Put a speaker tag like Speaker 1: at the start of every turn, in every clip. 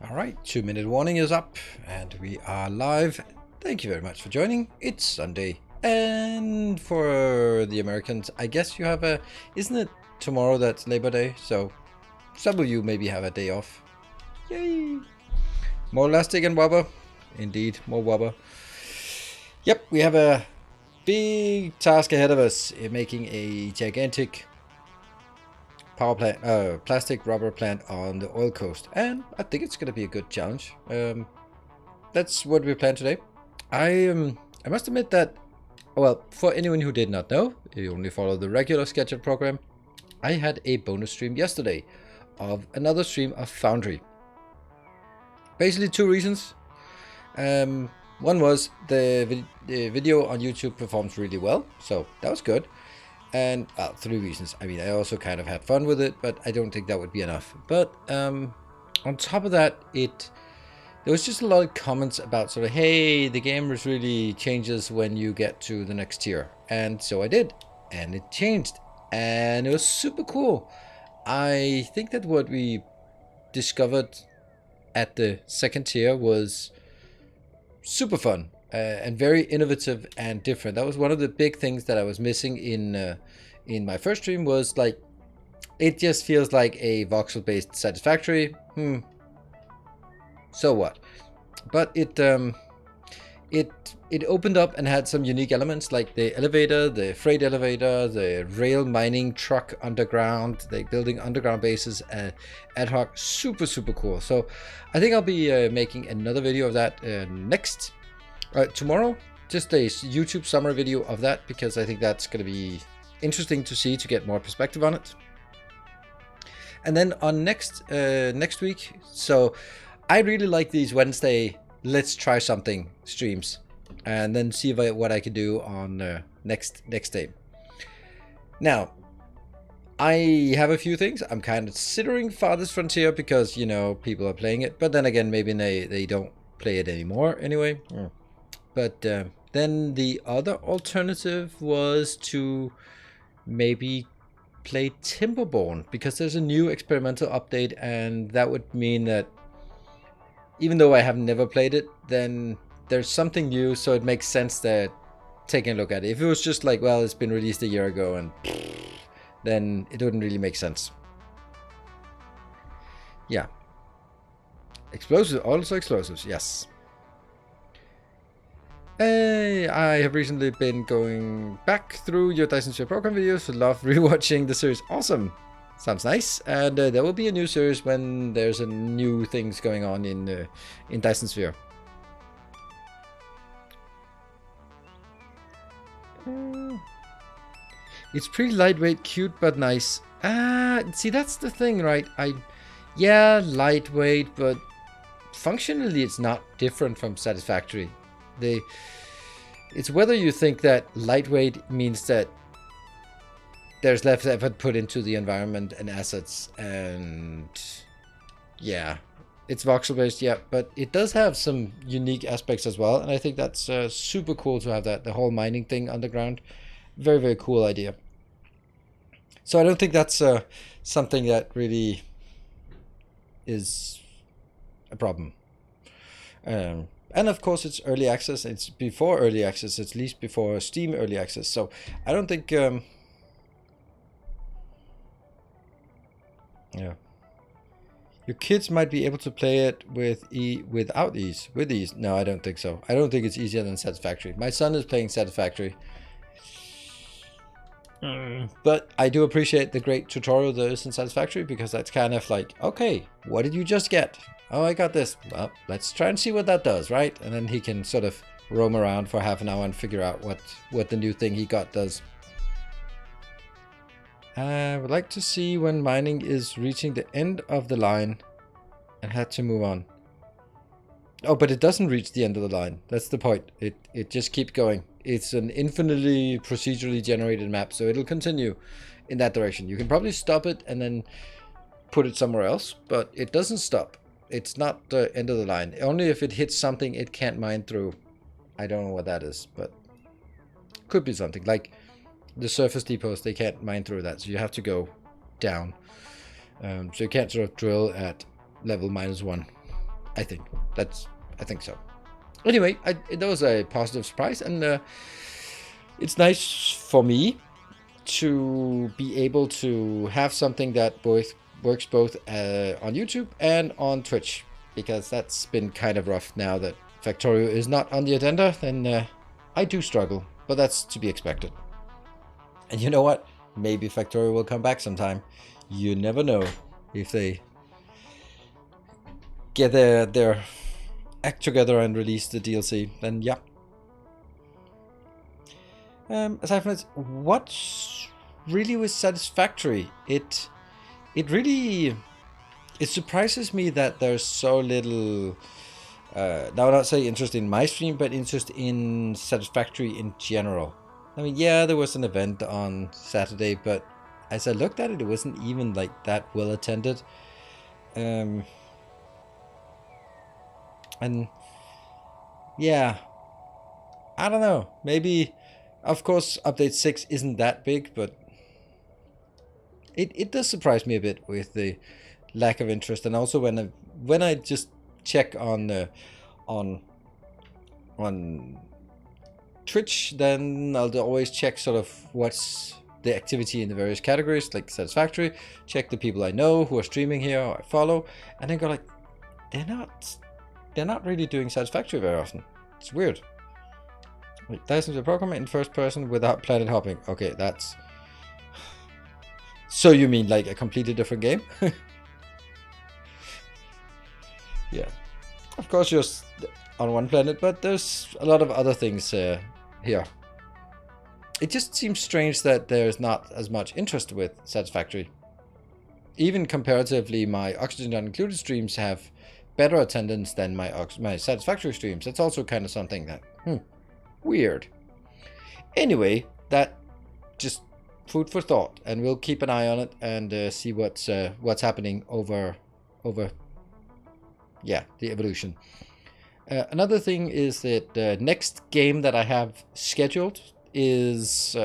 Speaker 1: All right, 2-minute warning is up and we are live. Thank you very much for joining. It's Sunday, and for the Americans, I guess you have isn't it tomorrow that's Labor Day? So some of you maybe have a day off. Yay! More elastic and wobber. Indeed, more wobber. Yep, we have a big task ahead of us in making a gigantic power plant, plastic rubber plant on the oil coast, and I think it's gonna be a good challenge. That's what we plan today. I must admit that, well, for anyone who did not know, if you only follow the regular scheduled program, I had a bonus stream yesterday of another stream of Foundry. Basically 2 reasons. One was the video on YouTube performs really well, so that was good. And 3 reasons. I mean, I also kind of had fun with it, but I don't think that would be enough. But on top of that, there was just a lot of comments about sort of, hey, the game really changes when you get to the next tier. And so I did, and it changed, and it was super cool. I think that what we discovered at the 2nd tier was super fun. And very innovative and different. That was one of the big things that I was missing in my first stream, was like, it just feels like a voxel-based Satisfactory. So what? But it opened up and had some unique elements, like the elevator, the freight elevator, the rail mining truck underground, the building underground bases ad hoc. Super cool. So I think I'll be making another video of that tomorrow, just a YouTube summary video of that, because I think that's going to be interesting to see, to get more perspective on it. And then on next week, so I really like these Wednesday let's try something streams, and then see what I can do on next day. Now, I have a few things. I'm kind of considering Farthest Frontier because, you know, people are playing it, but then again, maybe they don't play it anymore anyway. But then the other alternative was to maybe play Timberborn, because there's a new experimental update, and that would mean that even though I have never played it, then there's something new, so it makes sense that taking a look at it. If it was just like, well, it's been released a year ago, and then it wouldn't really make sense. Yeah. Explosives, also explosives, yes. Hey, I have recently been going back through your Dyson Sphere program videos. Love rewatching the series. Awesome. Sounds nice. And there will be a new series when there's a new things going on in Dyson Sphere. It's pretty lightweight, cute, but nice. See, that's the thing, right? Yeah, lightweight, but functionally it's not different from Satisfactory. It's whether you think that lightweight means that there's less effort put into the environment and assets, and yeah, it's voxel based, yeah, but it does have some unique aspects as well, and I think that's super cool to have that, the whole mining thing underground. Very, very cool idea. So I don't think that's something that really is a problem. And of course it's early access. It's before early access, at least before Steam early access. So I don't think yeah. Your kids might be able to play it without ease. With ease. No, I don't think so. I don't think it's easier than Satisfactory. My son is playing Satisfactory. But I do appreciate the great tutorial there is in Satisfactory, because that's kind of like, okay, what did you just get? Oh, I got this. Well, let's try and see what that does, right? And then he can sort of roam around for half an hour and figure out what the new thing he got does. I would like to see when mining is reaching the end of the line and had to move on. Oh, but it doesn't reach the end of the line. That's the point. It just keeps going. It's an infinitely procedurally generated map, so it'll continue in that direction. You can probably stop it and then put it somewhere else, but it doesn't stop. It's not the end of the line. Only if it hits something it can't mine through. I don't know what that is, but could be something. Like the surface depots, they can't mine through that, so you have to go down. So you can't sort of drill at level -1. I think so. Anyway, that was a positive surprise, and it's nice for me to be able to have something that works both on YouTube and on Twitch, because that's been kind of rough now that Factorio is not on the agenda. Then I do struggle, but that's to be expected. And you know what? Maybe Factorio will come back sometime. You never know. If they get their act together and release the DLC, then yeah. Aside from that, what's really with Satisfactory? It really surprises me that there's so little. Now, I'll not say interest in my stream, but interest in Satisfactory in general. I mean, yeah, there was an event on Saturday, but as I looked at it, it wasn't even like that well attended. And yeah, I don't know. Maybe, of course, update 6 isn't that big, but it does surprise me a bit with the lack of interest. And also when I just check on Twitch, then I'll always check sort of what's the activity in the various categories, like Satisfactory. Check the people I know who are streaming here or I follow, and then go like, they're not really doing Satisfactory very often. It's weird. Like, Dyson the program in first person without planet hopping. Okay, that's. So you mean like a completely different game? Yeah. Of course you're on one planet, but there's a lot of other things here. It just seems strange that there's not as much interest with Satisfactory. Even comparatively, my Oxygen Not Included streams have better attendance than my Satisfactory streams. That's also kind of something that, weird. Anyway, that just food for thought, and we'll keep an eye on it and see what's happening over the evolution. Another thing is that the next game that I have scheduled is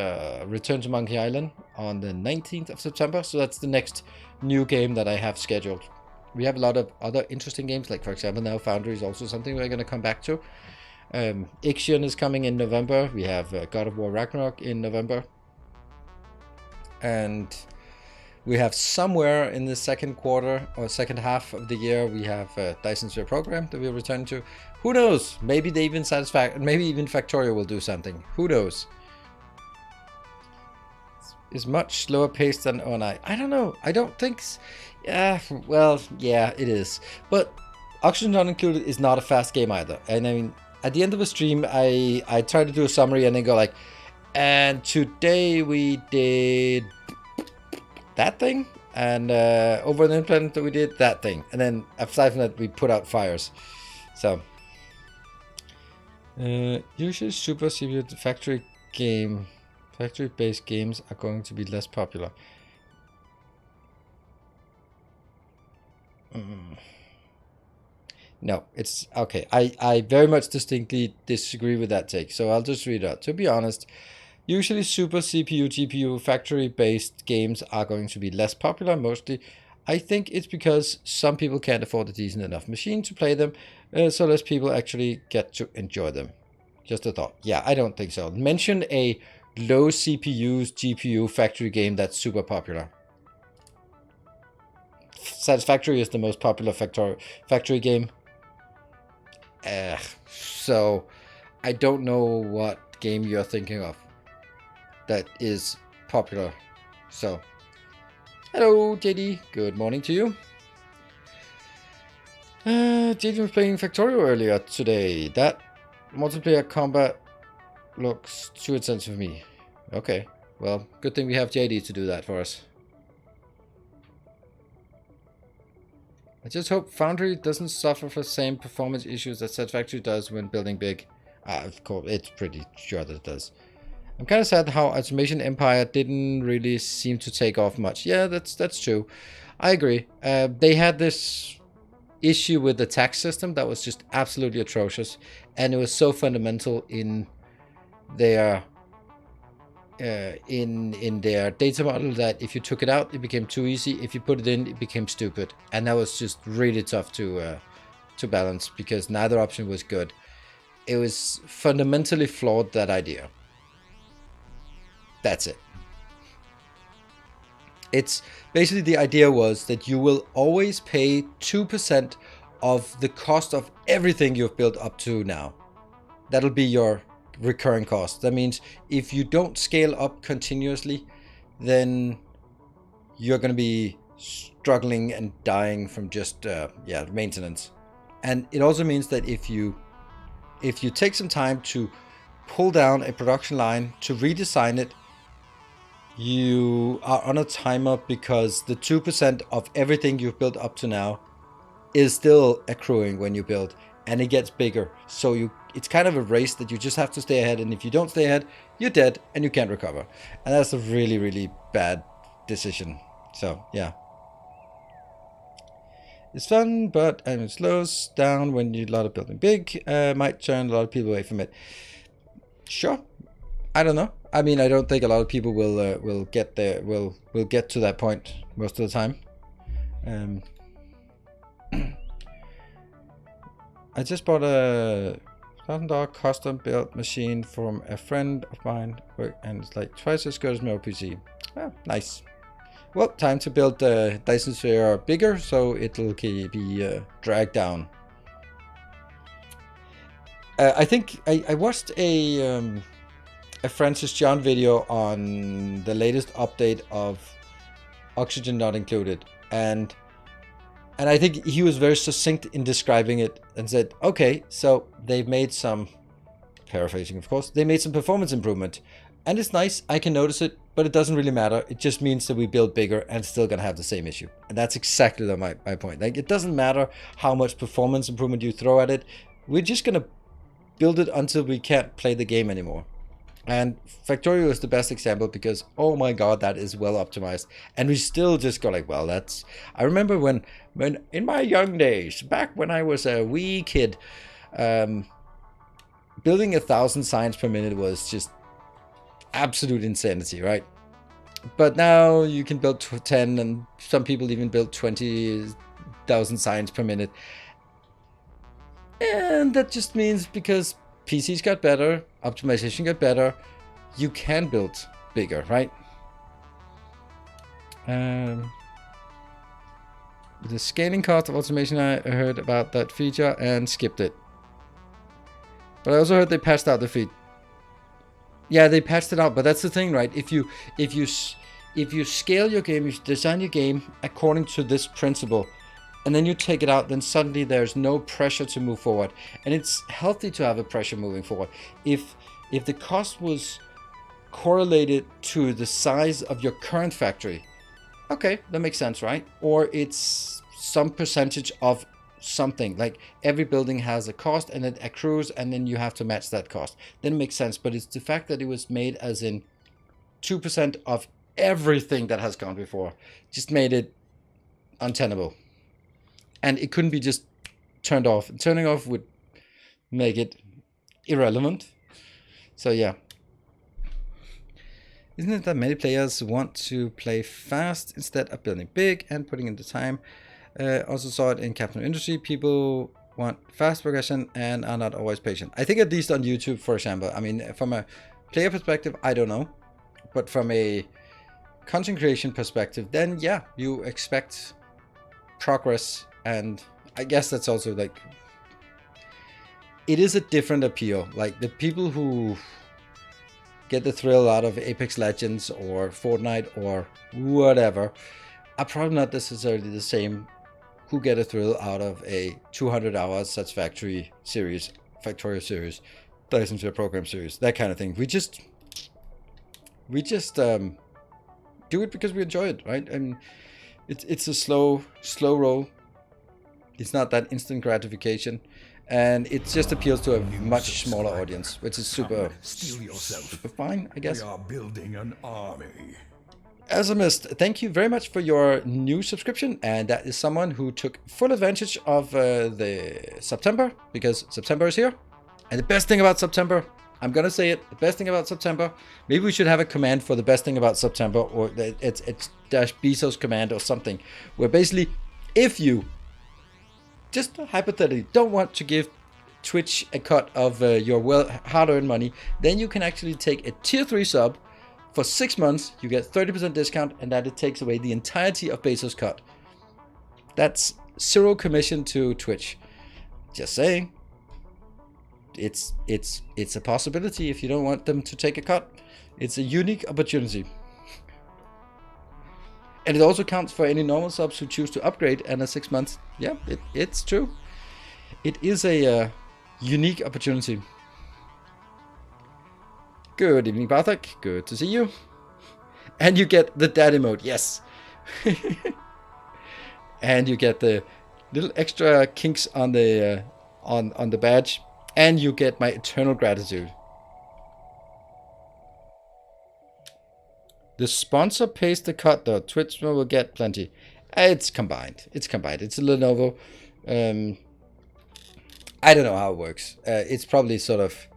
Speaker 1: Return to Monkey Island on the 19th of September. So that's the next new game that I have scheduled. We have a lot of other interesting games, like for example now Foundry is also something we're going to come back to. Ixion is coming in November. We have God of War Ragnarok in November. And we have somewhere in the second quarter or second half of the year, we have Dyson Sphere Program that we'll return to. Who knows? Maybe they even maybe even Factorio will do something. Who knows? It's much slower paced than ONI. I don't know. I don't think. Yeah, well, yeah, it is. But Oxygen Not Included is not a fast game either. And I mean, at the end of a stream, I try to do a summary and then go like, and today we did that thing, and over the implant we did that thing, and then aside from that we put out fires. So usually super CPU factory based games are going to be less popular. No, it's okay. I very much distinctly disagree with that take, so I'll just read it out. To be honest, usually super CPU, GPU, factory-based games are going to be less popular, mostly. I think it's because some people can't afford a decent enough machine to play them, so less people actually get to enjoy them. Just a thought. Yeah, I don't think so. Mention a low CPUs, GPU factory game that's super popular. Satisfactory is the most popular factory game. So I don't know what game you're thinking of that is popular. So hello JD, good morning to you. JD was playing Factorio earlier today. That multiplayer combat looks too intense for me. Okay, well, good thing we have JD to do that for us. I just hope Foundry doesn't suffer from the same performance issues that Satisfactory does when building big. Of course, it's pretty sure that it does. I'm kind of sad how Automation Empire didn't really seem to take off much. Yeah, that's true. I agree. They had this issue with the tax system that was just absolutely atrocious, and it was so fundamental in their in their data model that if you took it out, it became too easy. If you put it in, it became stupid, and that was just really tough to balance because neither option was good. It was fundamentally flawed, that idea. That's it. It's basically the idea was that you will always pay 2% of the cost of everything you've built up to now. That'll be your recurring cost. That means if you don't scale up continuously, then you're going to be struggling and dying from just maintenance. And it also means that if you take some time to pull down a production line, to redesign it, you are on a timer because the 2% of everything you've built up to now is still accruing when you build, and it gets bigger. So it's kind of a race that you just have to stay ahead, and if you don't stay ahead, you're dead and you can't recover. And that's a really, really bad decision. So yeah. It's fun, but it slows down when you do a lot of building big. Might turn a lot of people away from it. Sure. I don't know. I mean, I don't think a lot of people will get there. Will get to that point most of the time. I just bought a $1,000 custom built machine from a friend of mine, and it's like twice as good as my PC. Oh, nice. Well, time to build the Dyson Sphere bigger so it'll be dragged down. I think I watched a Francis John video on the latest update of Oxygen Not Included, and I think he was very succinct in describing it and said, okay, so they've made some, paraphrasing of course, they made some performance improvement, and it's nice, I can notice it, but it doesn't really matter. It just means that we build bigger and it's still gonna have the same issue. And that's exactly my point. Like, it doesn't matter how much performance improvement you throw at it, we're just gonna build it until we can't play the game anymore. And Factorio is the best example because, oh my god, that is well optimized. And we still just go like, well, that's... I remember when in my young days, back when I was a wee kid, building 1,000 signs per minute was just absolute insanity, right? But now you can build 10, and some people even build 20,000 signs per minute. And that just means because PCs got better, optimization got better, you can build bigger, right? The scaling cost of automation, I heard about that feature and skipped it. But I also heard they patched out the feed. Yeah, they patched it out, but that's the thing, right? If you scale your game, you design your game according to this principle, and then you take it out, then suddenly there's no pressure to move forward. And it's healthy to have a pressure moving forward. If the cost was correlated to the size of your current factory, okay, that makes sense, right? Or it's some percentage of something, like every building has a cost and it accrues, and then you have to match that cost. Then it makes sense. But it's the fact that it was made as in 2% of everything that has gone before, just made it untenable. And it couldn't be just turned off. Turning off would make it irrelevant. So yeah. Isn't it that many players want to play fast instead of building big and putting in the time? Also saw it in Captain Industry. People want fast progression and are not always patient. I think at least on YouTube, for example. I mean, from a player perspective, I don't know. But from a content creation perspective, then yeah, you expect progress. And I guess that's also like, it is a different appeal. Like the people who get the thrill out of Apex Legends or Fortnite or whatever are probably not necessarily the same who get a thrill out of a 200 hours Satisfactory series, Factorio series, Dyson Sphere program series, that kind of thing. We just do it because we enjoy it, right? I mean, it's a slow roll. It's not that instant gratification, and it just appeals to a much smaller audience, which is super fine, I guess.
Speaker 2: We are building an army.
Speaker 1: Asamist, thank you very much for your new subscription, and that is someone who took full advantage of the September, because September is here. And the best thing about September, I'm gonna say it, the best thing about September, maybe we should have a command for the best thing about September, or it's -Bezos command or something, where basically, if you just hypothetically don't want to give Twitch a cut of your hard-earned money, then you can actually take a tier 3 sub for 6 months. You get 30% discount, and that it takes away the entirety of Bezos' cut. That's 0 commission to Twitch. Just saying. It's a possibility if you don't want them to take a cut. It's a unique opportunity. And it also counts for any normal subs who choose to upgrade and a 6 months. Yeah, it's true. It is a unique opportunity. Good evening, Bartek. Good to see you. And you get the dad emote, yes. And you get the little extra kinks on the on the badge, and you get my eternal gratitude. The sponsor pays the cut, though. Twitch will get plenty. It's combined. It's a Lenovo. I don't know how it works. It's probably sort of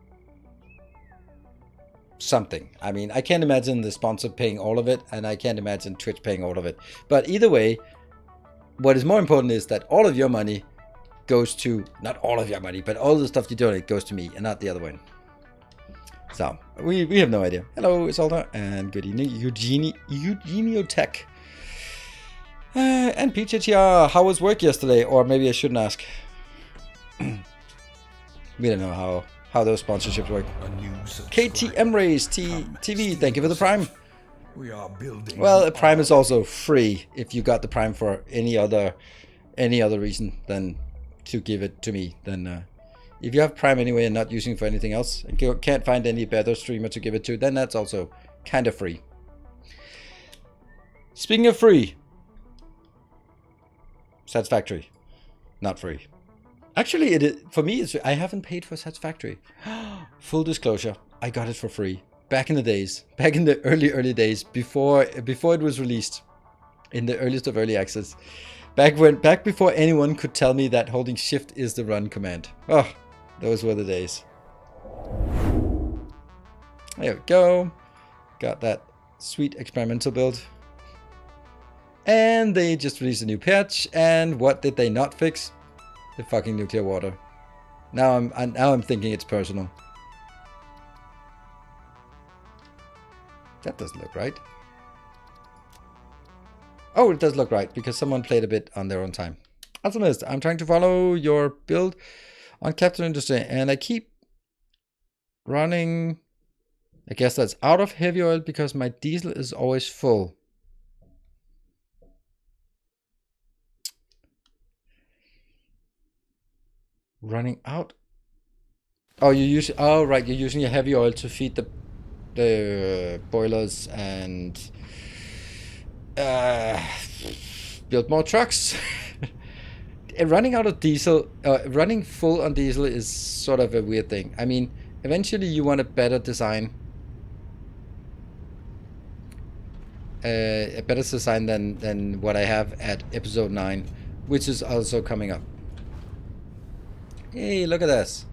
Speaker 1: something. I mean, I can't imagine the sponsor paying all of it, and I can't imagine Twitch paying all of it. But either way, what is more important is that all of your money goes to, not all of your money, but all the stuff you donate goes to me and not the other one. So, we have no idea. Hello, Isolda, and good evening, Eugenio Tech. And PHR, how was work yesterday? Or maybe I shouldn't ask. We don't know how those sponsorships work. KTM Race TV, thank you for the Prime.
Speaker 2: We are building.
Speaker 1: Well, a Prime is also free if you got the Prime for any other reason than to give it to me. Then if you have Prime anyway and not using it for anything else and can't find any better streamer to give it to, then that's also kind of free. Speaking of free, Satisfactory, not free. Actually, for me, I haven't paid for Satisfactory. Full disclosure, I got it for free back in the days, back in the early days before it was released, in the earliest of early access. Back before anyone could tell me that holding shift is the run command. Oh, those were the days. There we go. Got that sweet experimental build. And they just released a new patch, and what did they not fix? The fucking nuclear water. Now I'm thinking it's personal. That doesn't look right. Oh, it does look right, because someone played a bit on their own time. Alchemist, I'm trying to follow your build on Captain Industry, and I keep running... I guess that's out of heavy oil because my diesel is always full. Running out? Oh, right, you're using your heavy oil to feed the boilers and build more trucks. Running out of diesel, running full on diesel is sort of a weird thing. I mean, eventually you want a better design. A better design than what I have at episode 9, which is also coming up. Hey, look at this.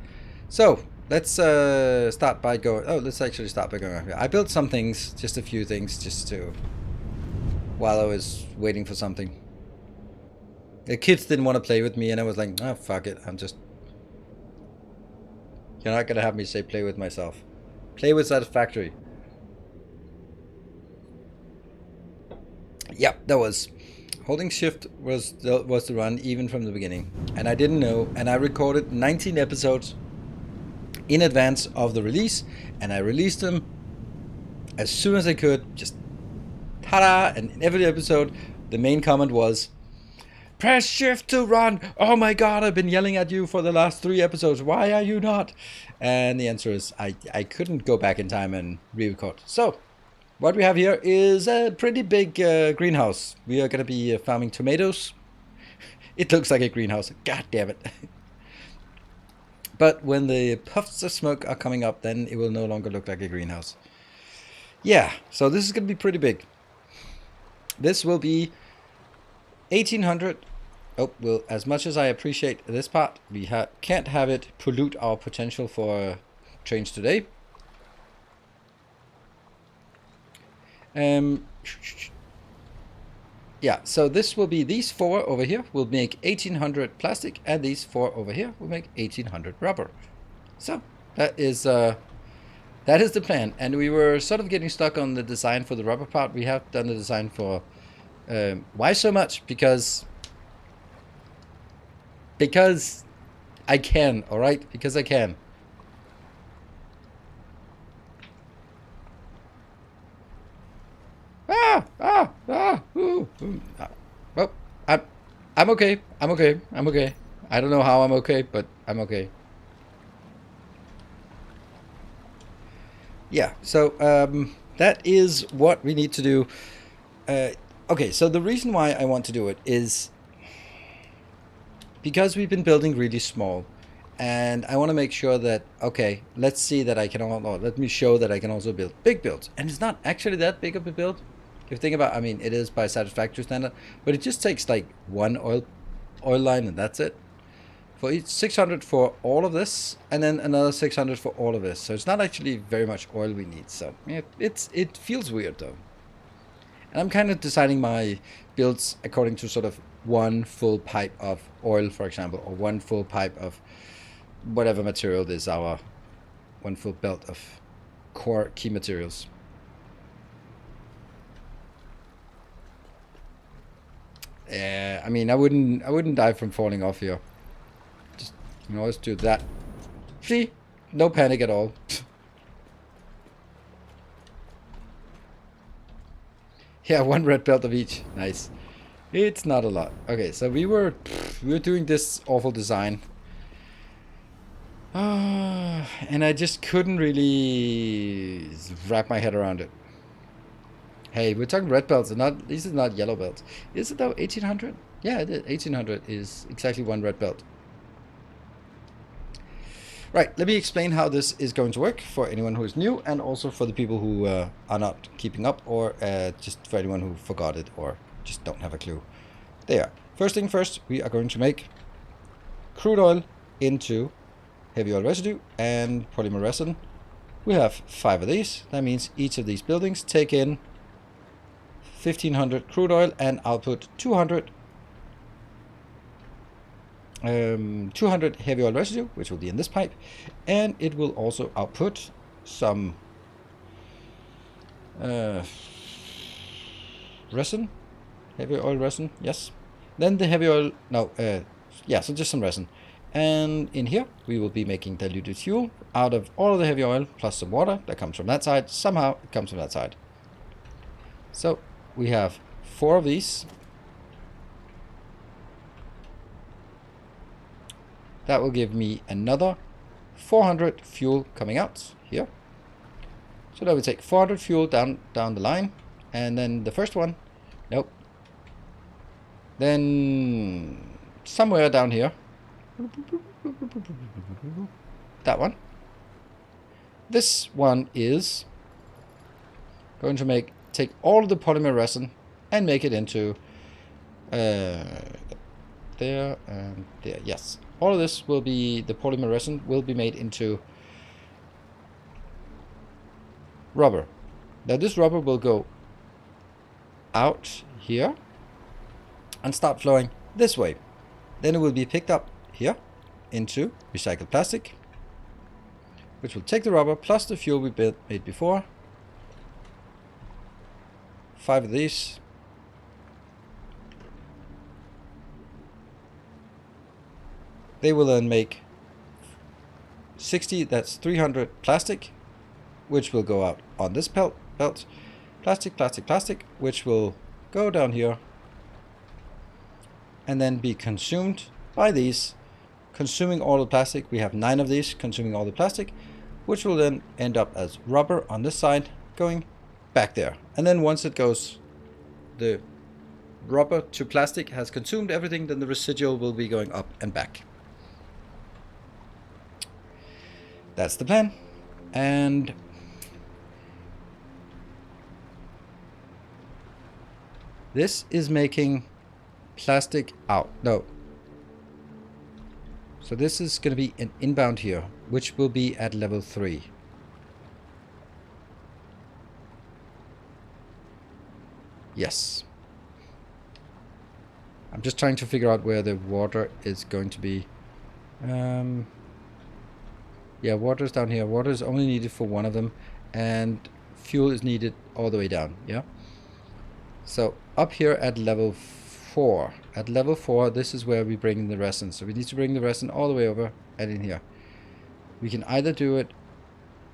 Speaker 1: So, let's start by going... Oh, let's actually start by going over here. I built some things, just a few things, just to... while I was waiting for something. The kids didn't want to play with me, and I was like, oh, fuck it. I'm just... You're not going to have me say play with myself. Play with Satisfactory. Yeah, that was... Holding shift was the run even from the beginning. And I didn't know, and I recorded 19 episodes in advance of the release, and I released them as soon as I could, just ta-da, and in every episode the main comment was, press shift to run. Oh my god, I've been yelling at you for the last 3 episodes, why are you not? And the answer is I couldn't go back in time and re-record. So what we have here is a pretty big greenhouse. We are going to be farming tomatoes. It looks like a greenhouse. God damn it. But when the puffs of smoke are coming up, then it will no longer look like a greenhouse. Yeah, so this is going to be pretty big. This will be 1800. Oh, well, as much as I appreciate this part, we can't have it pollute our potential for trains today. Yeah, so this will be these 4 over here will make 1800 plastic, and these 4 over here will make 1800 rubber. So that is the plan. And we were sort of getting stuck on the design for the rubber part. We have done the design for why so much? Because I can, all right? Because I can. Well, I'm okay. I'm okay. I'm okay. I don't know how I'm okay, but I'm okay. Yeah, so that is what we need to do. Okay, so the reason why I want to do it is because we've been building really small, and I want to make sure that, okay, let's see that I can let me show that I can also build big builds. And it's not actually that big of a build. If you think about, I mean, it is by Satisfactory standard, but it just takes like one oil line, and that's it. For each 600 for all of this, and then another 600 for all of this. So it's not actually very much oil we need. So it feels weird though. And I'm kind of designing my builds according to sort of one full pipe of oil, for example, or one full pipe of whatever material is our one full belt of core key materials. I mean, I wouldn't die from falling off here. Just, you can always do that. See? No panic at all. Yeah, one red belt of each. Nice. It's not a lot. Okay, so we were doing this awful design. And I just couldn't really wrap my head around it. Hey, we're talking red belts, and these are not yellow belts. Is it though 1800? Yeah, it is. 1800 is exactly one red belt. Right, let me explain how this is going to work for anyone who is new, and also for the people who are not keeping up, or just for anyone who forgot it or just don't have a clue. There. First thing first, we are going to make crude oil into heavy oil residue and polymer resin. We have 5 of these. That means each of these buildings take in 1500 crude oil and output 200 heavy oil residue, which will be in this pipe, and it will also output some resin, heavy oil resin, yes. Then the heavy oil, so just some resin. And in here, we will be making diluted fuel out of all of the heavy oil, plus some water that comes from that side. Somehow it comes from that side. So we have 4 of these. That will give me another 400 fuel coming out here. So that will take 400 fuel down the line. And then the first one, nope. Then somewhere down here, that one. This one is going to take all of the polymer resin and make it into there and there. Yes, all of this will be, the polymer resin will be made into rubber. Now this rubber will go out here and start flowing this way. Then it will be picked up here into recycled plastic, which will take the rubber plus the fuel we made before. 5 of these. They will then make 60, that's 300 plastic, which will go out on this belt. Plastic, plastic, plastic, which will go down here and then be consumed by these, consuming all the plastic. We have 9 of these consuming all the plastic, which will then end up as rubber on this side going back there. And then once it goes, the rubber to plastic has consumed everything, then the residual will be going up and back. That's the plan. And this is making plastic out. No. So this is going to be an inbound here, which will be at level 3. Yes. I'm just trying to figure out where the water is going to be. Yeah, water is down here. Water is only needed for one of them, and fuel is needed all the way down. Yeah. So up here at level 4. At level 4, this is where we bring in the resin. So we need to bring the resin all the way over and in here. We can either do it,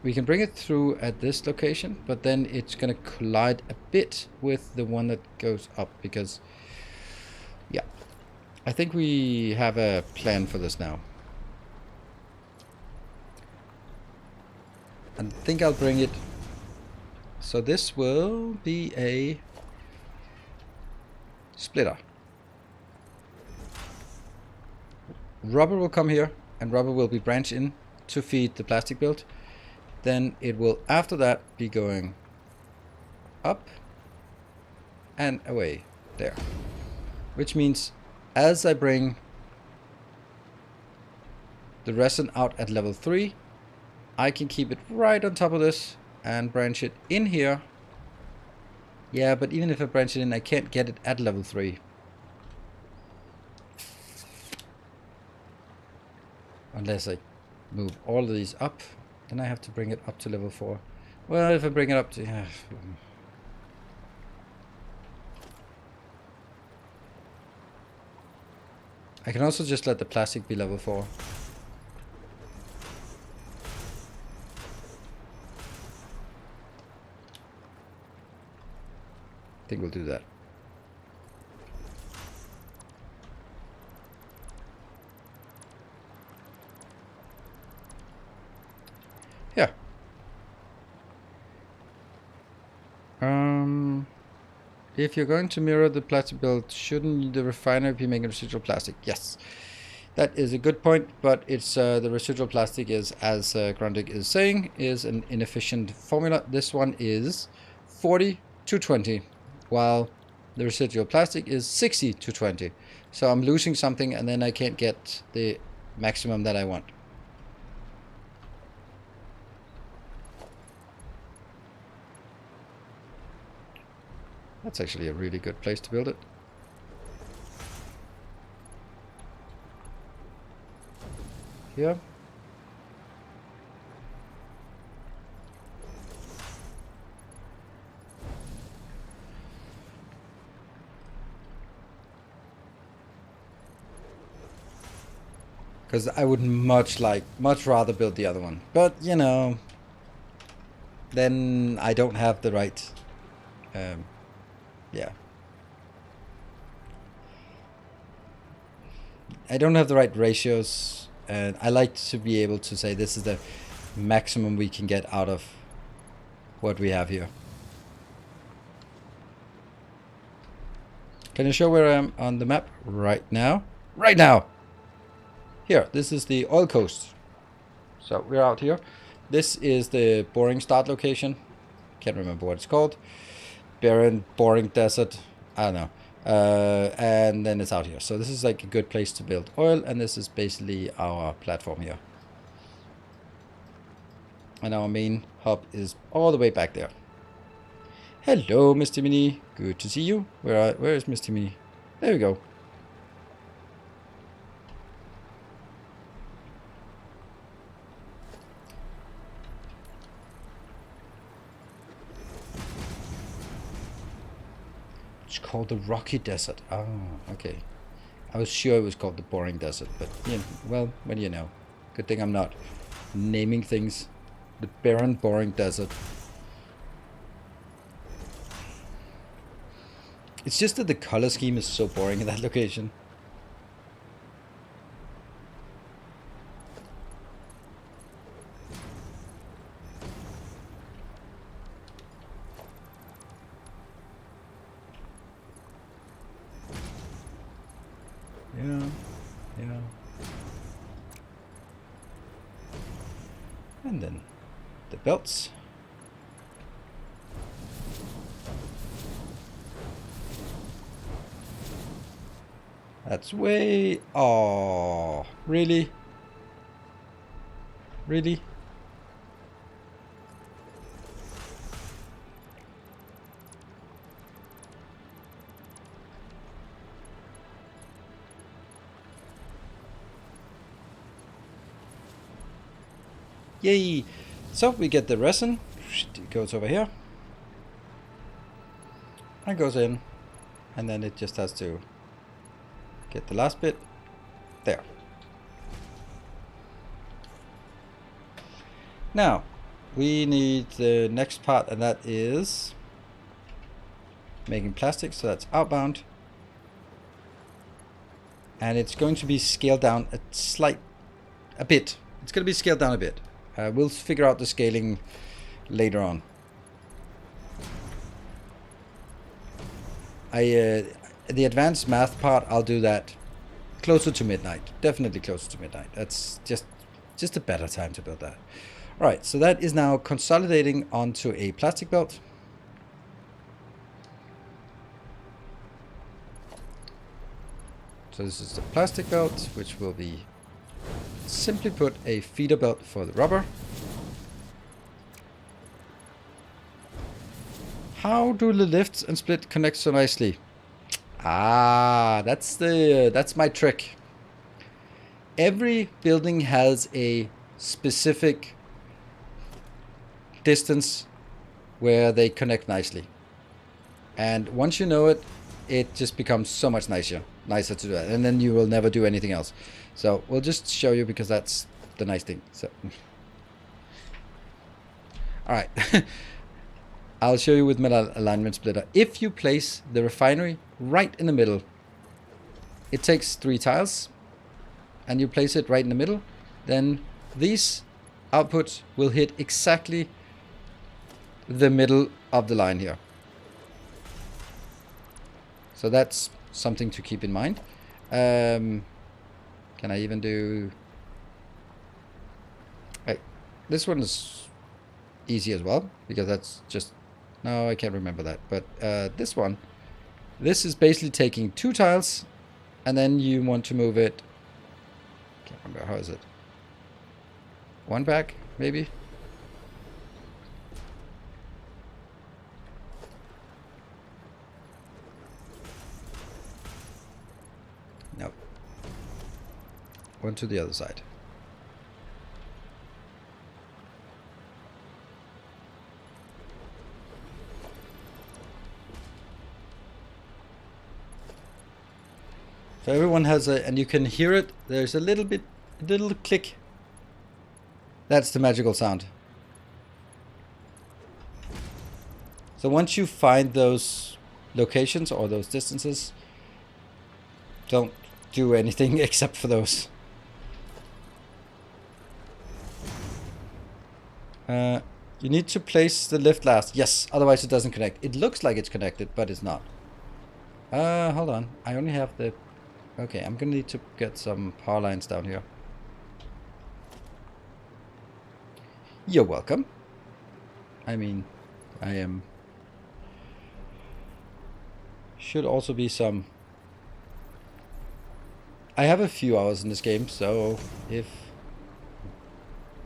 Speaker 1: we can bring it through at this location, but then it's going to collide a bit with the one that goes up because, yeah, I think we have a plan for this now. I think I'll bring it. So this will be a splitter. Rubber will come here, and rubber will be branched in to feed the plastic build. Then it will, after that, be going up and away there. Which means as I bring the resin out at level 3, I can keep it right on top of this and branch it in here. Yeah, but even if I branch it in, I can't get it at level 3. Unless I move all of these up, then I have to bring it up to level 4. Well, if I bring it up to... Yeah. I can also just let the plastic be level 4. I think we'll do that. Yeah. If you're going to mirror the plastic build, shouldn't the refiner be making residual plastic? Yes. That is a good point, but it's the residual plastic is, as Grundig is saying, is an inefficient formula. This one is 40 to 20, while the residual plastic is 60 to 20. So I'm losing something, and then I can't get the maximum that I want. That's actually a really good place to build it. Here. Because I would much rather build the other one. But, you know, then I don't have the right, yeah. I don't have the right ratios, and I like to be able to say this is the maximum we can get out of what we have here. Can you show where I am on the map right now? Right now! Here, this is the oil coast. So we're out here. This is the boring start location. Can't remember what it's called. Barren, boring desert. I don't know. And then it's out here. So this is like a good place to build oil. And this is basically our platform here. And our main hub is all the way back there. Hello, Mr. Mini. Good to see you. Where is Mr. Mini? There we go. It's called the Rocky Desert. Oh, okay. I was sure it was called the Boring Desert, but yeah, well, what do you know? Good thing I'm not naming things. The barren, boring desert. It's just that the color scheme is so boring in that location. Yeah. And then the belts. That's way... Oh, really? Really? Yay! So we get the resin. It goes over here. And goes in. And then it just has to get the last bit. There. Now, we need the next part, and that is making plastic, so that's outbound. And it's going to be scaled down a bit. It's going to be scaled down a bit. We'll figure out the scaling later on. The advanced math part, I'll do that closer to midnight. Definitely closer to midnight. That's just a better time to build that. All right, so that is now consolidating onto a plastic belt. So this is the plastic belt, which will be simply put a feeder belt for the rubber. How do the lifts and split connect so nicely? Ah, that's my trick. Every building has a specific distance where they connect nicely. And once you know it, it just becomes so much nicer to do that. And then you will never do anything else. So we'll just show you because that's the nice thing. So, all right. I'll show you with my alignment splitter. If you place the refinery right in the middle, it takes 3 tiles, and you place it right in the middle, then these outputs will hit exactly the middle of the line here. So that's something to keep in mind. Can I even do... Right. This one is easy as well, because that's just... No, I can't remember that. But this one, this is basically taking 2 tiles, and then you want to move it... Can't remember, how is it? 1 back, maybe? onto the other side. So everyone has a, and you can hear it, there's a little click. That's the magical sound. So once you find those locations or those distances, don't do anything except for those. You need to place the lift last. Yes, otherwise it doesn't connect. It looks like it's connected, but it's not. Hold on. I only have the... Okay, I'm gonna need to get some power lines down here. You're welcome. I mean, I am... Should also be some... I have a few hours in this game, so if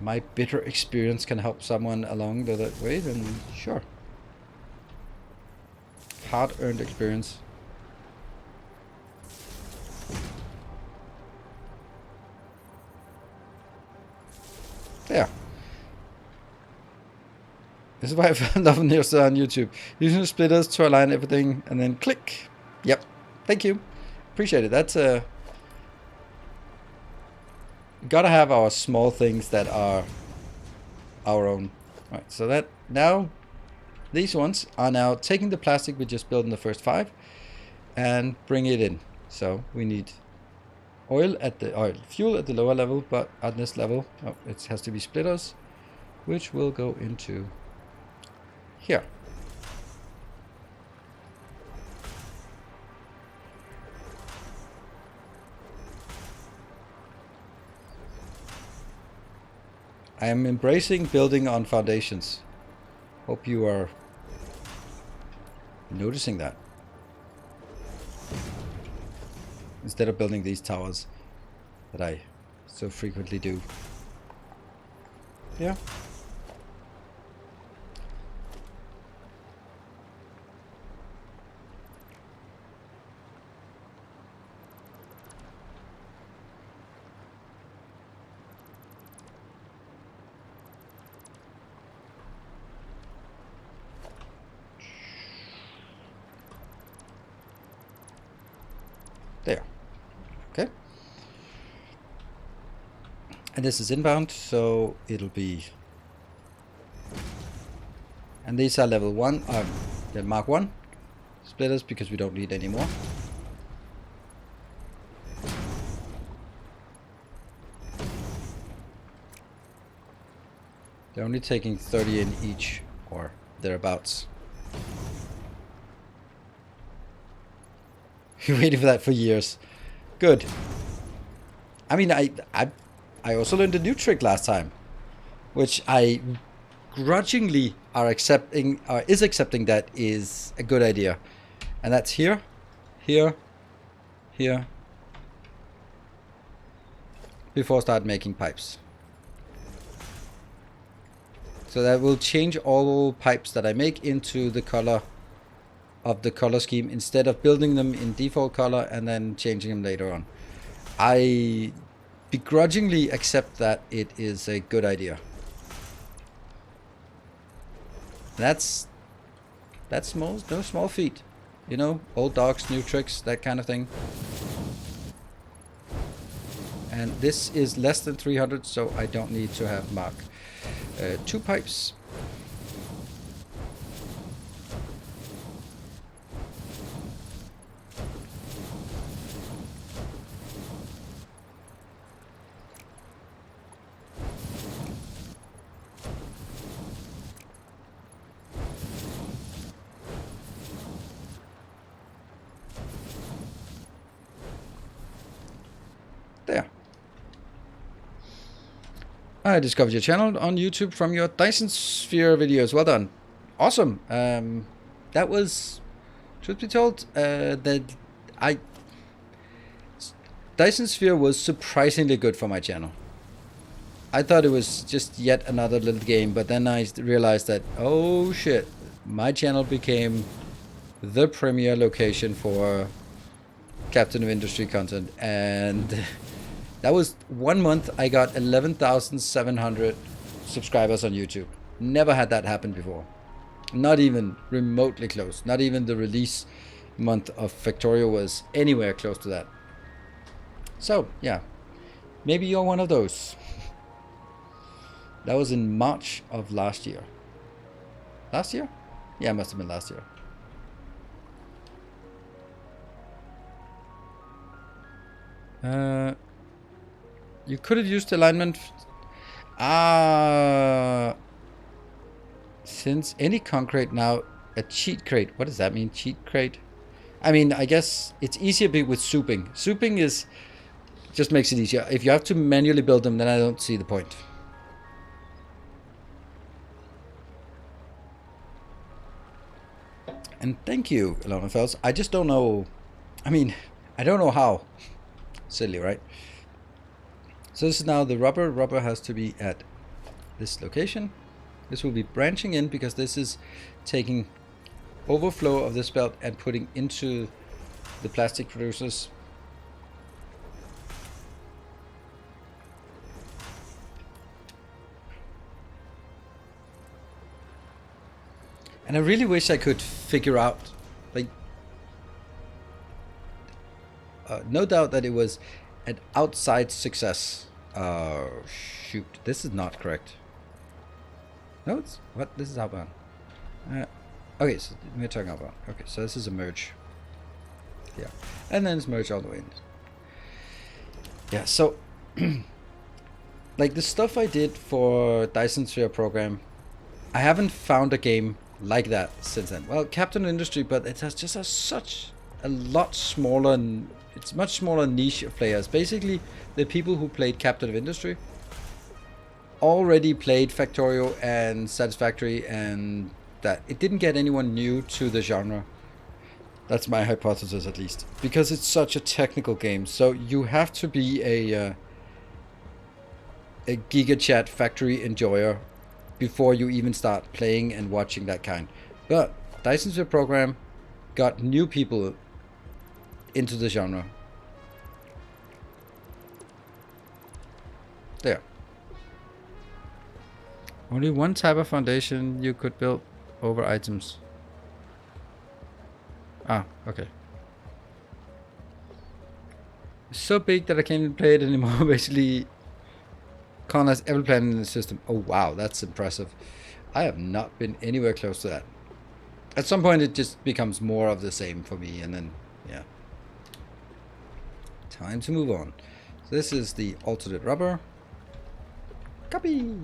Speaker 1: my bitter experience can help someone along the way, then sure. Hard-earned experience. There. This is why I found love near on YouTube. Using the splitters to align everything and then click. Yep. Thank you. Appreciate it. That's a... Gotta have our small things that are our own. Alright, so that now these ones are now taking the plastic we just built in the first 5 and bring it in. So we need fuel at the lower level, but at this level it has to be splitters, which will go into here. I am embracing building on foundations. Hope you are noticing that. Instead of building these towers that I so frequently do. Yeah. There. Okay. And this is inbound, so it'll be... And these are level 1, the Mark 1 splitters, because we don't need any more. They're only taking 30 in each, or thereabouts. You waited for that for years. Good. I mean, I also learned a new trick last time, which I grudgingly is accepting that is a good idea, and that's here, here, here. Before I start making pipes. So that will change all pipes that I make into the color of the color scheme, instead of building them in default color and then changing them later on. I begrudgingly accept that it is a good idea. That's no small feat. You know, old dogs, new tricks, that kind of thing. And this is less than 300, so I don't need to have Mark 2 pipes. There. I discovered your channel on YouTube from your Dyson Sphere videos. Well done. Awesome. That was, truth be told, Dyson Sphere was surprisingly good for my channel. I thought it was just yet another little game, but then I realized that, oh shit, my channel became the premier location for Captain of Industry content, and That was 1 month I got 11,700 subscribers on YouTube. Never had that happen before. Not even remotely close. Not even the release month of Factorio was anywhere close to that. So, yeah. Maybe you're one of those. That was in March of last year. Last year? Yeah, it must have been last year. You could have used alignment. Since any concrete now a cheat crate. What does that mean, cheat crate? I mean, I guess it's easier with souping. Souping is just makes it easier. If you have to manually build them, then I don't see the point. And thank you, Ilona Fels. I just don't know. I mean, I don't know how. Silly, right? So this is now the rubber. Rubber has to be at this location. This will be branching in because this is taking overflow of this belt and putting into the plastic producers. And I really wish I could figure out, like, no doubt that it was an outside success. Shoot, this is not correct. No, it's what? This is outbound. Okay, so we're talking outbound. Okay, so this is a merge. Yeah, and then it's merged all the way in. Yeah, so like the stuff I did for Dyson Sphere program, I haven't found a game like that since then. Well, Captain Industry, but it has just such a lot smaller, and it's much smaller niche of players. Basically, the people who played Captain of Industry already played Factorio and Satisfactory, and that it didn't get anyone new to the genre. That's my hypothesis, at least, because it's such a technical game. So you have to be a GigaChat Factory enjoyer before you even start playing and watching that kind. But Dyson Sphere program got new people into the genre. There. Only one type of foundation you could build over items. Ah, okay. It's so big that I can't even play it anymore. Basically, colonize every planet in the system. Oh wow, that's impressive. I have not been anywhere close to that. At some point it just becomes more of the same for me, and then yeah. Time to move on. So this is the alternate rubber. Copy!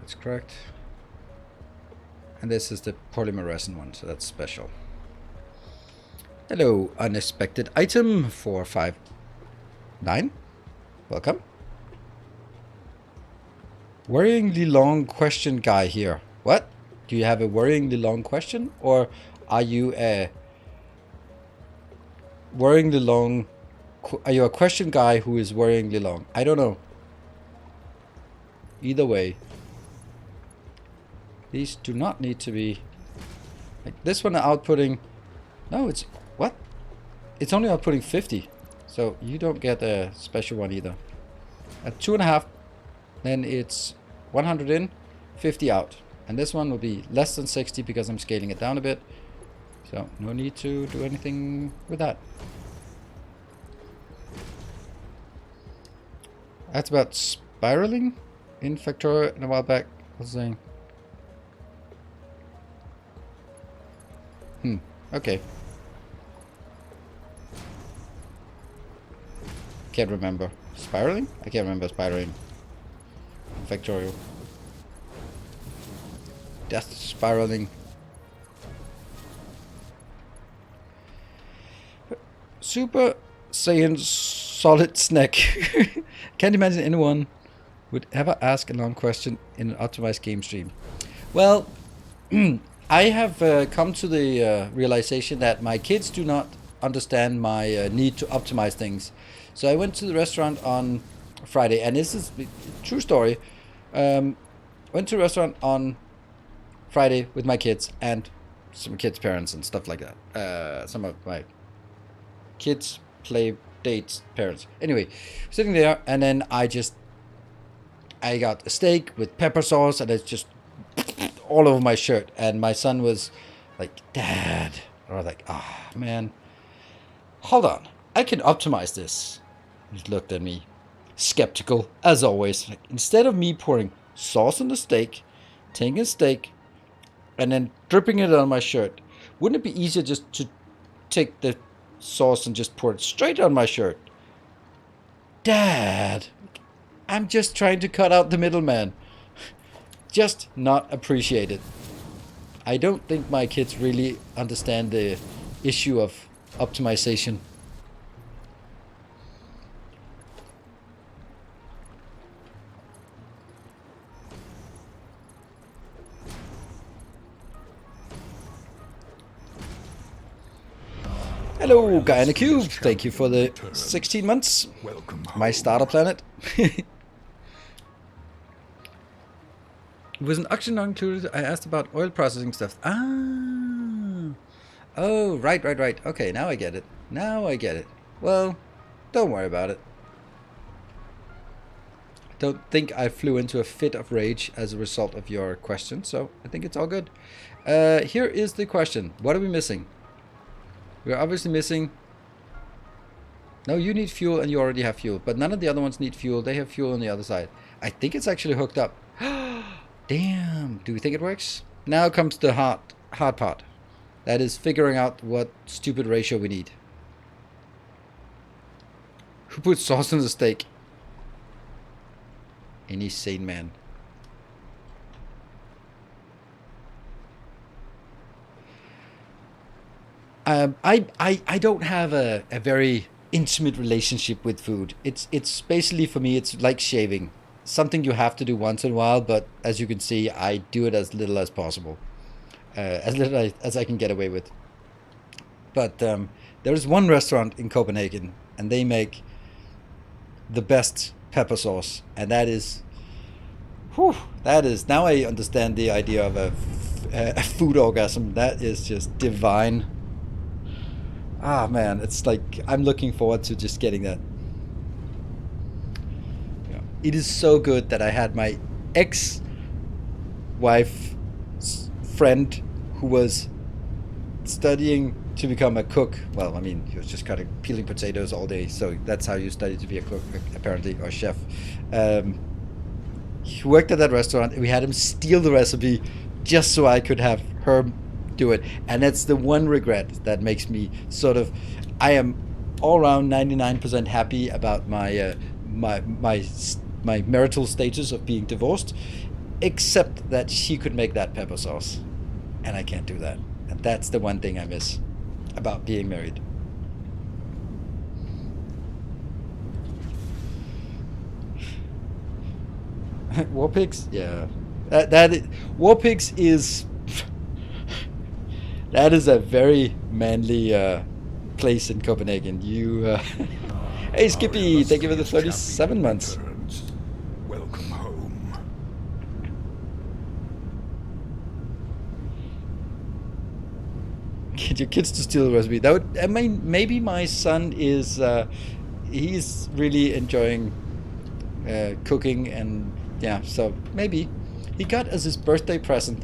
Speaker 1: That's correct. And this is the polymer resin one, so that's special. Hello, unexpected item 459. Welcome. Worryingly long question guy here. What? Do you have a worryingly long question? Or are you a worryingly long... Are you a question guy who is worryingly long? I don't know. Either way. These do not need to be... Like this one outputting... No, it's... What? It's only outputting 50. So you don't get a special one either. At 2.5, then it's 100 in, 50 out. And this one will be less than 60 because I'm scaling it down a bit. So no need to do anything with that. That's about spiraling in Factorio in a while back. I was saying. Okay. Can't remember. Spiraling? I can't remember spiraling. Factorio. Death spiraling. Super Saiyan solid snack. Can't imagine anyone would ever ask a long question in an optimized game stream. Well, I have come to the realization that my kids do not understand my need to optimize things. So I went to the restaurant on Friday, and this is a true story. Went to a restaurant on Friday with my kids and some kids' parents and stuff like that. Some of my kids' play dates parents. Anyway, sitting there, and then I got a steak with pepper sauce, and it's just all over my shirt. And my son was like, "Dad," or I was like, "Ah, man, hold on, I can optimize this." He looked at me, skeptical as always. Like, instead of me pouring sauce on the steak, taking a steak, and then dripping it on my shirt, wouldn't it be easier just to take the sauce and just pour it straight on my shirt? Dad, I'm just trying to cut out the middleman. Just not appreciated. I don't think my kids really understand the issue of optimization. Hello, Guy in a Cube. Thank you for the 16 months.
Speaker 2: Welcome
Speaker 1: My
Speaker 2: home.
Speaker 1: starter planet. Was an auction not included? I asked about oil processing stuff. Ah. Oh, right. Okay, now I get it. Well, don't worry about it. Don't think I flew into a fit of rage as a result of your question, so I think it's all good. Here is the question. What are we missing? We're obviously missing... No, you need fuel and you already have fuel, but none of the other ones need fuel. They have fuel on the other side. I think it's actually hooked up. Damn. Do we think it works? Now comes the hard part. That is figuring out what stupid ratio we need. Who puts sauce on the steak? Any sane man. I don't have a very intimate relationship with food. It's basically, for me, it's like shaving. Something you have to do once in a while, but as you can see, I do it as little as possible. As little as I can get away with. But there is one restaurant in Copenhagen, and they make the best pepper sauce, and that is... now I understand the idea of a food orgasm. That is just divine. Ah, man, it's like I'm looking forward to just getting that. Yeah. It is so good that I had my ex-wife's friend who was studying to become a cook. Well, I mean, he was just kind of peeling potatoes all day, so that's how you study to be a cook, apparently, or chef. He worked at that restaurant, and we had him steal the recipe just so I could have her do it. And that's the one regret that makes me sort of... I am all around 99% happy about my my marital status of being divorced, except that she could make that pepper sauce, and I can't do that. And that's the one thing I miss about being married. War Pigs? Yeah. War Pigs is... that is a very manly place in Copenhagen. You... Hey, Skippy, thank you for the 37 months.
Speaker 2: Welcome home.
Speaker 1: Get your kids to steal the recipe. That would... I mean, maybe my son is... he's really enjoying cooking, and... Yeah, so maybe. He got as his birthday present.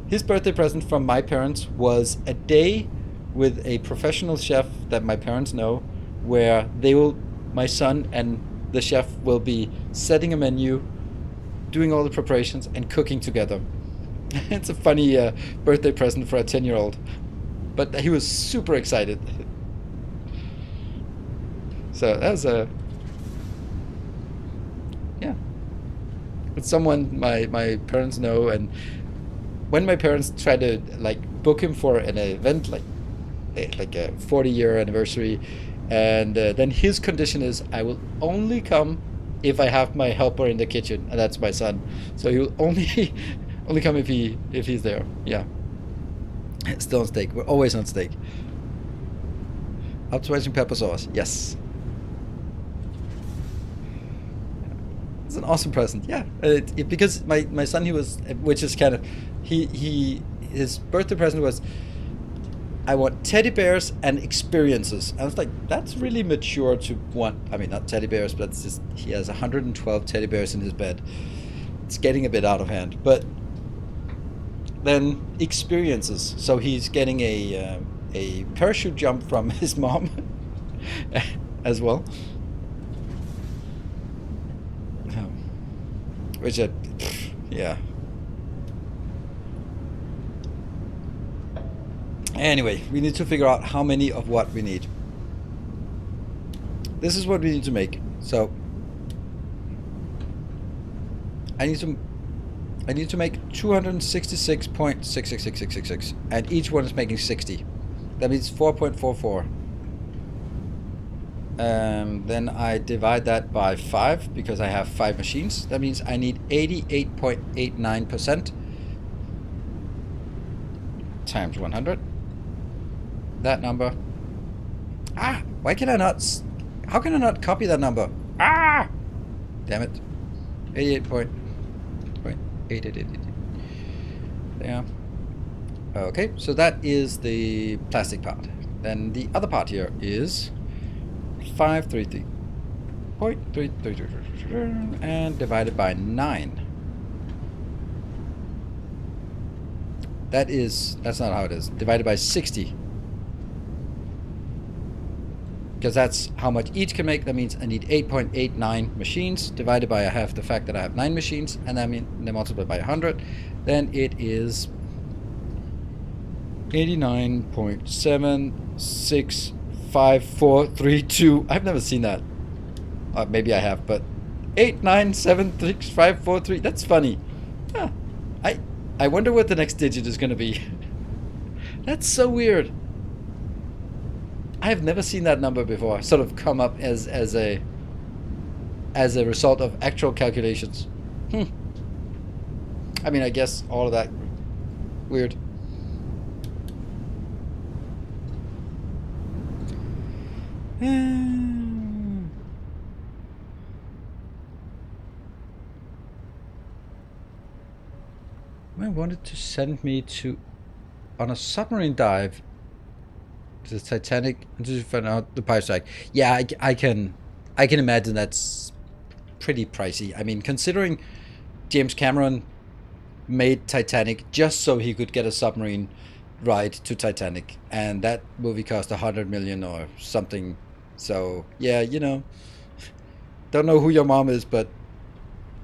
Speaker 1: His birthday present from my parents was a day with a professional chef that my parents know, where my son and the chef will be setting a menu, doing all the preparations, and cooking together. It's a funny birthday present for a 10-year-old. But he was super excited. So that was a... Yeah. It's someone my parents know, and when my parents try to like book him for an event like a 40-year anniversary, and then his condition is I will only come if I have my helper in the kitchen, and that's my son. So he will only come if he's there. Yeah. Still on steak. We're always on steak. Optimizing pepper sauce. Yes. It's an awesome present. Yeah, because my son, he was, which is kind of, his birthday present was, I want teddy bears and experiences. I was like, that's really mature to want. I mean, not teddy bears, but it's just, he has 112 teddy bears in his bed. It's getting a bit out of hand. But then experiences. So he's getting a parachute jump from his mom as well. Which, yeah. Anyway, we need to figure out how many of what we need. This is what we need to make. So I need to make 266.666666, and each one is making 60. That means 4.44. Then I divide that by 5 because I have 5 machines. That means I need 88.89% times 100. That number. Why can I not? How can I not copy that number? Damn it. 88.888. There. Okay, so that is the plastic part. Then the other part here is 533.333 and divided by 9. That's not how it is. Divided by 60. Because that's how much each can make. That means I need 8.89 machines divided by, I have the fact that I have 9 machines, and I mean they multiply by 100. Then it is 89.76543. I've never seen that. Maybe I have, but 89.76543. That's funny. Huh. I wonder what the next digit is going to be. That's so weird. I have never seen that number before sort of come up as a result of actual calculations. I mean, I guess all of that weird. I wanted to send me on a submarine dive to the Titanic and to find out the price tag. Yeah, I can imagine that's pretty pricey. I mean, considering James Cameron made Titanic just so he could get a submarine ride to Titanic, and that movie cost 100 million or something. So yeah, you know, don't know who your mom is, but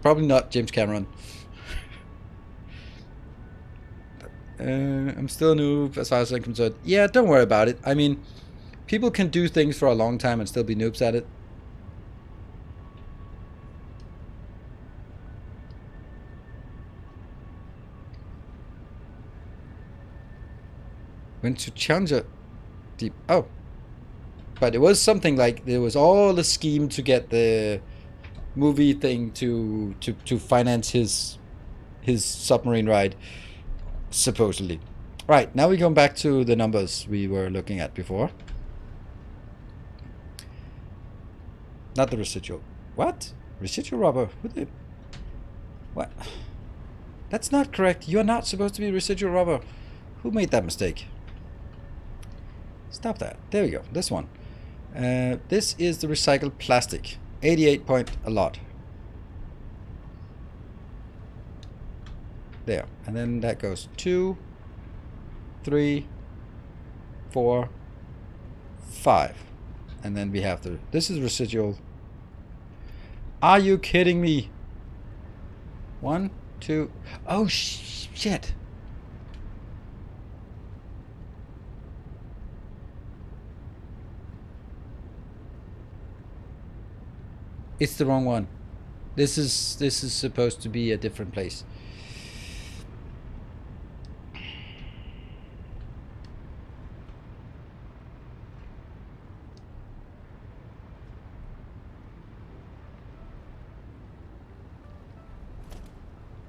Speaker 1: probably not James Cameron. I'm still a noob as far as I'm concerned. Yeah, don't worry about it. I mean, people can do things for a long time and still be noobs at it. Went to Challenger Deep. Oh. But it was something like there was all a scheme to get the movie thing to finance his submarine ride, supposedly. Right, now we're going back to the numbers we were looking at before. Not the residual. What? Residual rubber? What? That's not correct. You're not supposed to be residual rubber. Who made that mistake? Stop that. There we go. This one. This is the recycled plastic. 88 point a lot. There. And then that goes 2, 3, 4, 5. And then we have this is residual. Are you kidding me? 1, 2. Oh, shit. It's the wrong one. This is supposed to be a different place.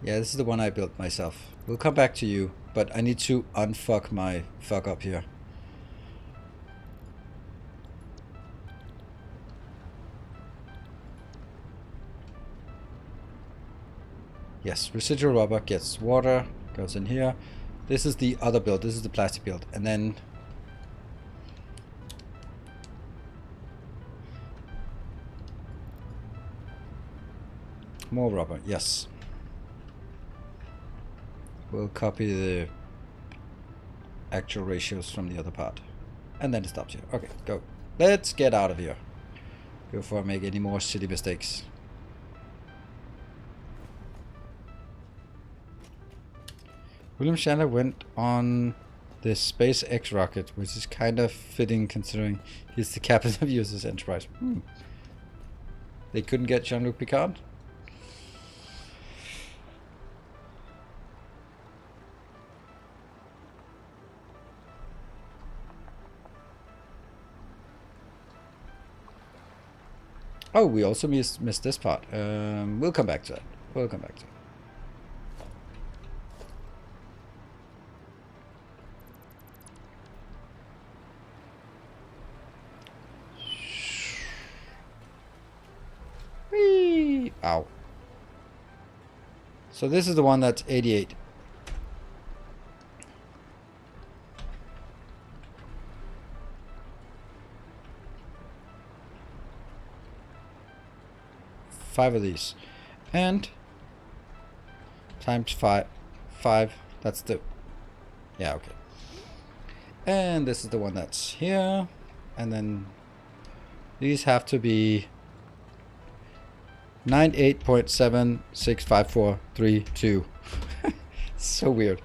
Speaker 1: Yeah, this is the one I built myself. We'll come back to you, but I need to unfuck my fuck up here. Yes, residual rubber gets water, goes in here. This is the other build. This is the plastic build. And then more rubber. Yes. We'll copy the actual ratios from the other part. And then it stops here. Okay, go. Let's get out of here before I make any more silly mistakes. William Shatner went on the SpaceX rocket, which is kind of fitting considering he's the captain of USS Enterprise. They couldn't get Jean-Luc Picard? Oh, we also missed this part. We'll come back to that. We'll come back to it. Whee! Ow. So this is the one that's 88. Five of these. And times five. That's the... Yeah, okay. And this is the one that's here. And then these have to be 98.765432. So weird.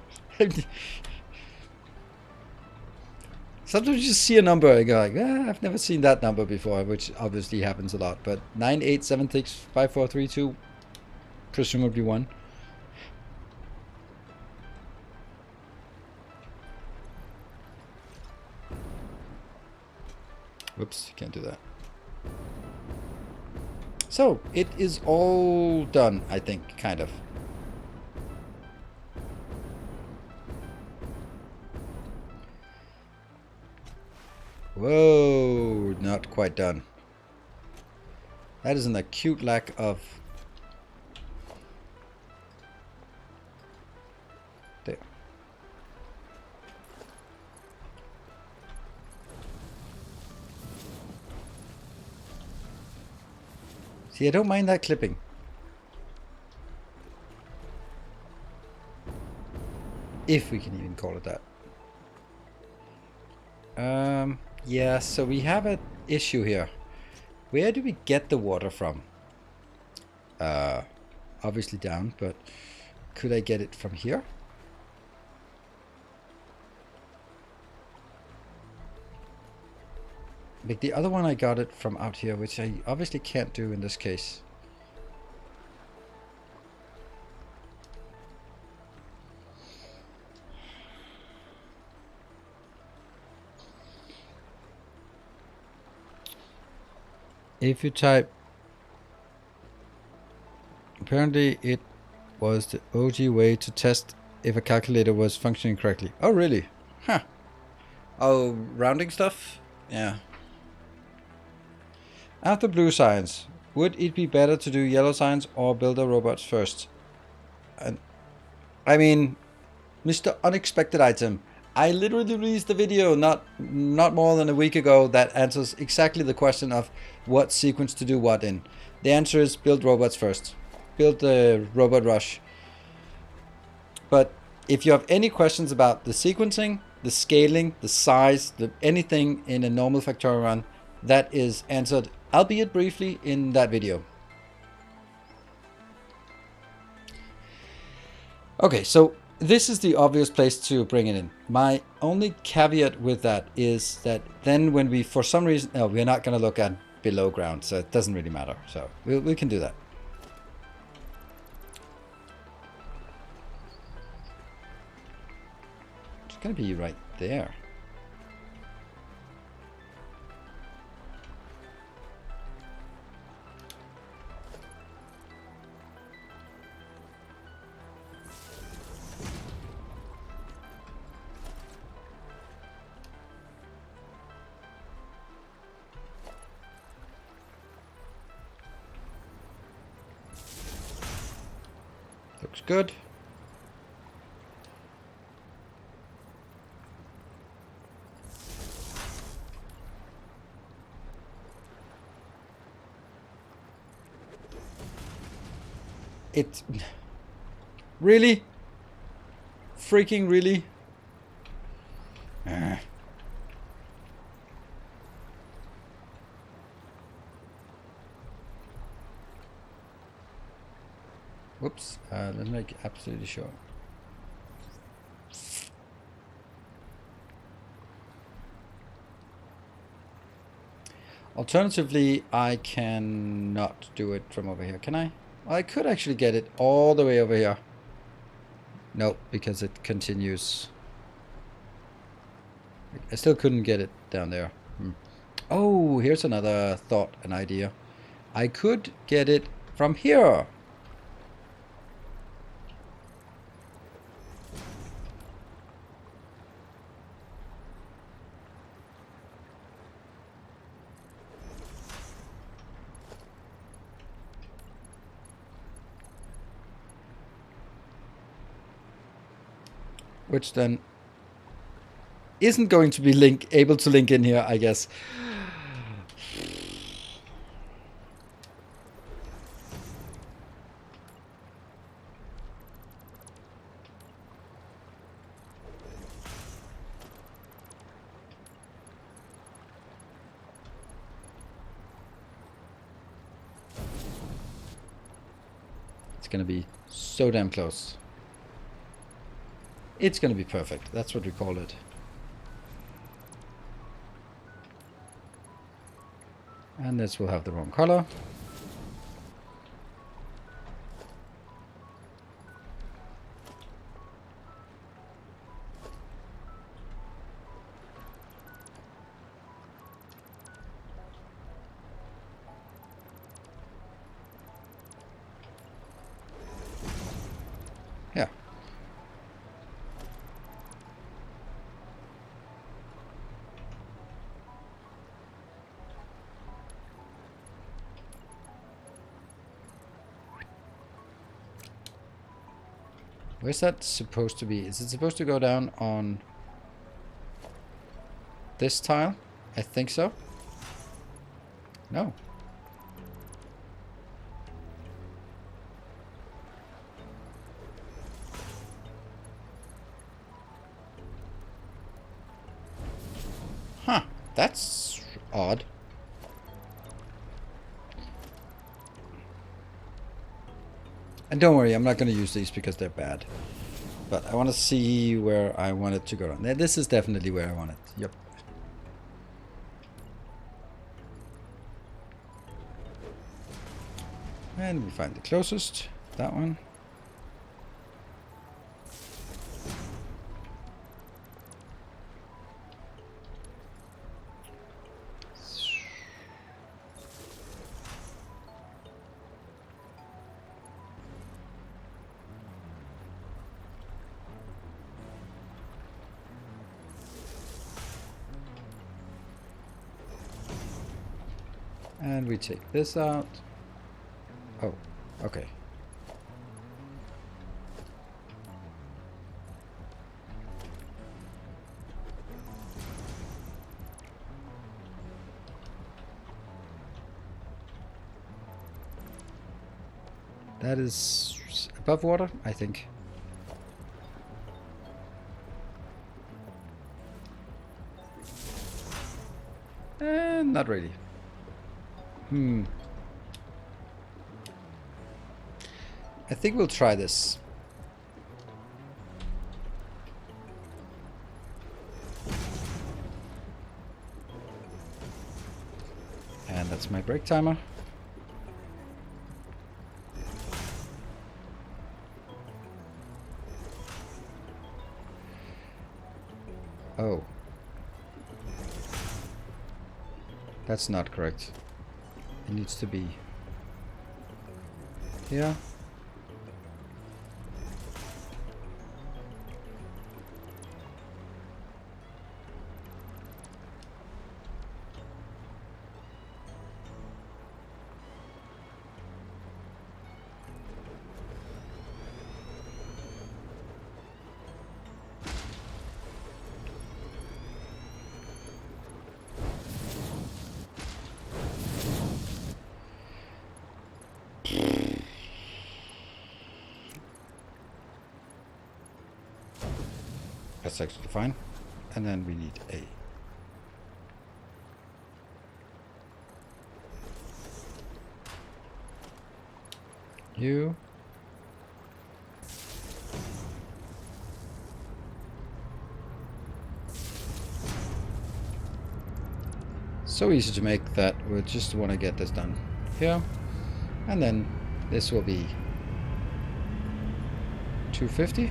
Speaker 1: Sometimes you just see a number and go like, I've never seen that number before, which obviously happens a lot. But 98765432, presumably 1. Whoops, can't do that. So, it is all done, I think, kind of. Whoa, not quite done. That is an acute lack of... There. See, I don't mind that clipping. If we can even call it that. Yeah, so we have an issue here. Where do we get the water from? Obviously down, but could I get it from here? Like the other one I got it from out here, which I obviously can't do in this case. If you type, apparently it was the OG way to test if a calculator was functioning correctly. Oh, really? Huh. Oh, rounding stuff? Yeah. After blue science, would it be better to do yellow science or build the robots first? And I mean, Mr. Unexpected Item, I literally released a video not more than a week ago that answers exactly the question of what sequence to do what in. The answer is build robots first. Build the robot rush. But if you have any questions about the sequencing, the scaling, the size, anything in a normal Factorio run, that is answered, albeit briefly, in that video. Okay, so this is the obvious place to bring it in. My only caveat with that is that then when we, for some reason, no, we're not going to look at below ground, so it doesn't really matter. So we can do that. It's going to be right there. Looks good. It... Really? Freaking really? Whoops. Let's make absolutely sure. Alternatively, I cannot do it from over here, can I? Well, I could actually get it all the way over here. No, because it continues. I still couldn't get it down there. Oh, here's another thought, an idea. I could get it from here. Which then isn't going to be able to link in here, I guess. It's gonna be so damn close. It's gonna be perfect. That's what we call it. And this will have the wrong color. Yeah. Where's that supposed to be? Is it supposed to go down on this tile? I think so. No. Huh. That's odd. And don't worry, I'm not going to use these because they're bad. But I want to see where I want it to go. This is definitely where I want it. Yep. And we find the closest. That one. And we take this out. Oh, okay. That is above water, I think. Not really. I think we'll try this. And that's my break timer. Oh. That's not correct. It needs to be here. That's actually fine. And then we need a... You. So easy to make that. We just want to get this done here. And then this will be 250.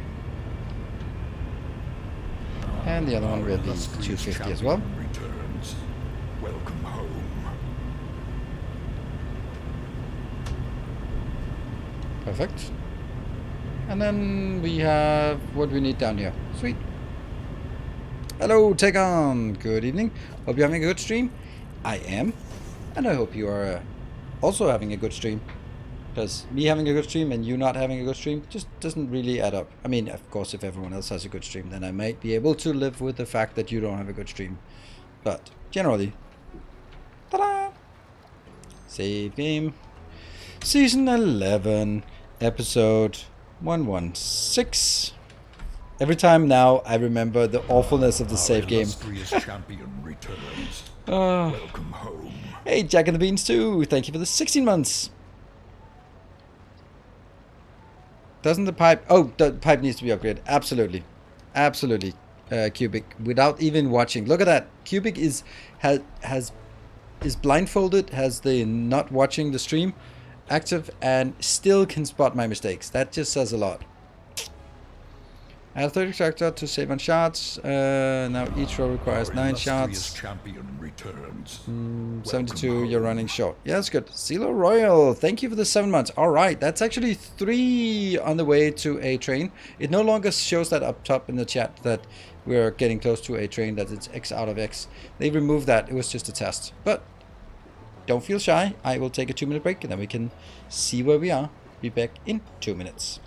Speaker 1: And the other one will be 250 as well.
Speaker 2: Returns. Welcome home.
Speaker 1: Perfect. And then we have what we need down here. Sweet. Hello, Take On. Good evening. Hope you're having a good stream. I am. And I hope you are also having a good stream. Because me having a good stream and you not having a good stream just doesn't really add up. I mean, of course, if everyone else has a good stream, then I might be able to live with the fact that you don't have a good stream. But generally, ta-da! Save game. Season 11, episode 116. Every time now, I remember the awfulness of the save game.
Speaker 2: Champion returns. Welcome home.
Speaker 1: Hey, Jack and the Beans too. Thank you for the 16 months. Doesn't the pipe... Oh, the pipe needs to be upgraded. Absolutely. Absolutely. Cubic. Without even watching. Look at that. Cubic is blindfolded, has the not watching the stream active, and still can spot my mistakes. That just says a lot. Add 30 extractor to save on shots. Now each row requires 9 shots.
Speaker 2: Champion returns.
Speaker 1: 72, you're running short. Yeah, that's good. Zelo Royal, thank you for the 7 months. All right, that's actually 3 on the way to a train. It no longer shows that up top in the chat that we're getting close to a train, that it's X out of X. They removed that. It was just a test. But don't feel shy. I will take a 2-minute break and then we can see where we are. Be back in 2 minutes.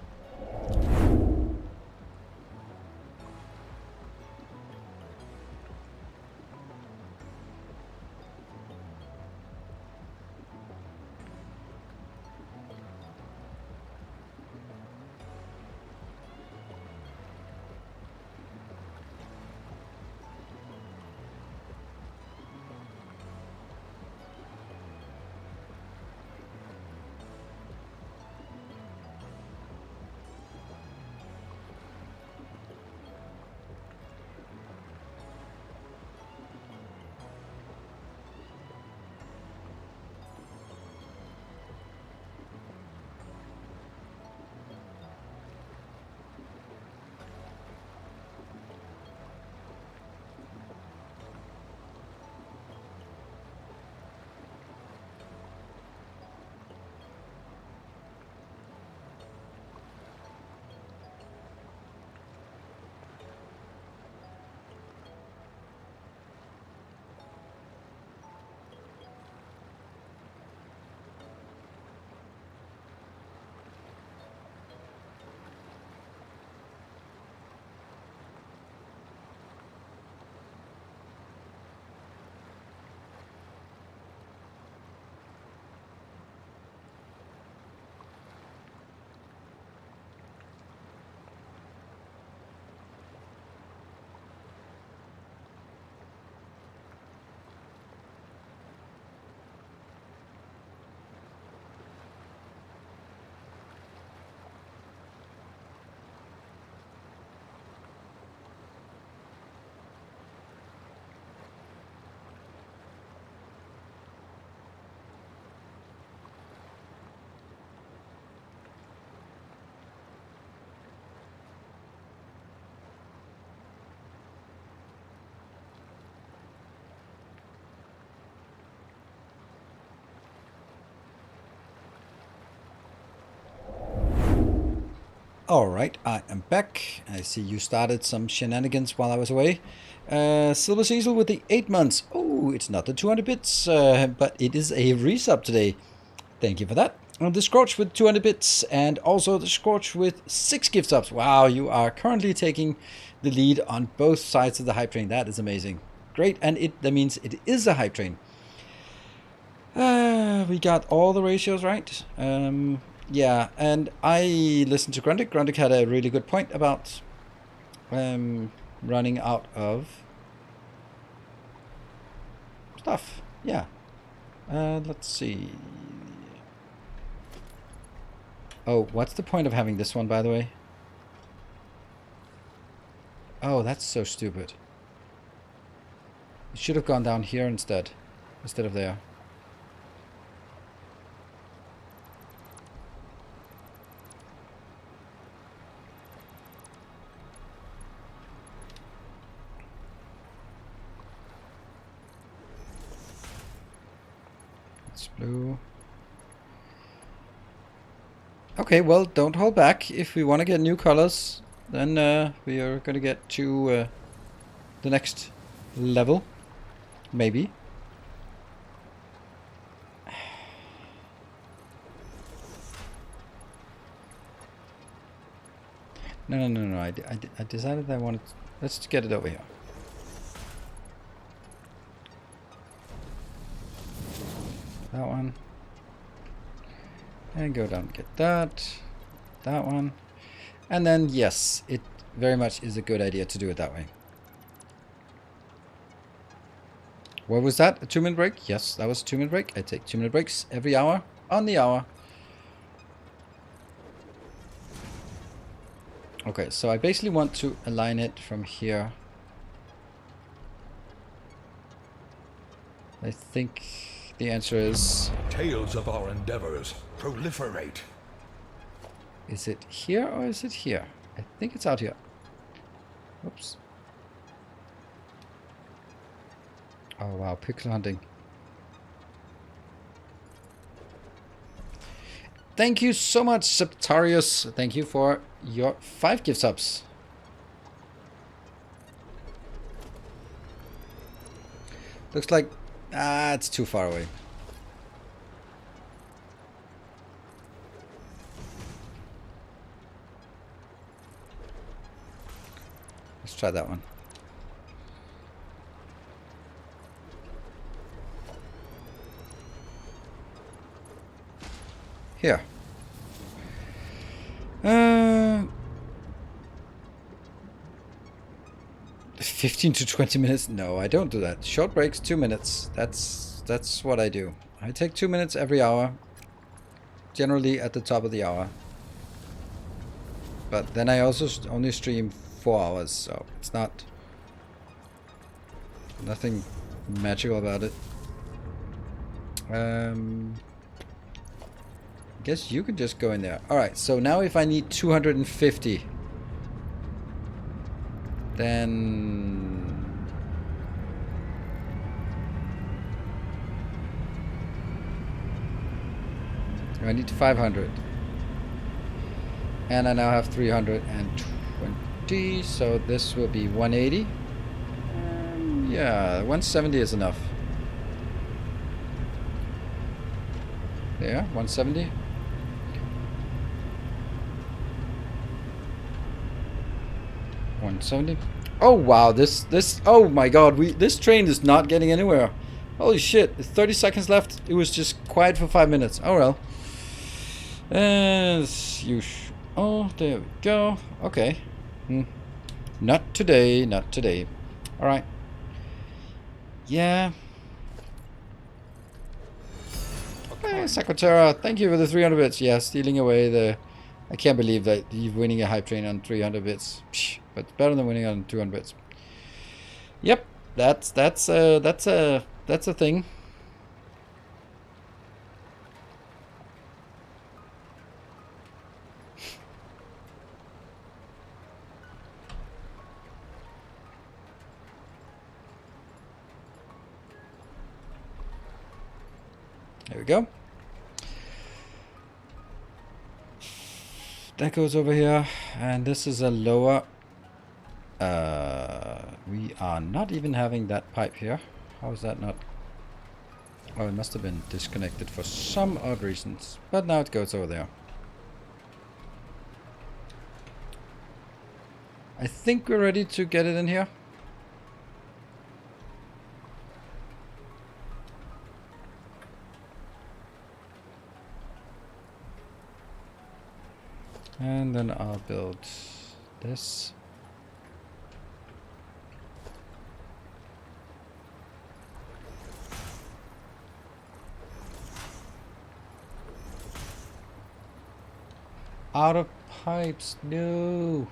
Speaker 1: Alright, I am back. I see you started some shenanigans while I was away. Silver Cecil with the 8 months. Oh, it's not the 200 bits, but it is a resub today. Thank you for that. And the Scorch with 200 bits, and also the Scorch with 6 gift subs. Wow, you are currently taking the lead on both sides of the hype train. That is amazing. Great, and that means it is a hype train. We got all the ratios right. Yeah, and I listened to Grundig. Grundig had a really good point about running out of stuff. Yeah. Let's see. Oh, what's the point of having this one, by the way? Oh, that's so stupid. It should have gone down here instead of there. It's blue. Okay, well, don't hold back. If we want to get new colors, then we are going to get to the next level. Maybe. No. I decided I wanted... Let's get it over here. That one. And go down and get that. That one. And then, yes, it very much is a good idea to do it that way. What was that? A 2-minute break? Yes, that was a 2-minute break. I take 2-minute breaks every hour on the hour. Okay, so I basically want to align it from here. I think the answer is...
Speaker 2: Tales of our endeavors proliferate.
Speaker 1: Is it here or is it here? I think it's out here. Oops. Oh wow, pixel hunting. Thank you so much, Septarius. Thank you for your 5 gift subs. Looks like it's too far away. Let's try that one. Here. 15 to 20 minutes? No, I don't do that. Short breaks, 2 minutes. That's what I do. I take 2 minutes every hour. Generally at the top of the hour. But then I also only stream 4 hours, so it's not... Nothing magical about it. I guess you could just go in there. Alright, so now if I need 250, then... I need 500. And I now have 320, so this will be 180. Yeah, 170 is enough. There, 170. Oh wow, this oh my god, this train is not getting anywhere. Holy shit, 30 seconds left. It was just quiet for 5 minutes. Oh well. Oh, there we go. Okay. Not today, not today. Alright. Yeah. Hey, Sakotera, thank you for the 300 bits. Yeah, stealing away the... I can't believe that you're winning a hype train on 300 bits. Psh, but it's better than winning on 200 bits. Yep, that's a thing. There we go. That goes over here, and this is a lower... we are not even having that pipe here. How is that not... Oh, it must have been disconnected for some odd reasons. But now it goes over there. I think we're ready to get it in here. And then I'll build this. out of pipes. No.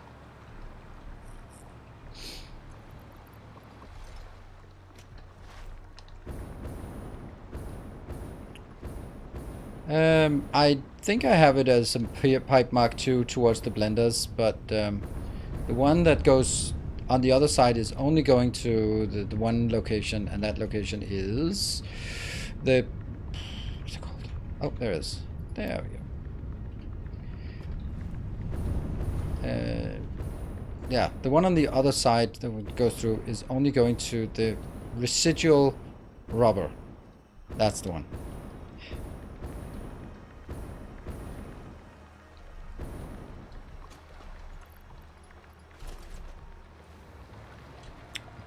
Speaker 1: I think I have it as some pipe Mark II towards the blenders, but the one that goes on the other side is only going to the one location, and that location is the... what's it called? Oh, there it is. There we go. Yeah, the one on the other side that goes through is only going to the residual rubber. That's the one.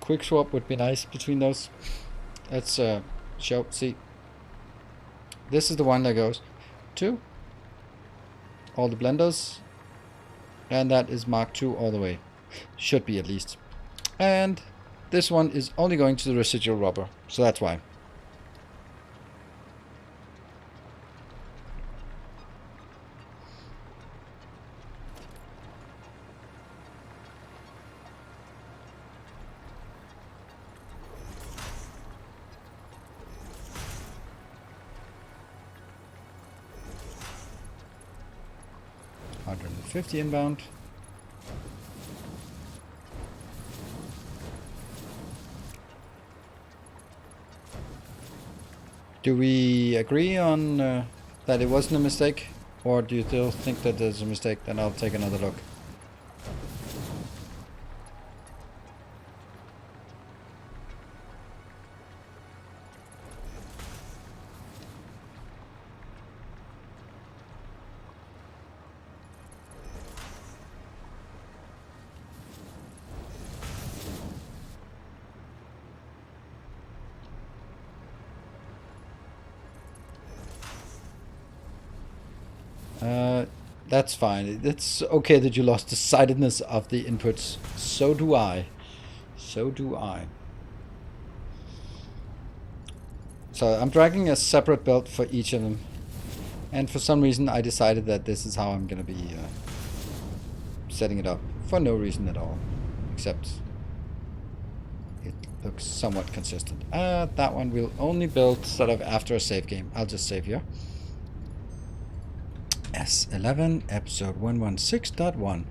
Speaker 1: Quick swap would be nice between those. Let's see. This is the one that goes to all the blenders, and that is Mark II all the way. Should be at least. And this one is only going to the residual rubber, so that's why. $150 inbound. Do we agree on that it wasn't a mistake? Or do you still think that there's a mistake? Then I'll take another look. That's fine. It's okay that you lost the sightedness of the inputs. So do I. So do I. So I'm dragging a separate build for each of them. And for some reason I decided that this is how I'm going to be setting it up. For no reason at all. Except it looks somewhat consistent. That one we'll only build sort of after a save game. I'll just save here. S11 episode 116.1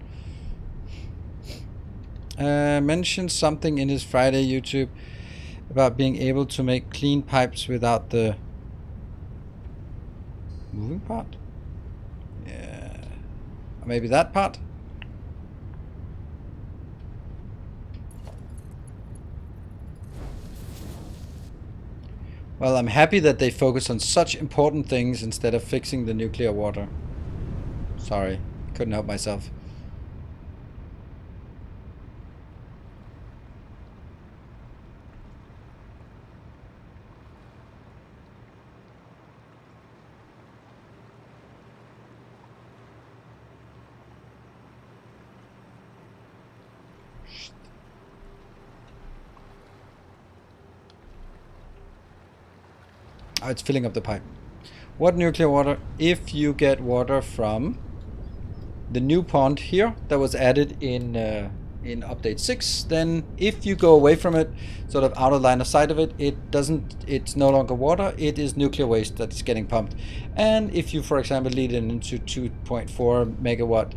Speaker 1: mentioned something in his Friday YouTube about being able to make clean pipes without the moving part. Yeah, or maybe that part. Well, I'm happy that they focus on such important things instead of fixing the nuclear water. Sorry, couldn't help myself. Oh, it's filling up the pipe. What nuclear water? If you get water from the new pond here that was added in update 6, then if you go away from it, sort of out of line of sight of it, it's no longer water, it is nuclear waste that's getting pumped. And if you, for example, lead it into 2.4 megawatt,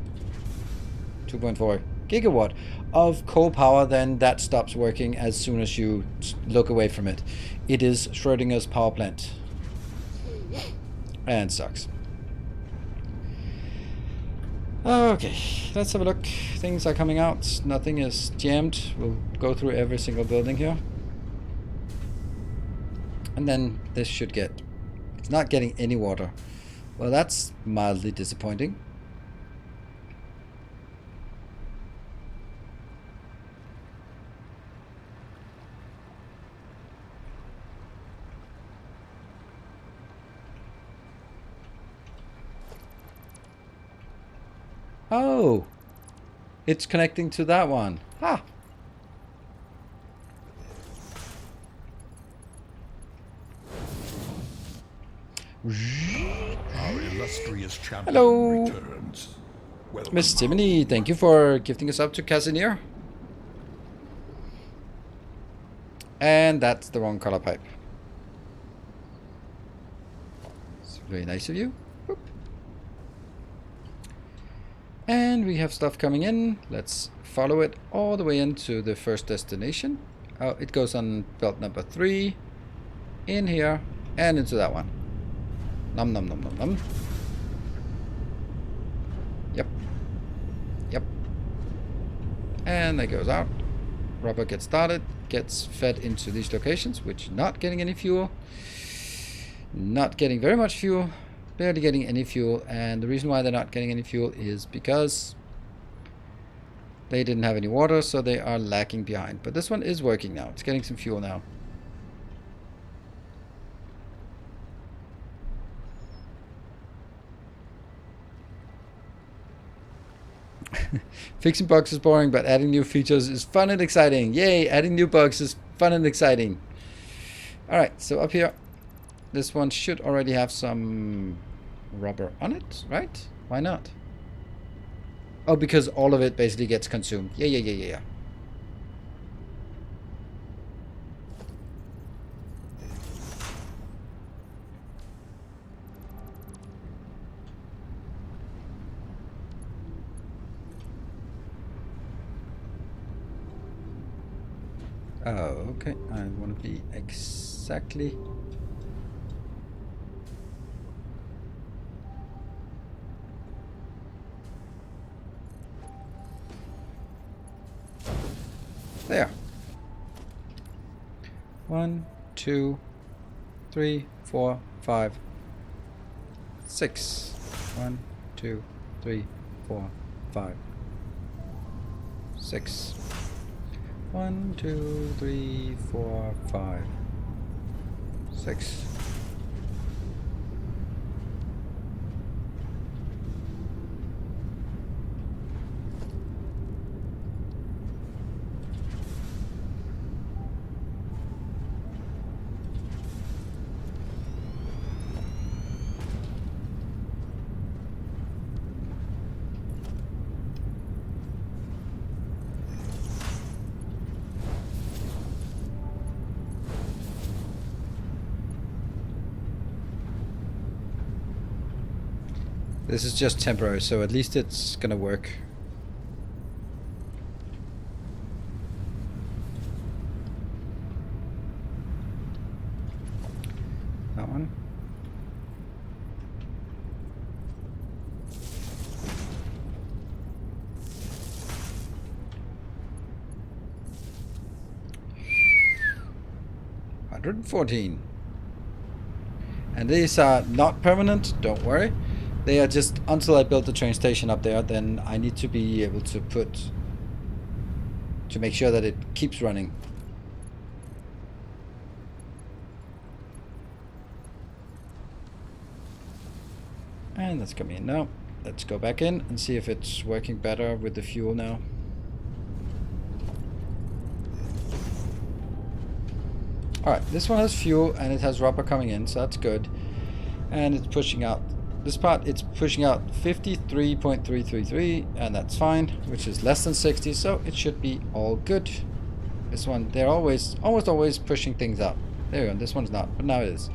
Speaker 1: 2.4 gigawatt of coal power, then that stops working as soon as you look away from it. It is Schrodinger's power plant. And sucks. Okay, let's have a look. Things are coming out. Nothing is jammed. We'll go through every single building here. And then this should get... It's not getting any water. Well, that's mildly disappointing. Oh, it's connecting to that one. Ha!
Speaker 2: Our illustrious champion
Speaker 1: Hello.
Speaker 2: returns. Welcome
Speaker 1: Miss
Speaker 2: home.
Speaker 1: Timony, thank you for gifting us up to Casimir. And that's the wrong color pipe. It's very nice of you. Boop. And we have stuff coming in. Let's follow it all the way into the first destination. Oh, it goes on belt number 3. In here. And into that one. Nom nom nom nom nom. Yep. Yep. And that goes out. Rubber gets started. Gets fed into these locations, which not getting any fuel. Not getting very much fuel. Barely getting any fuel. And the reason why they're not getting any fuel is because they didn't have any water, so they are lacking behind. But this one is working now. It's getting some fuel now. Fixing bugs is boring, but adding new features is fun and exciting. Yay, adding new bugs is fun and exciting. Alright, so up here, this one should already have some rubber on it, right? Why not? Oh, because all of it basically gets consumed. Yeah. Oh, okay. I want to be exactly... there. 1, 2, 3, 4, 5, 6. 1, 2, 3, 4, 5, 6. 1, 2, 3, 4, 5, 6. This is just temporary, so at least it's gonna work. That one. $114. And these are not permanent, don't worry. They are just until I build the train station up there, then I need to be able to make sure that it keeps running. And that's coming in now. Let's go back in and see if it's working better with the fuel now. Alright, this one has fuel and it has rubber coming in, so that's good. And it's pushing out. This part, it's pushing out 53.333, and that's fine, which is less than 60, so it should be all good. This one, they're almost always pushing things out. There we go, this one's not, but now it is.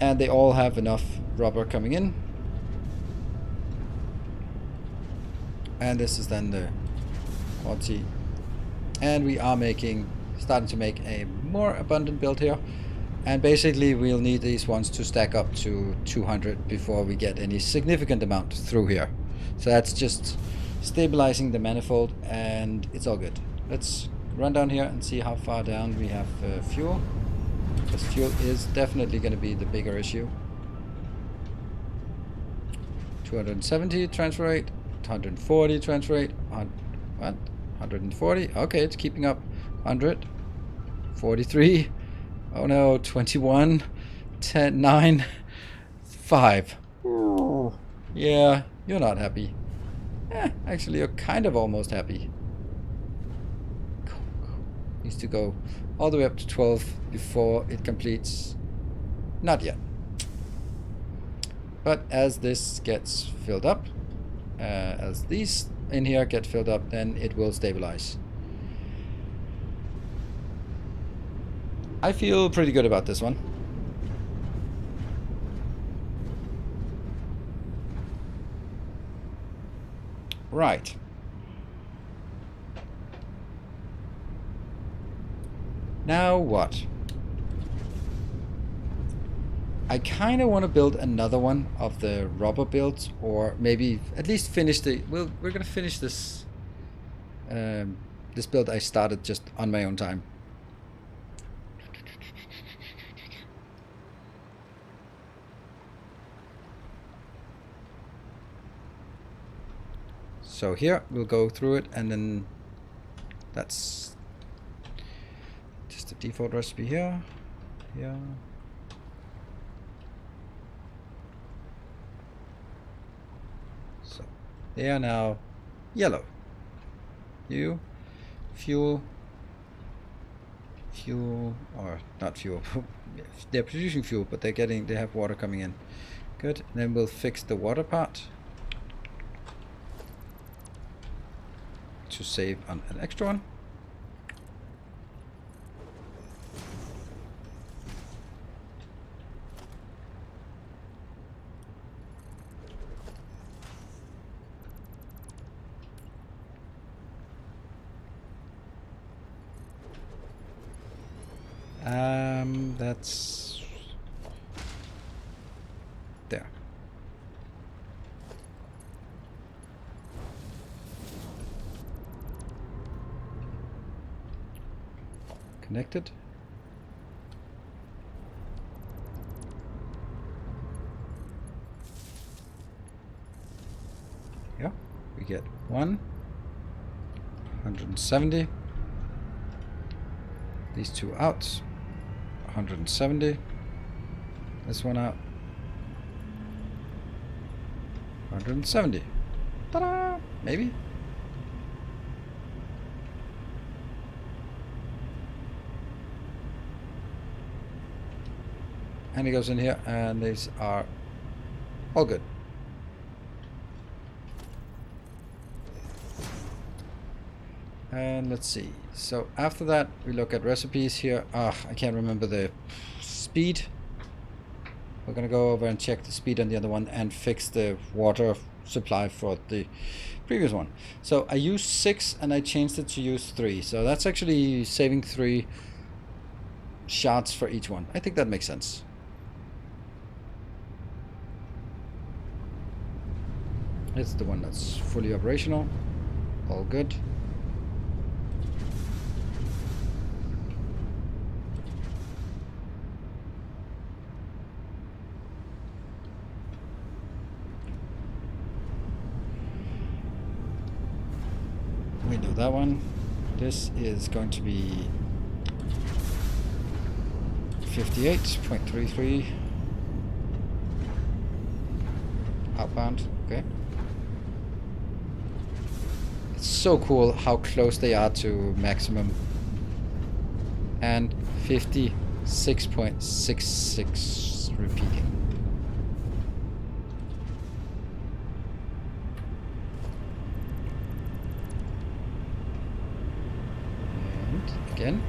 Speaker 1: And they all have enough rubber coming in. And this is then the quality. And we are starting to make a more abundant build here. And basically we'll need these ones to stack up to 200 before we get any significant amount through here. So that's just stabilizing the manifold and it's all good. Let's run down here and see how far down we have fuel. Because fuel is definitely going to be the bigger issue. 270 transfer rate, 140 transfer rate, what? 140? Okay, it's keeping up. 100, 43. Oh no, 21, 10, 9, 5. Ooh. Yeah, you're not happy. Actually, you're kind of almost happy. Needs to go all the way up to 12 before it completes. Not yet. But as this gets filled up, as these in here get filled up, then it will stabilize. I feel pretty good about this one. Right. Now what? I kind of want to build another one of the rubber builds, or maybe at least finish the... we're gonna finish this this build I started just on my own time. So here we'll go through it, and then that's just the default recipe here. Yeah. So they are now yellow. You, fuel, or not fuel. They're producing fuel, but they have water coming in. Good. Then we'll fix the water part to save on an extra one. That's there. Connected. Yeah, we get 170. These two out. 170. This one out. 170. Ta-da! Maybe. And it goes in here, and these are all good. And let's see. So after that, we look at recipes here. I can't remember the speed. We're gonna go over and check the speed on the other one and fix the water supply for the previous one. So I used 6 and I changed it to use 3. So that's actually saving 3 shards for each one. I think that makes sense. It's the one that's fully operational. All good. We know that one. This is going to be 58.33 outbound. Okay. It's so cool how close they are to maximum. And 56.66 repeating. Again.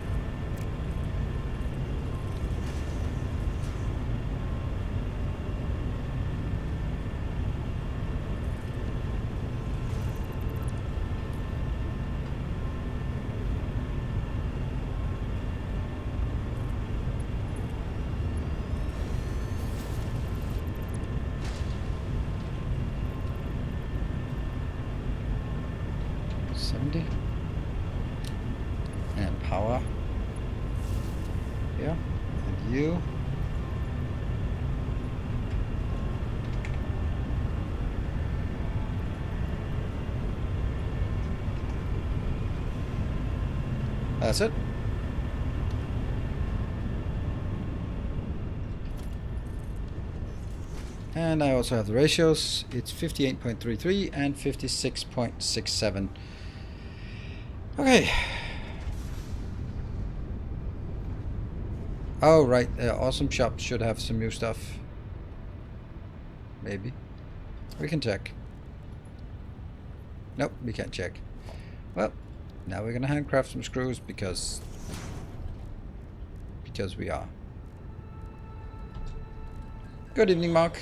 Speaker 1: And power here, and you. That's it. And I also have the ratios. It's 58.33 and 56.67. Okay. Oh, right. Awesome Shop should have some new stuff. Maybe. We can check. Nope, we can't check. Well, now we're gonna handcraft some screws because we are. Good evening, Mark.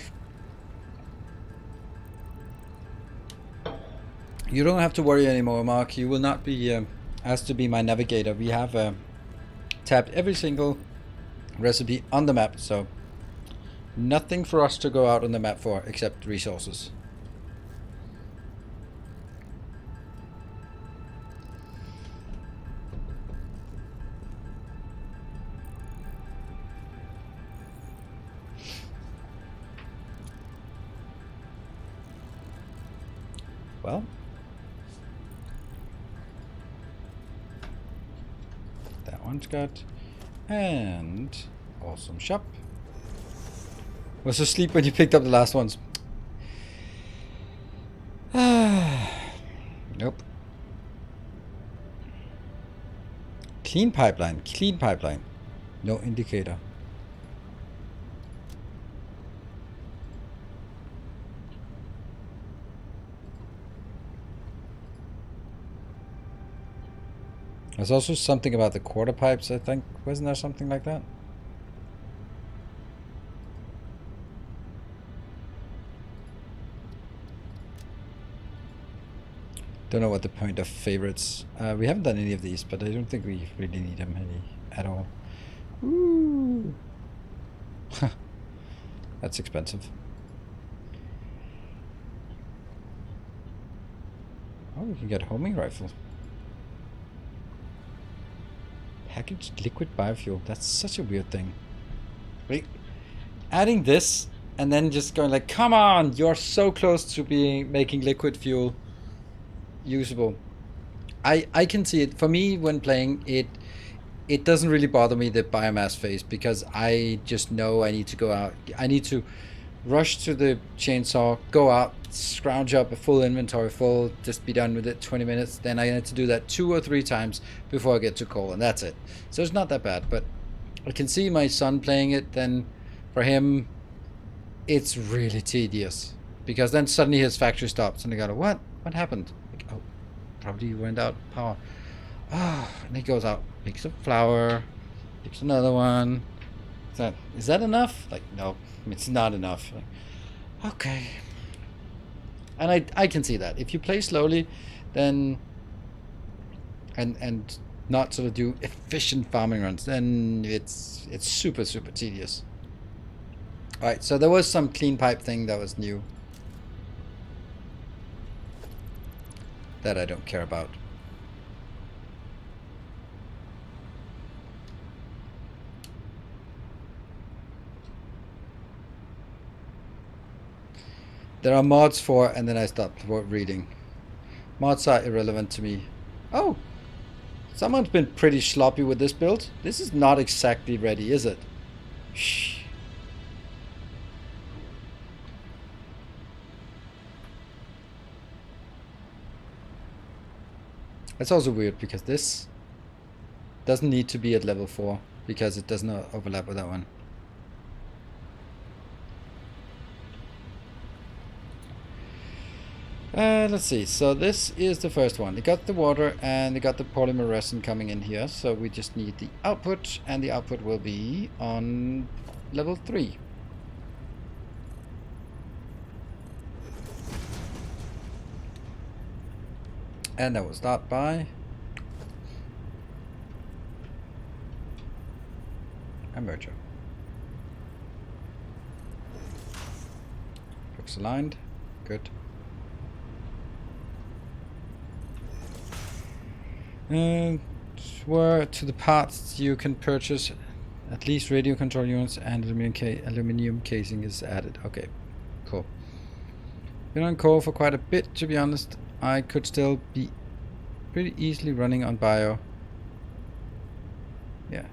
Speaker 1: You don't have to worry anymore, Mark. You will not be asked to be my navigator. We have tapped every single recipe on the map, so nothing for us to go out on the map for except resources. Well, that one's got, and awesome shop. Was asleep when you picked up the last ones. Nope. Clean pipeline, clean pipeline. No indicator. There's also something about the quarter pipes, I think. Wasn't there something like that? Don't know what the point of favorites. We haven't done any of these, but I don't think we really need them any at all. Ooh. That's expensive. Oh, we can get a homing rifle. Packaged liquid biofuel. That's such a weird thing. Wait, adding this and then just going like, come on, you're so close to being making liquid fuel usable. I can see it. For me, when playing it, it doesn't really bother me, the biomass phase, because I just know I need to go out. I need to rush to the chainsaw, go out, scrounge up a full inventory full, just be done with it, 20 minutes. Then I need to do that 2 or 3 times before I get to coal, and that's it. So it's not that bad, but I can see my son playing it, then for him, it's really tedious. Because then suddenly his factory stops, and I go, what? What happened? Like, oh, probably went out of power. Ah, oh, and he goes out, makes a flour, makes another one. Is that enough? Like, no, it's not enough. Like, okay. And I can see that. If you play slowly, then and not sort of do efficient farming runs, then it's super tedious. Alright, so there was some clean pipe thing that was new that I don't care about. There are mods for, and then I stopped reading. Mods are irrelevant to me. Oh! Someone's been pretty sloppy with this build. This is not exactly ready, is it? Shh. That's also weird, because this doesn't need to be at level 4, because it does not overlap with that one. Let's see, so this is the first one. They got the water and they got the polymer resin coming in here, so we just need the output, and the output will be on level 3. And that will start by a merger. Looks aligned, good. Where to the parts you can purchase at least radio control units, and aluminum casing is added. Okay, cool. Been on coal for quite a bit, to be honest. I could still be pretty easily running on bio. Yeah.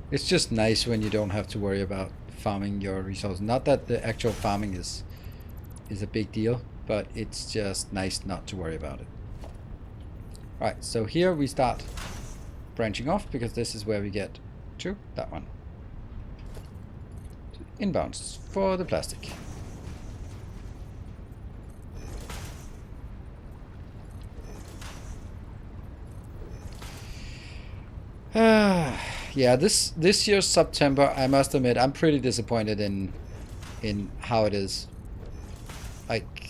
Speaker 1: It's just nice when you don't have to worry about farming your resources. Not that the actual farming is a big deal, but it's just nice not to worry about it. Alright, so here we start branching off because this is where we get to that one. Inbounds for the plastic. Yeah, this year's September, I must admit, I'm pretty disappointed in how it is. Like,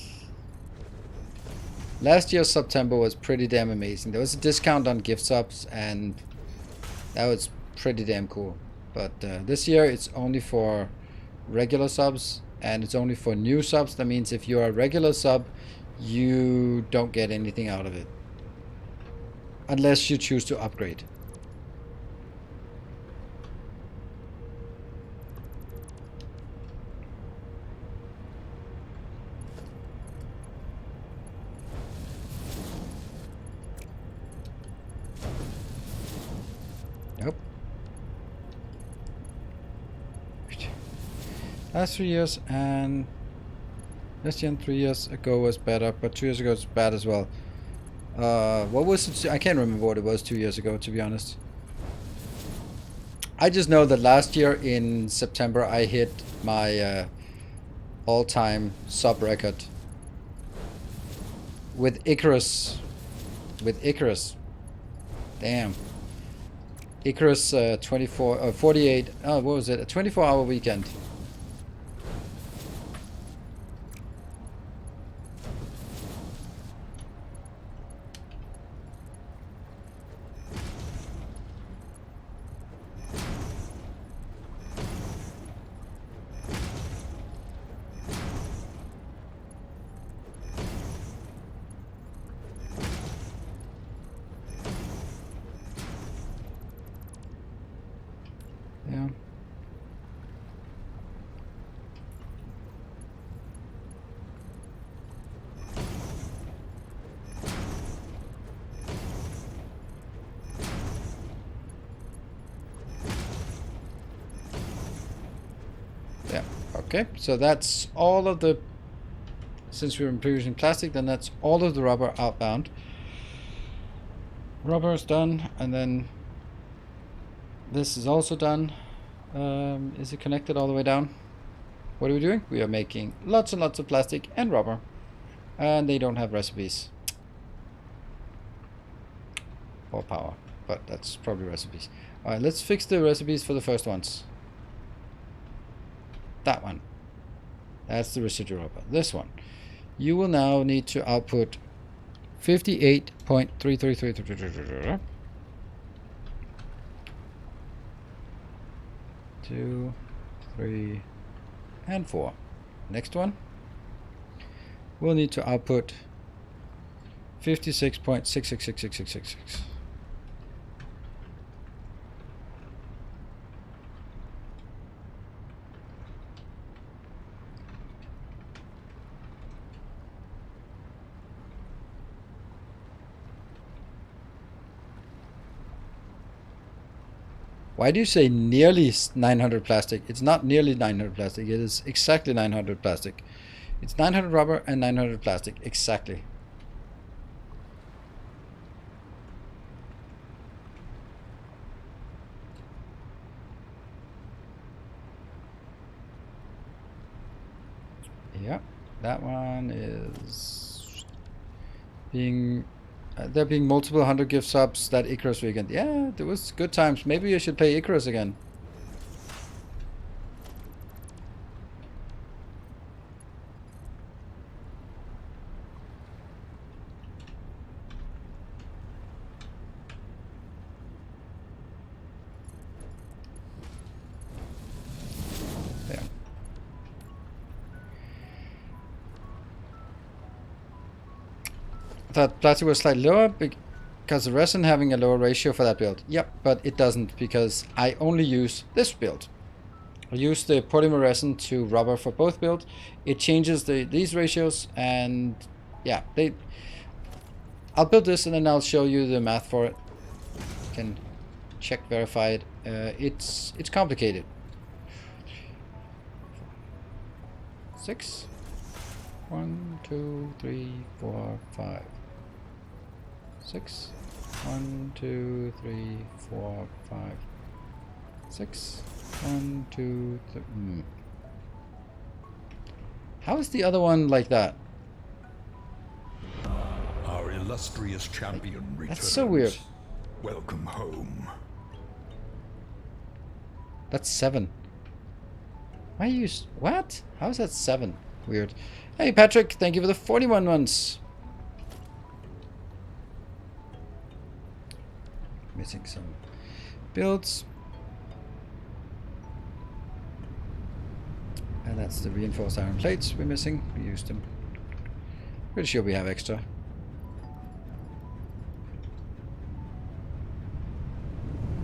Speaker 1: last year's September was pretty damn amazing. There was a discount on gift subs, and that was pretty damn cool. But this year, it's only for regular subs, and it's only for new subs. That means if you're a regular sub, you don't get anything out of it. Unless you choose to upgrade. Nope. Last 3 years, and this year 3 years ago was better, but 2 years ago was bad as well. What was it? I can't remember what it was 2 years ago, to be honest. I just know that last year in September I hit my all-time sub record with Icarus. Damn. Icarus 48. Oh, what was it? A 24-hour weekend. Yeah. Yeah. Okay. So that's all of the. Since we're producing plastic, then that's all of the rubber outbound. Rubber is done, and then this is also done. Is it connected all the way down? What are we doing? We are making lots and lots of plastic and rubber, and they don't have recipes or power, but that's probably recipes. All right, let's fix the recipes for the first ones. That one. That's the residual rubber. This one. You will now need to output 58.333. 2, 3, and 4. Next one. We'll need to output 56.666666. Why do you say nearly 900 plastic? It's not nearly 900 plastic. It is exactly 900 plastic. It's 900 rubber and 900 plastic. Exactly. Yeah, that one is being... there being multiple 100 gift subs that Icarus weekend. Yeah, there was good times. Maybe you should play Icarus again. There. That plastic was slightly lower because the resin having a lower ratio for that build. Yep, but it doesn't because I only use this build. I use the polymer resin to rubber for both builds. It changes these ratios, and yeah, I'll build this and then I'll show you the math for it. You can check, verify it. It's complicated. 6. 1, 2, 3, 4, 5, 6. 1, 2, 3, 4, 5, 6. 1, 2, 3. How is the other one like that?
Speaker 2: Our illustrious champion returns.
Speaker 1: That's so weird.
Speaker 2: Welcome home.
Speaker 1: That's 7. Why you... What? How is that 7? Weird. Hey, Patrick, thank you for the 41 months. Missing some builds. And that's the reinforced iron plates we're missing. We used them. Pretty sure we have extra.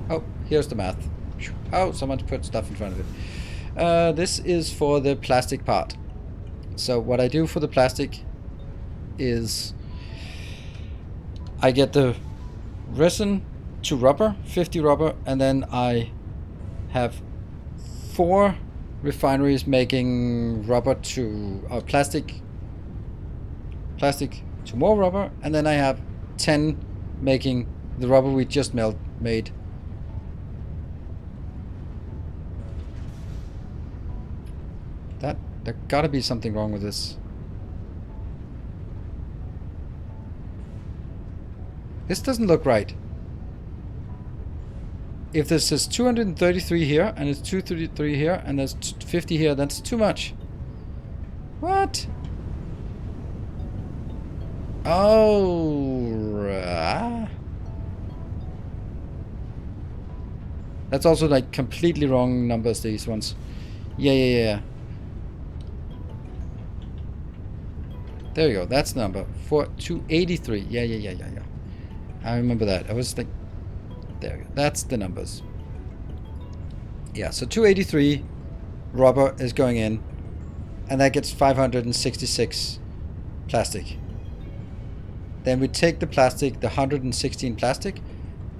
Speaker 1: Oh, here's the math. Oh, someone put stuff in front of it. This is for the plastic part. So what I do for the plastic is I get the resin to rubber, 50 rubber, and then I have 4 refineries making rubber to plastic to more rubber, and then I have 10 making the rubber we just made. There gotta be something wrong with this. This doesn't look right. If this is 233 here, and it's 233 here, and there's 50 here, that's too much. What? Oh. That's also like completely wrong numbers, these ones. Yeah. There you go. That's the number. 283. Yeah. I remember that. I was like, there we go. That's the numbers. Yeah, so 283 rubber is going in, and that gets 566 plastic. Then we take the plastic, the 116 plastic,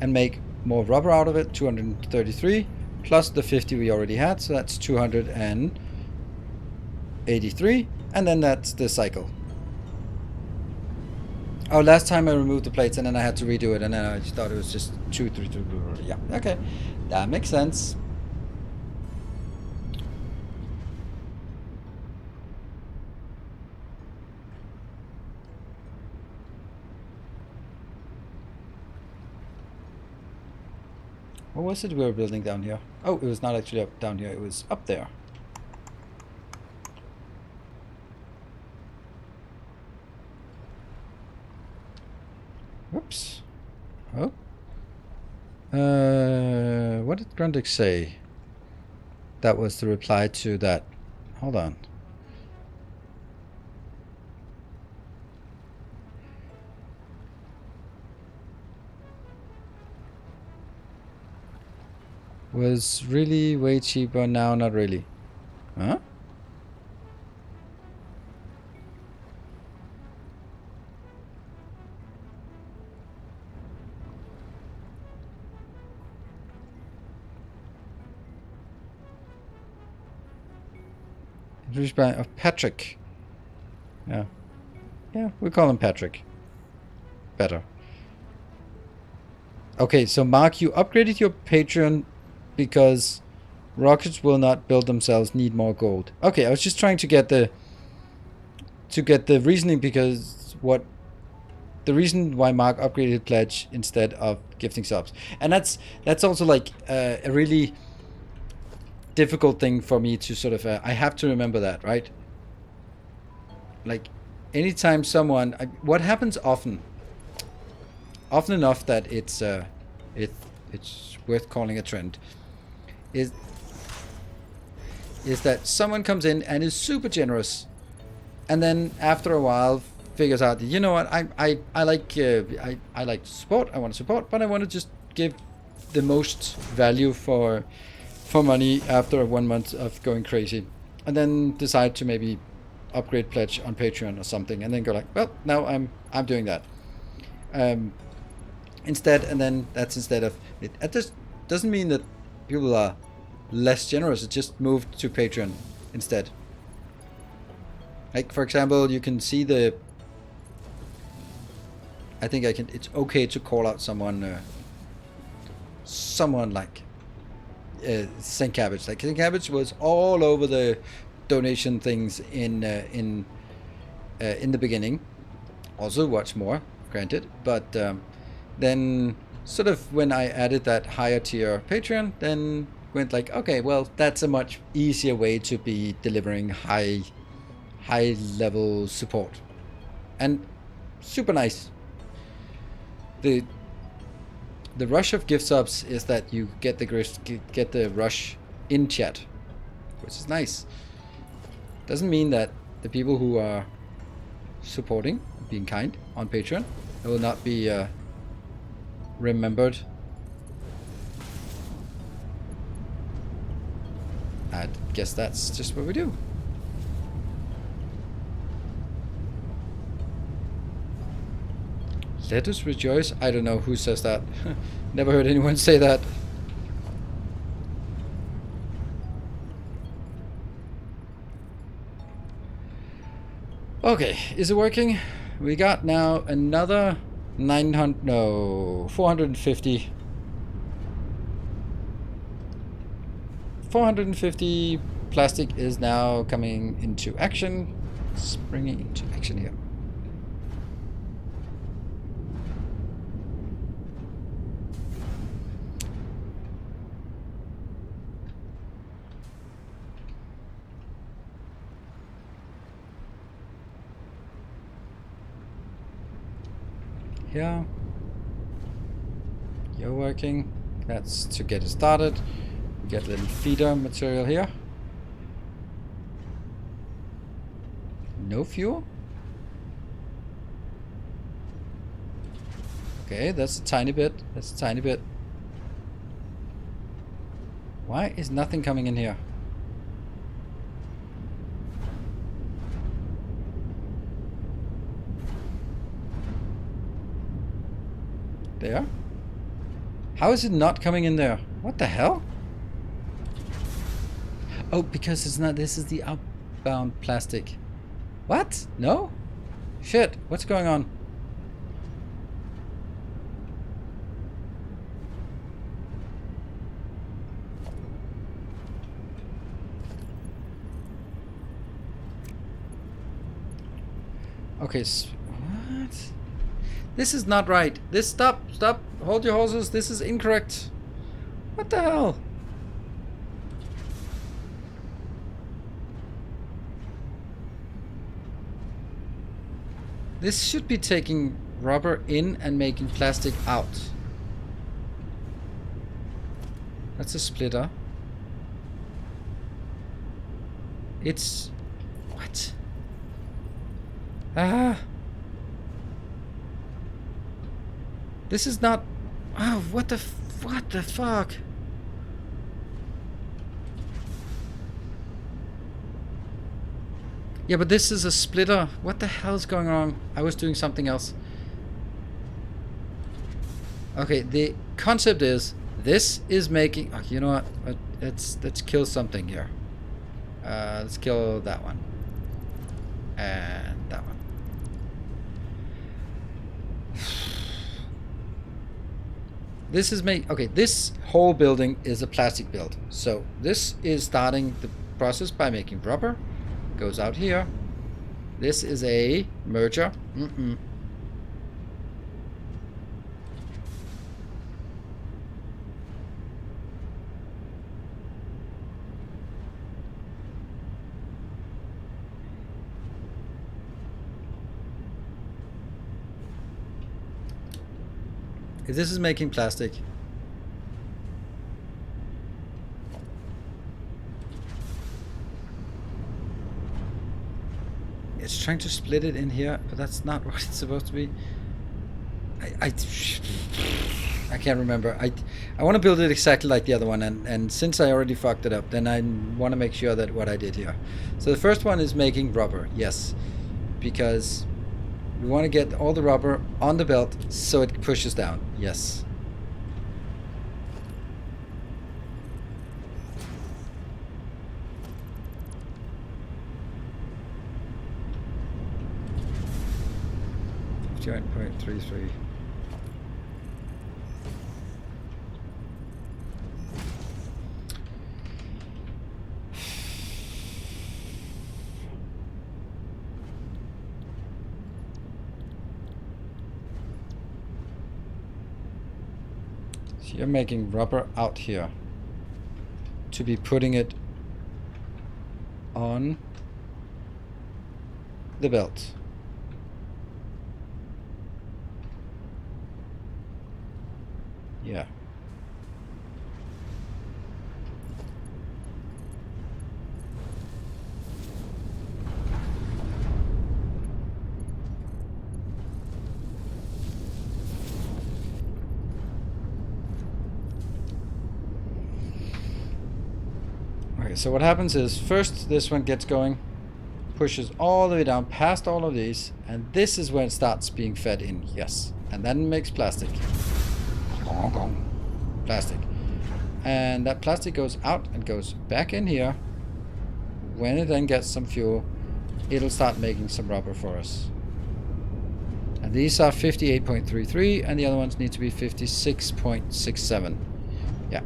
Speaker 1: and make more rubber out of it, 233, plus the 50 we already had, so that's 283, and then that's the cycle. Oh, last time I removed the plates and then I had to redo it, and then I just thought it was just 2, 3, 2. Yeah, okay. That makes sense. What was it we were building down here? Oh, it was not actually up down here, it was up there. Whoops. Oh. What did Grundig say? That was the reply to that. Hold on. Was really way cheaper, now not really. Huh? Introduced by Patrick. Yeah. Yeah, we call him Patrick. Better. Okay, so Mark, you upgraded your Patreon because rockets will not build themselves, need more gold. Okay, I was just trying to get the reasoning, because the reason why Mark upgraded pledge instead of gifting subs. And that's also like a really difficult thing for me to sort of I have to remember that, right? Like anytime someone what happens often enough that it's worth calling a trend is that someone comes in and is super generous, and then after a while figures out that, you know what, I like to support, I want to support, but I want to just give the most value for money after 1 month of going crazy, and then decide to maybe upgrade pledge on Patreon or something, and then go like, well, now I'm doing that instead, and then that's instead of it. It just doesn't mean that people are less generous. It just moved to Patreon instead. Like, for example, you can see the I think I can. It's okay to call out someone. Someone like St. Cabbage. Like St. Cabbage was all over the donation things in the beginning. Also, watch more, granted. But then, sort of when I added that higher tier Patreon, then went like, okay, well, that's a much easier way to be delivering high level support, and super nice. The rush of gift subs is that you get the rush in chat, which is nice. Doesn't mean that the people who are supporting, being kind on Patreon, will not be remembered. I guess that's just what we do. Let us rejoice. I don't know who says that. Never heard anyone say that. Okay, is it working? We got now another 900, no, 450. 450 plastic is now coming into action. Springing into action here. Here. You're working. That's to get it started. We get a little feeder material here. No fuel? Okay, that's a tiny bit. That's a tiny bit. Why is nothing coming in here? There? How is it not coming in there? What the hell? Oh, because it's not. This is the outbound plastic. What? No? Shit. What's going on? Okay. What? This is not right. This, stop, hold your horses. This is incorrect. What the hell? This should be taking rubber in and making plastic out. That's a splitter. It's... what? Ah! This is not... oh, what the fuck? Yeah, but this is a splitter. What the hell is going on? I was doing something else. Okay, the concept is this is making... okay, you know what? Let's kill something here. Let's kill that one. And that one. This is okay, this whole building is a plastic build. So this is starting the process by making rubber. Goes out here. This is a merger. If this is making plastic, it's trying to split it in here, but that's not what it's supposed to be. I can't remember. I want to build it exactly like the other one, and since I already fucked it up, then I want to make sure that what I did here. So the first one is making rubber, yes, because we want to get all the rubber on the belt so it pushes down. Yes. 58.33. So you're making rubber out here to be putting it on the belt. Yeah. Okay, so what happens is first this one gets going, pushes all the way down past all of these, and this is when it starts being fed in. Yes. And then makes plastic. Plastic. And that plastic goes out and goes back in here. When it then gets some fuel, it'll start making some rubber for us. And these are 58.33 and the other ones need to be 56.67. Yeah.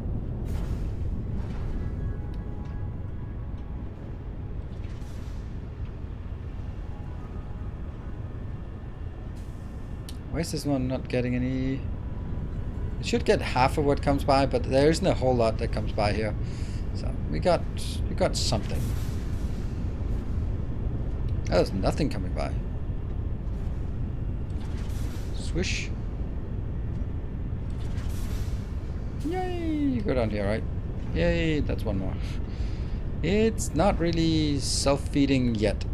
Speaker 1: Why is this one not getting any? It should get half of what comes by, but there isn't a whole lot that comes by here. So we got something. Oh, there's nothing coming by. Swish. Yay! You go down here, right? Yay! That's one more. It's not really self-feeding yet.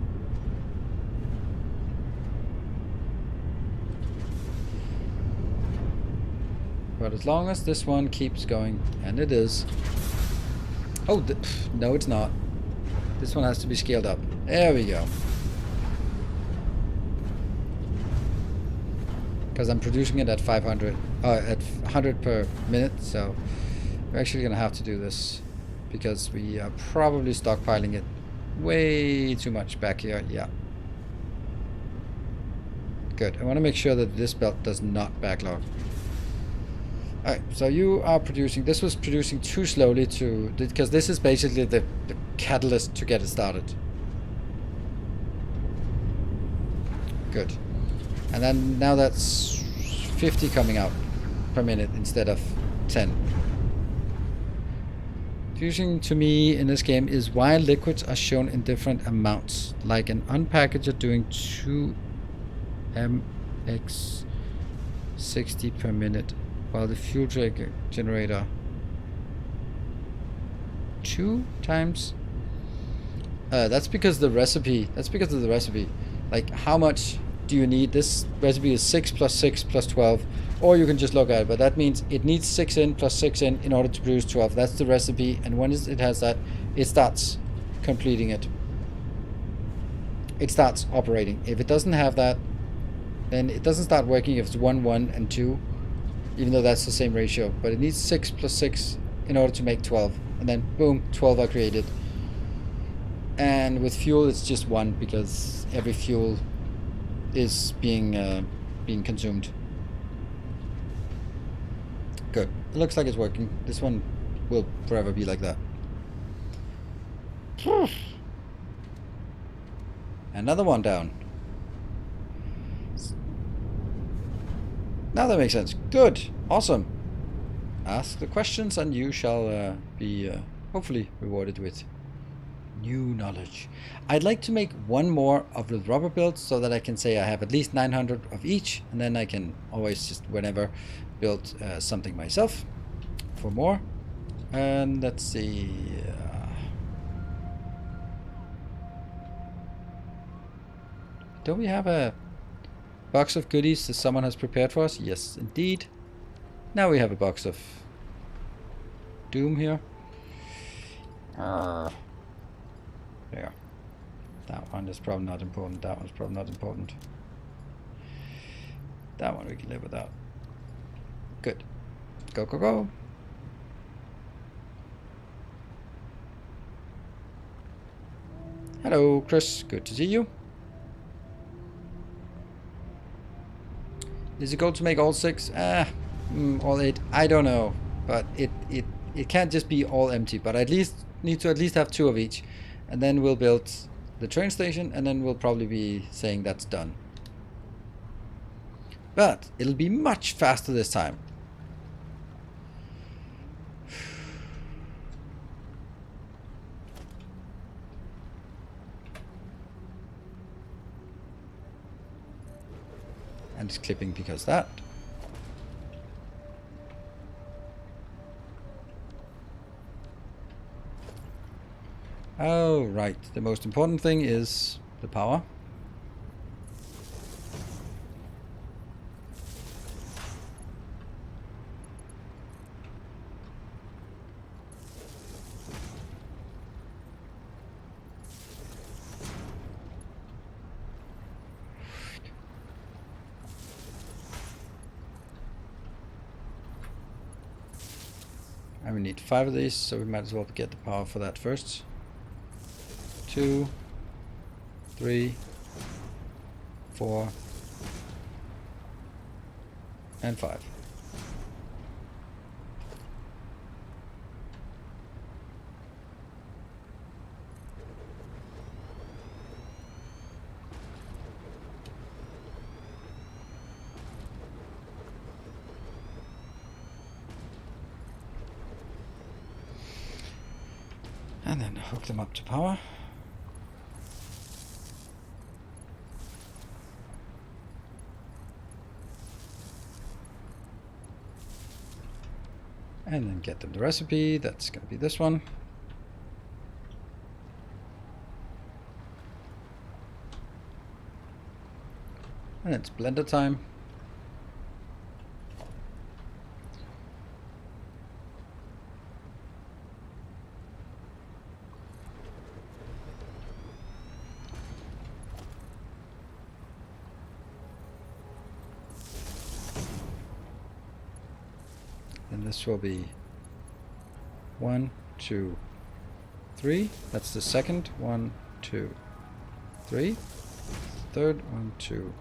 Speaker 1: But as long as this one keeps going, and it is. Oh, no, it's not. This one has to be scaled up. There we go. Because I'm producing it at 500, at 100 per minute, so we're actually gonna have to do this because we are probably stockpiling it way too much back here. Yeah. Good. I want to make sure that this belt does not backlog. Alright, so you are producing, this was producing too slowly to, because this is basically the catalyst to get it started. Good. And then now that's 50 coming out per minute instead of 10. Confusing to me in this game is why liquids are shown in different amounts. Like an unpackager doing 2 mx 60 per minute. While the fuel generator 2 times. That's because the recipe. That's because of the recipe. Like, how much do you need? This recipe is 6 plus 6 plus 12, or you can just look at it. But that means it needs 6 in plus 6 in order to produce 12. That's the recipe, and when it has that, it starts completing it. It starts operating. If it doesn't have that, then it doesn't start working. If it's 1, 1, and 2. Even though that's the same ratio, but it needs 6 plus 6 in order to make 12, and then boom, 12 are created. And with fuel it's just 1 because every fuel is being consumed. Good. It looks like it's working. This one will forever be like that. Another one down. Now that makes sense. Good. Awesome. Ask the questions and you shall be hopefully rewarded with new knowledge. I'd like to make one more of the rubber builds so that I can say I have at least 900 of each, and then I can always just whenever build something myself for more. And let's see. Don't we have a box of goodies that someone has prepared for us? Yes, indeed. Now we have a box of doom here. There. That one is probably not important. That one's probably not important. That one we can live without. Good. Go, go, go. Hello, Chris. Good to see you. Is the goal to make all 6? All 8? I don't know. But it can't just be all empty. But at least need to at least have 2 of each. And then we'll build the train station, and then we'll probably be saying that's done. But it'll be much faster this time. And it's clipping because that. Oh, right. The most important thing is the power. And we need 5 of these, so we might as well get the power for that first. 2, 3, 4, and 5. And then hook them up to power. And then get them the recipe. That's going to be this one. And it's blender time. And this will be 1, 2, 3. That's the second. 1, 2, 3. Third. 1, 2,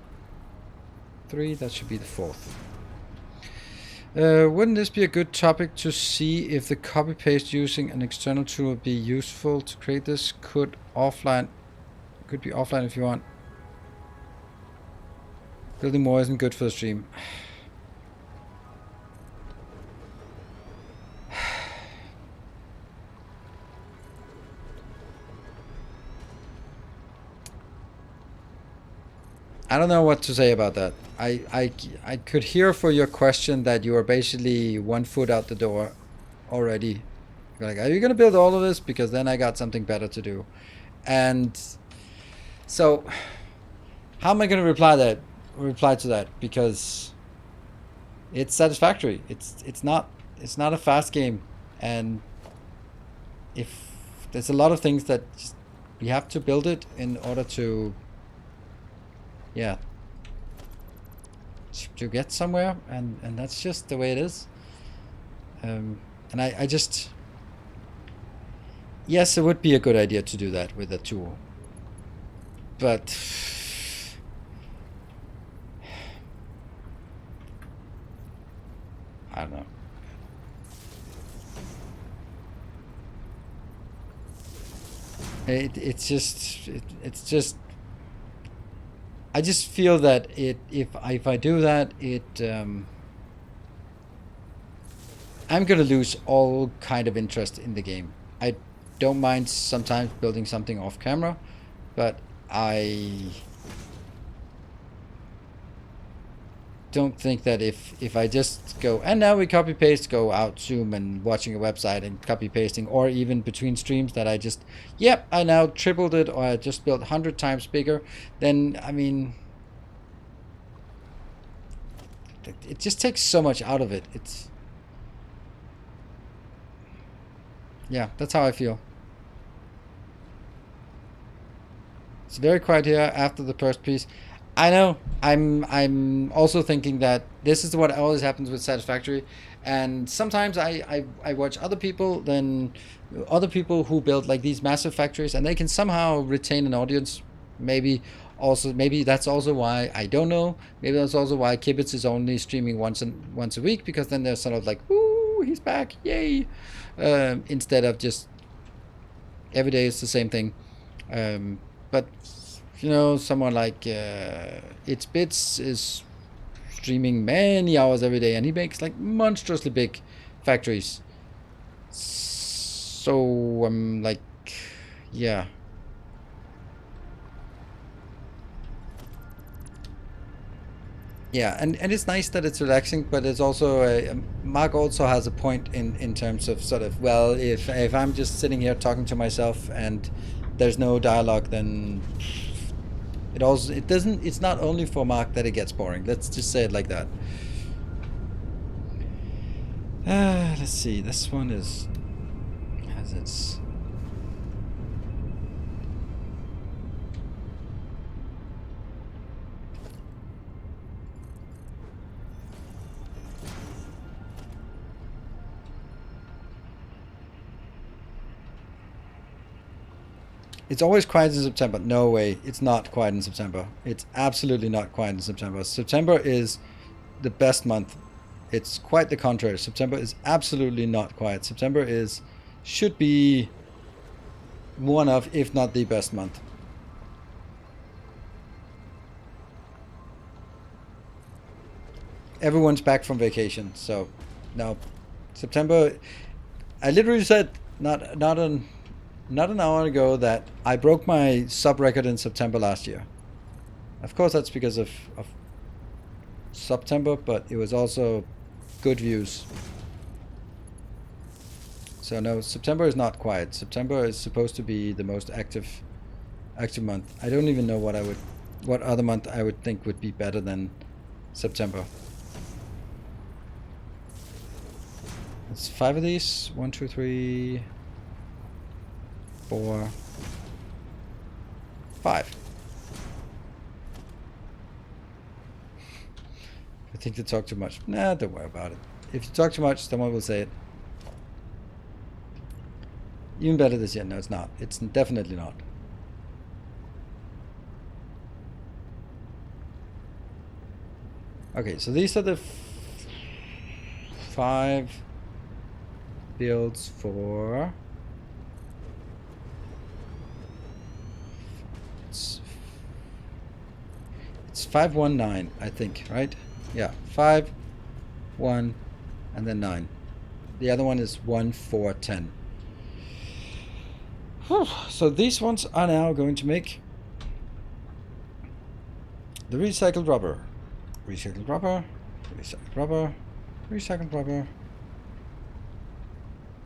Speaker 1: 3. That should be the fourth. Wouldn't this be a good topic to see if the copy paste using an external tool would be useful to create this? Could be offline if you want. Building more isn't good for the stream. I don't know what to say about that. I could hear for your question that you are basically 1 foot out the door already. You're like, are you going to build all of this? Because then I got something better to do. And so how am I going to reply to that? Because it's Satisfactory. It's not a fast game. And if there's a lot of things that just, we have to build it in order to to get somewhere, and that's just the way it is. And I just, yes, it would be a good idea to do that with a tool, but I don't know. It's just I just feel that if I do that, I'm gonna lose all kind of interest in the game. I don't mind sometimes building something off camera, but I don't think that if I just go and now we copy paste, go out Zoom and watching a website and copy pasting, or even between streams that I just I now tripled it, or I just built 100 times bigger, then I mean it just takes so much out of it. It's that's how I feel. It's very quiet here after the first piece. I know. I'm also thinking that this is what always happens with Satisfactory, and sometimes I watch other people who build like these massive factories, and they can somehow retain an audience, maybe, Also, maybe that's also why, I don't know. Maybe that's also why Kibitz is only streaming once a week, because then they're sort of like, "Ooh, he's back, yay!" Instead of just every day it's the same thing. But someone like It's Bits is streaming many hours every day, and he makes like monstrously big factories. So I'm like, yeah. Yeah, and it's nice that it's relaxing, but it's also Mark also has a point in terms of sort of, well, if I'm just sitting here talking to myself and there's no dialogue, then it's not only for Mark that it gets boring. Let's just say it like that. Let's see. This one has its. It's always quiet in September. No way. It's not quiet in September. It's absolutely not quiet in September. September is the best month. It's quite the contrary. September is absolutely not quiet. September should be one of, if not the best month. Everyone's back from vacation, so no. September, I literally said not an hour ago that I broke my sub record in September last year. Of course, that's because of September, but it was also good views. So no, September is not quiet. September is supposed to be the most active month. I don't even know what other month I would think would be better than September. It's 5 of these. 1, 2, 3, 4, 5. I think they talk too much. Nah, don't worry about it. If you talk too much, someone will say it. Even better this year. No, it's not. It's definitely not. Okay, so these are the 5 builds for... It's 519, I think, right? Yeah, 5, 1, and then 9. The other one is 1, 4, 10. Whew. So these ones are now going to make the recycled rubber. Recycled rubber, recycled rubber, recycled rubber.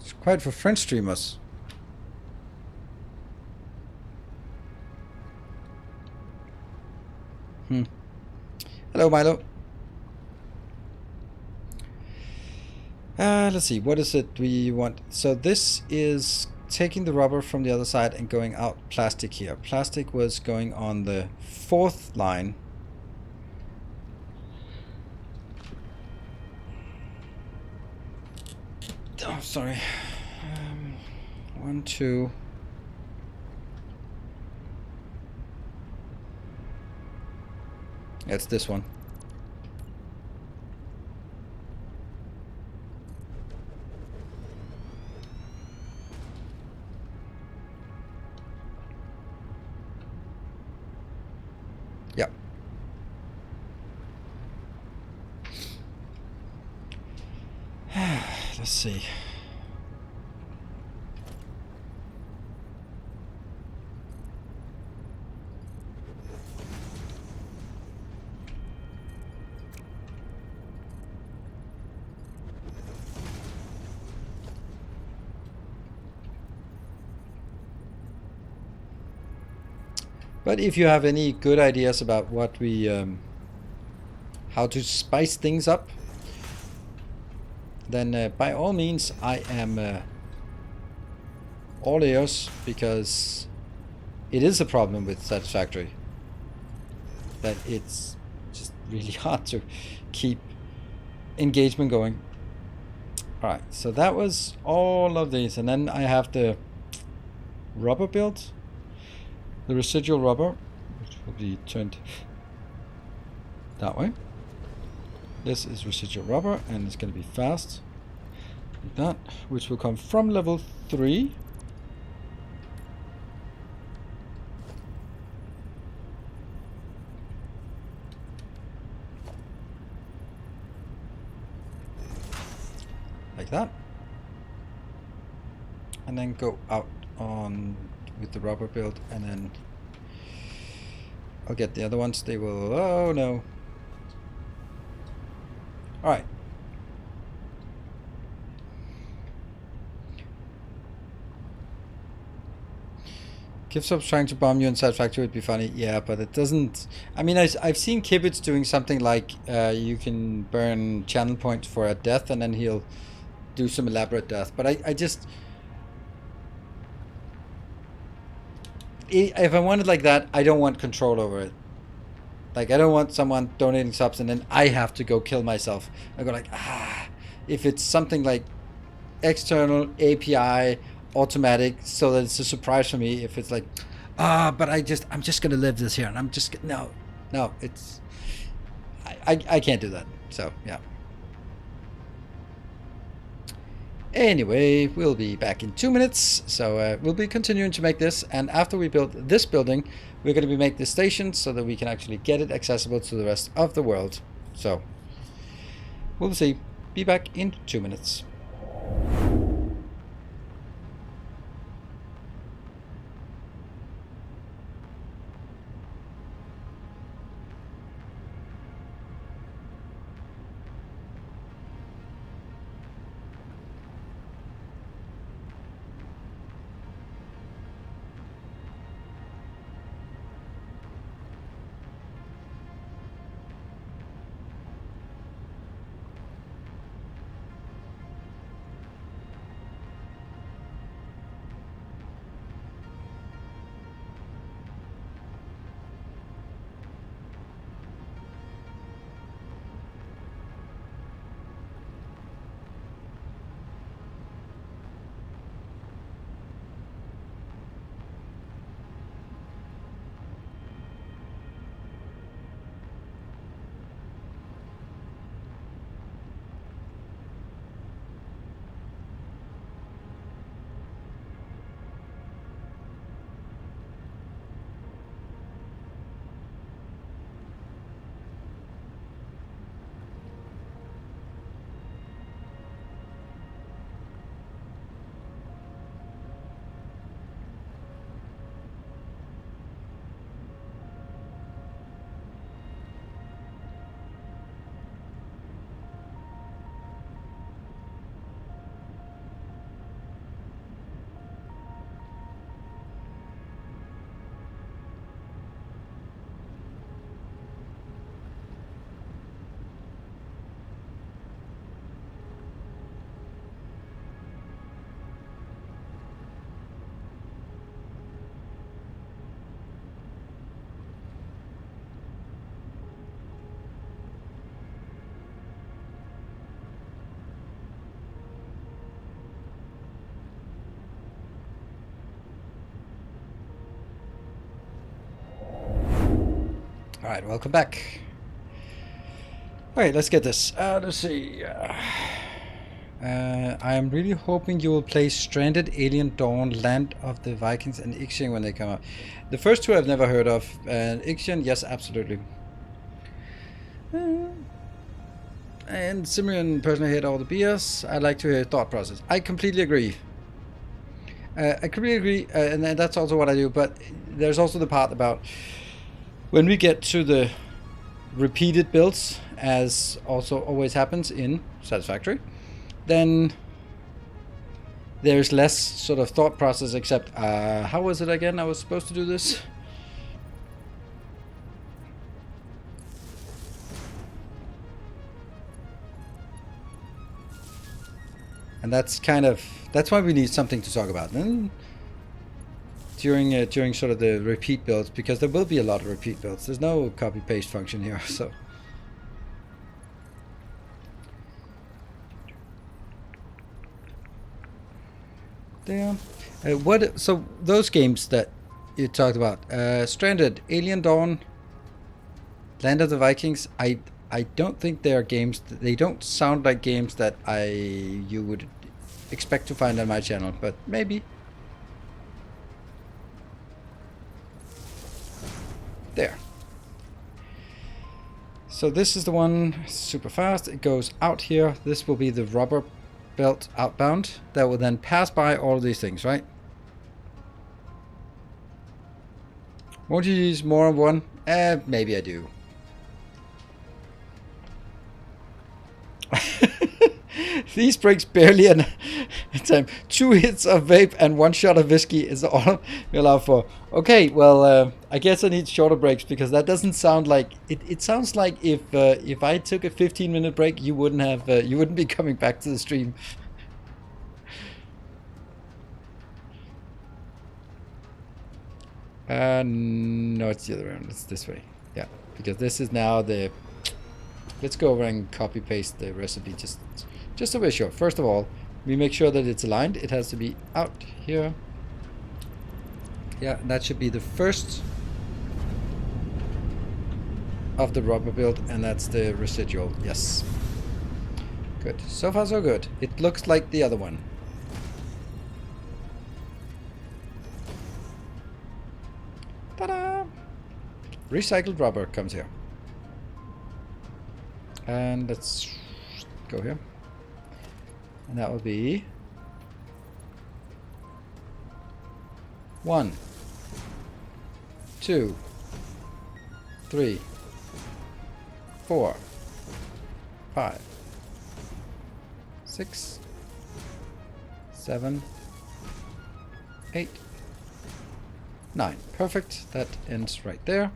Speaker 1: It's quite for French streamers. Hello, Milo. Let's see, what is it we want? So this is taking the rubber from the other side and going out plastic here. Plastic was going on the 4th line. Oh, sorry. 1, 2. It's this one. Yep. Let's see. But if you have any good ideas about what we, how to spice things up, then by all means I am all ears, because it is a problem with Satisfactory that it's just really hard to keep engagement going. Alright, so that was all of these, and then I have the rubber build. The residual rubber, will be turned that way. This is residual rubber, and it's going to be fast. Like that, which will come from level 3. Like that. And then go out on with the rubber build, and then I'll get the other ones. They will, oh no. Alright. Kipsop's trying to bomb you in Satisfactory would be funny. Yeah, but it doesn't... I mean, I've seen Kibitz doing something like you can burn channel points for a death, and then he'll do some elaborate death. But I just... If I want it like that, I don't want control over it. Like, I don't want someone donating subs and then I have to go kill myself. I go like, if it's something like external API automatic, so that it's a surprise for me. If it's like, but I'm just gonna live this here, and I'm just no, it's I can't do that. So yeah. Anyway, we'll be back in 2 minutes. So we'll be continuing to make this, and after we build this building, we're going to be make the station so that we can actually get it accessible to the rest of the world. So we'll see. Be back in 2 minutes. Alright, welcome back. Alright, let's get this. Let's see. I am really hoping you will play Stranded, Alien Dawn, Land of the Vikings, and Ixion when they come out. The first two I've never heard of. And Ixion, yes, absolutely. And Simeon personally hate all the BS. I like to hear thought process. I completely agree. I completely agree, and that's also what I do. But there's also the part about when we get to the repeated builds, as also always happens in Satisfactory, then there's less sort of thought process, except how was it again I was supposed to do this? And that's why we need something to talk about then during sort of the repeat builds, because there will be a lot of repeat builds. There's no copy paste function here, so there. So those games that you talked about. Stranded, Alien Dawn, Land of the Vikings. I don't think they are games. They don't sound like games that you would expect to find on my channel, but maybe. There. So this is the one, super fast. It goes out here. This will be the rubber belt outbound that will then pass by all of these things, right? Won't you use more of one? Maybe I do. These breaks barely in time. 2 hits of vape and 1 shot of whiskey is all we allow for. Okay, well, I guess I need shorter breaks because that doesn't sound like it. It sounds like if I took a 15-minute break, you wouldn't be coming back to the stream. No, it's the other way. It's this way. Yeah, because this is now the. Let's go over and copy paste the recipe just to be sure. First of all, we make sure that it's aligned. It has to be out here. Yeah, that should be the first of the rubber build, and that's the residual. Yes. Good. So far, so good. It looks like the other one. Ta-da! Recycled rubber comes here. And let's go here. And that will be 1, 2, 3, 4, 5, 6, 7, 8, 9. Perfect. That ends right there.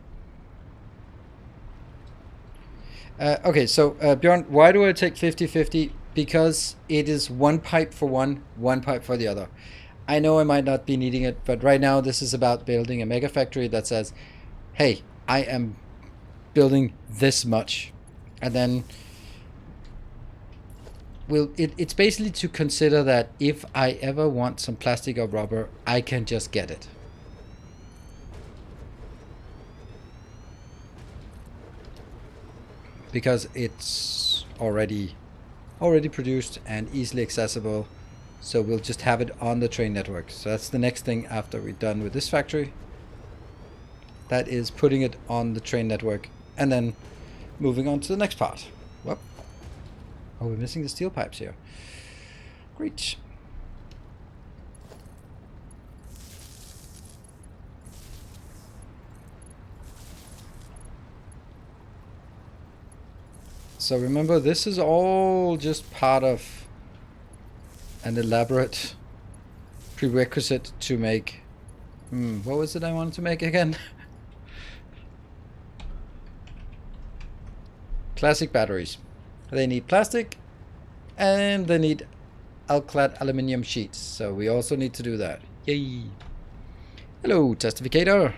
Speaker 1: Okay, so Bjorn, why do I take 50-50? Because it is one pipe for one pipe for the other. I know I might not be needing it, but right now this is about building a mega factory that says, hey, I am building this much. And then it's basically to consider that if I ever want some plastic or rubber, I can just get it. Because it's already produced and easily accessible, so we'll just have it on the train network. So that's the next thing after we're done with this factory. That is putting it on the train network and then moving on to the next part. Whoop. Oh, we're missing the steel pipes here. Great. So remember, this is all just part of an elaborate prerequisite to make... what was it I wanted to make again? Classic batteries. They need plastic and they need alclad aluminium sheets. So we also need to do that. Yay! Hello, Testificator!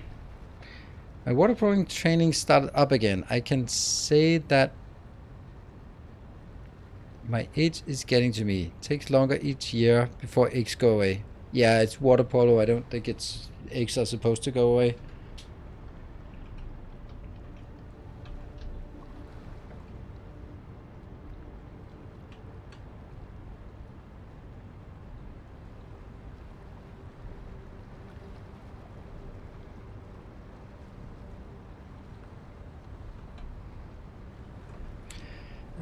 Speaker 1: My waterproofing training started up again. I can say that my age is getting to me. It takes longer each year before aches go away. Yeah, it's water polo. I don't think aches are supposed to go away.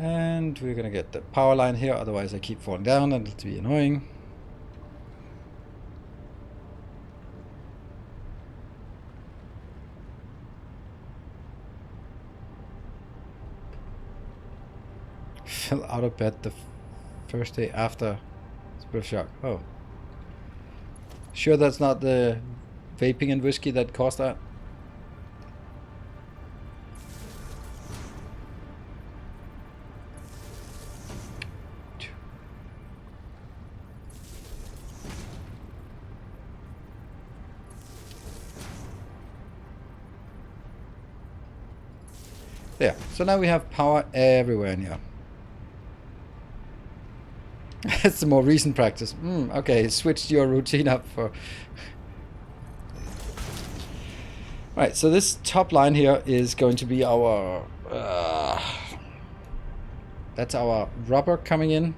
Speaker 1: And we're gonna get the power line here, otherwise I keep falling down and it'll be annoying. Fell out of bed the first day after split shock. Oh. Sure that's not the vaping and whiskey that caused that? There. So now we have power everywhere in here. That's the more recent practice. Okay, switched your routine up for... Right, so this top line here is going to be our... that's our rubber coming in.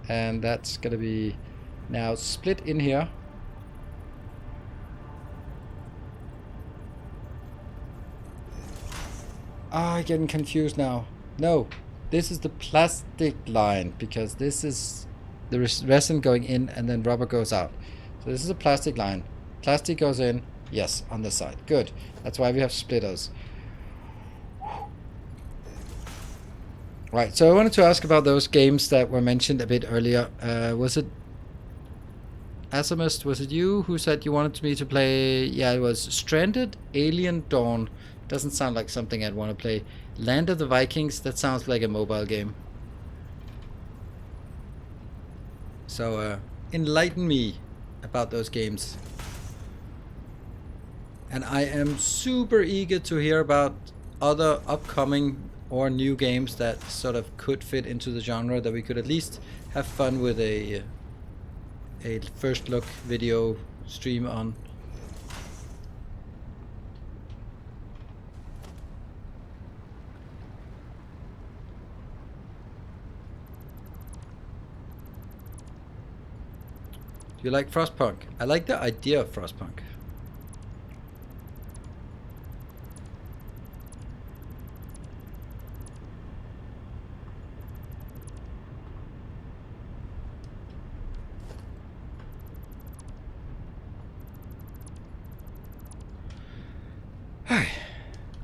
Speaker 1: And that's going to be now split in here. I'm getting confused now. No, this is the plastic line because this is the resin going in and then rubber goes out. So this is a plastic line. Plastic goes in, yes, on this side. Good. That's why we have splitters. Right, so I wanted to ask about those games that were mentioned a bit earlier. Was it Asimist, was it you who said you wanted me to play? Yeah, it was Stranded, Alien Dawn. Doesn't sound like something I'd want to play. Land of the Vikings, that sounds like a mobile game. So, enlighten me about those games. And I am super eager to hear about other upcoming or new games that sort of could fit into the genre that we could at least have fun with a first look video stream on. Do you like Frostpunk? I like the idea of Frostpunk.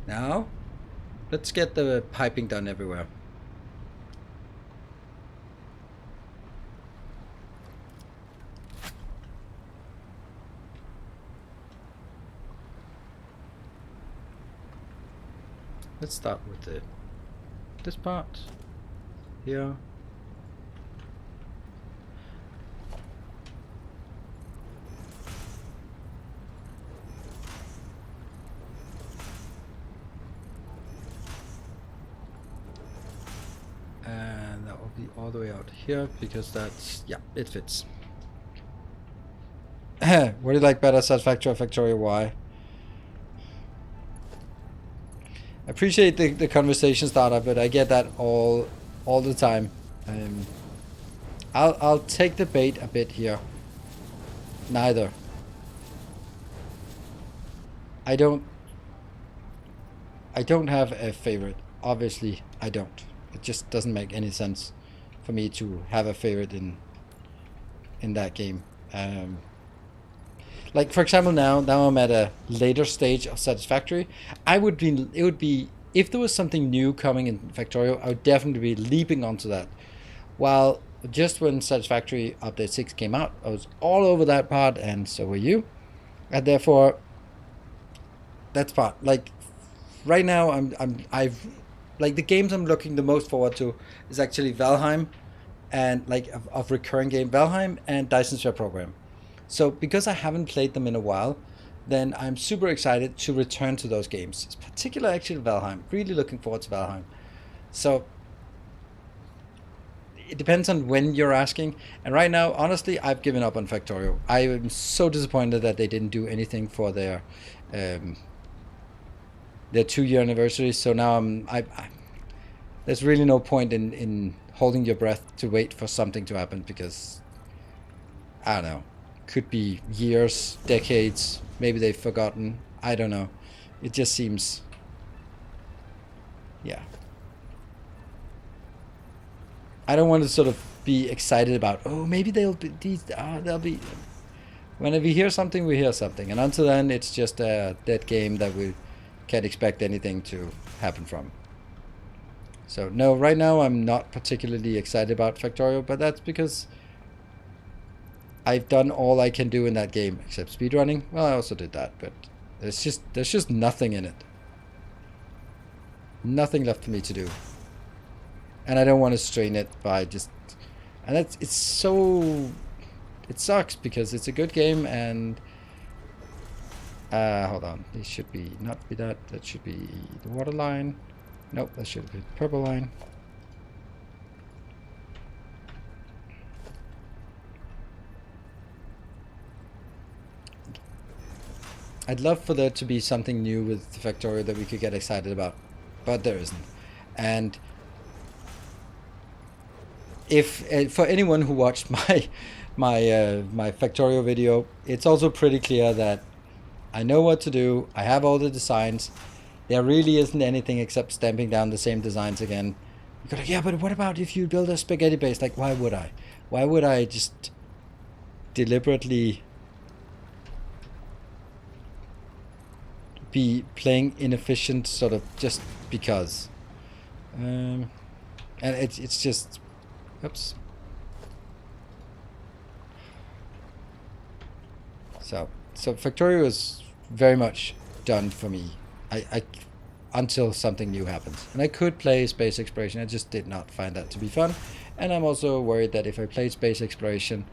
Speaker 1: Now, let's get the piping done everywhere. Let's start with this part here. And that will be all the way out here because that's, yeah, it fits. What do you like better, Satisfactory or Factorio? Why? I appreciate the conversation starter, but I get that all the time. I'll take the bait a bit here. Neither. I don't have a favorite. Obviously, I don't. It just doesn't make any sense for me to have a favorite in that game. Like for example, now I'm at a later stage of Satisfactory. It would be if there was something new coming in Factorio, I would definitely be leaping onto that. While just when Satisfactory Update 6 came out, I was all over that part, and so were you. And therefore, that's part. Like right now, I've like the games I'm looking the most forward to is actually Valheim, and like of recurring game Valheim and Dyson Sphere Program. So because I haven't played them in a while, then I'm super excited to return to those games. Particularly actually Valheim. Really looking forward to Valheim. So it depends on when you're asking. And right now, honestly, I've given up on Factorio. I am so disappointed that they didn't do anything for their 2-year anniversary. So now there's really no point in holding your breath to wait for something to happen because I don't know. Could be years, decades, maybe they've forgotten. I don't know. It just seems, yeah. I don't want to sort of be excited about, oh, maybe they'll be. Whenever we hear something, we hear something. And until then, it's just a dead game that we can't expect anything to happen from. So, no, right now I'm not particularly excited about Factorio, but that's because I've done all I can do in that game, except speedrunning. Well, I also did that, but there's just nothing in it. Nothing left for me to do. And I don't want to strain it by just... And it's so... It sucks because it's a good game and... hold on. This should be... Not be that. That should be the water line. Nope, that should be the purple line. I'd love for there to be something new with Factorio that we could get excited about, but there isn't. And if for anyone who watched my Factorio video, it's also pretty clear that I know what to do. I have all the designs. There really isn't anything except stamping down the same designs again. You go like, yeah, but what about if you build a spaghetti base? Like, why would I? Why would I just deliberately be playing inefficient sort of just because? And it's just, oops. So Factorio is very much done for me. I until something new happens. And I could play Space Exploration. I just did not find that to be fun. And I'm also worried that if I played Space Exploration,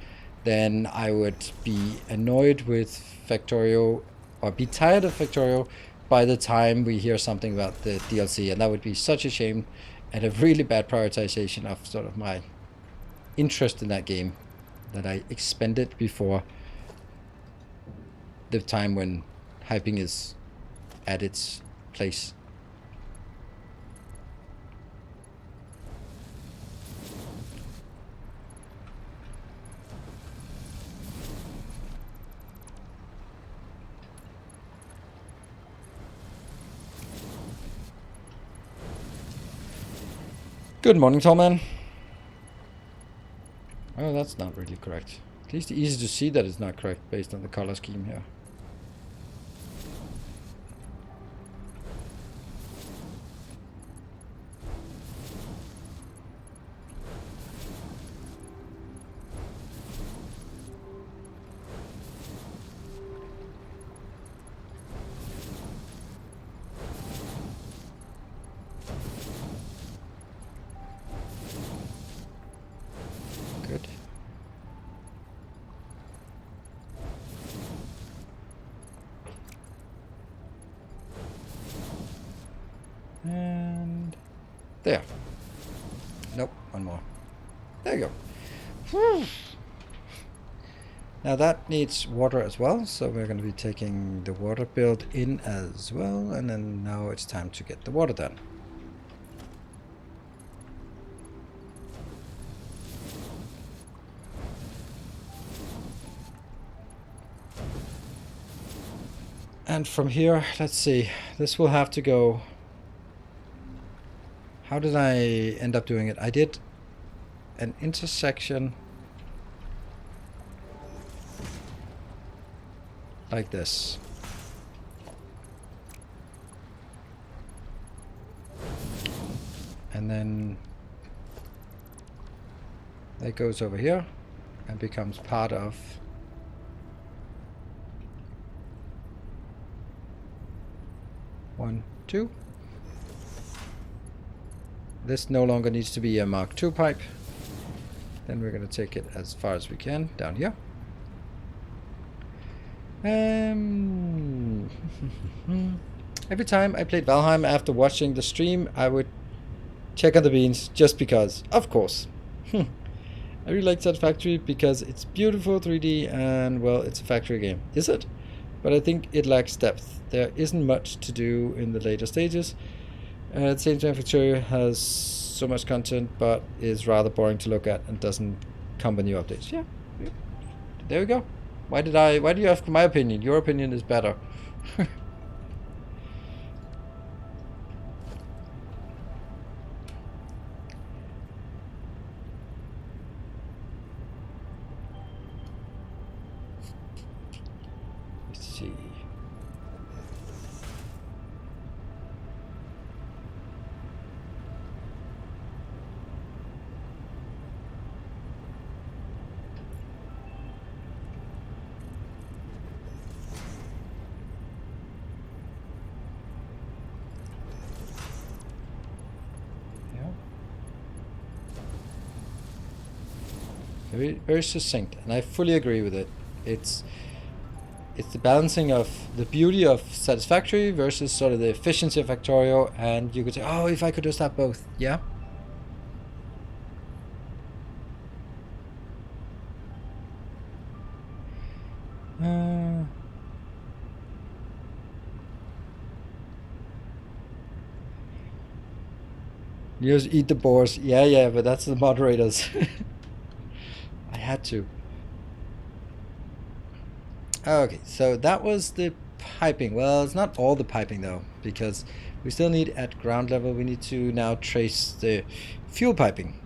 Speaker 1: then I would be annoyed with Factorio or be tired of Factorio by the time we hear something about the DLC. And that would be such a shame and a really bad prioritization of sort of my interest in that game that I expended before the time when hyping is at its place. Good morning, Tallman. Oh, that's not really correct. At least easy to see that it's not correct based on the color scheme here. Good. And there. Nope, one more. There you go. Now that needs water as well, so we're going to be taking the water build in as well, and then now it's time to get the water done. And from here, let's see, this will have to go... How did I end up doing it? I did an intersection like this. And then that goes over here and becomes part of one, two. This no longer needs to be a Mark II pipe. Then we're going to take it as far as we can down here. Every time I played Valheim after watching the stream, I would check on the beans just because, of course. I really like Satisfactory because it's beautiful 3D and, well, it's a factory game. Is it? But I think it lacks depth. There isn't much to do in the later stages. At the same time, Factorio has so much content, but is rather boring to look at and doesn't come with new updates. Yeah. There we go. Why do you ask for my opinion? Your opinion is better. Let's see. Very, very succinct, and I fully agree with it. It's the balancing of the beauty of Satisfactory versus sort of the efficiency of Factorio, and you could say, oh, if I could just have both, yeah. You just eat the boars. Yeah, but that's the moderators. I had to. Okay, so that was the piping. Well, it's not all the piping though, because we still need at ground level, we need to now trace the fuel piping.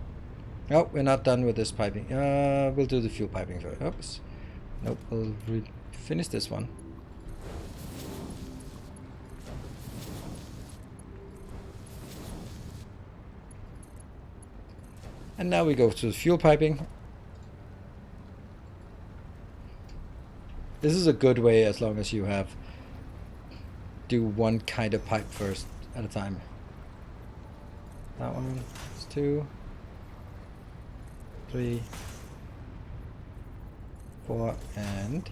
Speaker 1: Oh, we're not done with this piping. We'll do the fuel piping first. Oops. Nope, we'll finish this one. And now we go to the fuel piping. This is a good way as long as you have do one kind of pipe first at a time. That one is 2, 3, 4, and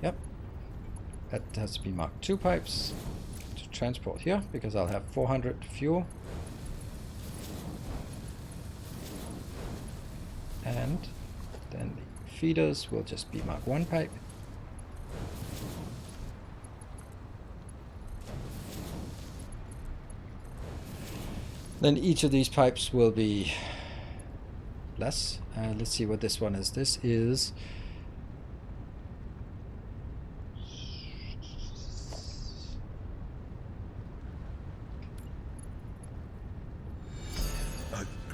Speaker 1: yep, that has to be marked 2 pipes to transport here because I'll have 400 fuel. And then the feeders will just be marked 1 pipe. Then each of these pipes will be less. Let's see what this one is. This is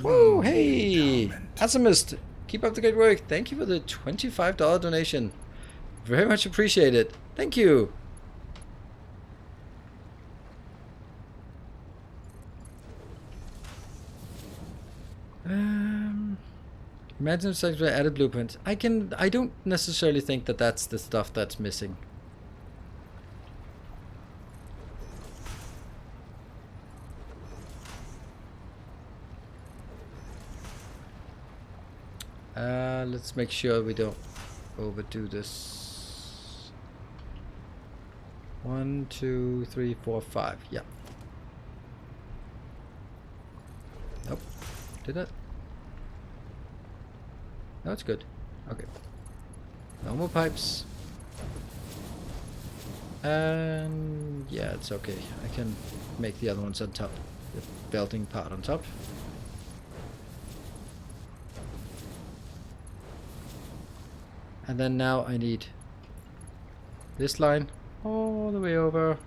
Speaker 1: whoa, hey! Asimist, keep up the good work. Thank you for the $25 donation. Very much appreciated. Thank you. Imagine if I added blueprints. I don't necessarily think that that's the stuff that's missing. Let's make sure we don't overdo this. 1, 2, 3, 4, 5. Yeah. Nope. Did it? No, it's good. Okay. No more pipes. And yeah, it's okay. I can make the other ones on top. The belting part on top. And then now I need this line all the way over.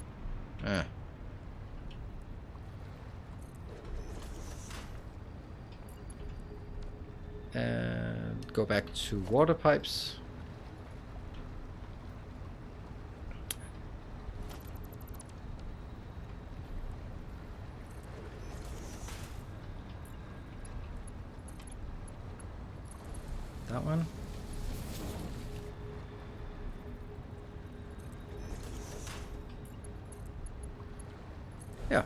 Speaker 1: And go back to water pipes. That one. Yeah.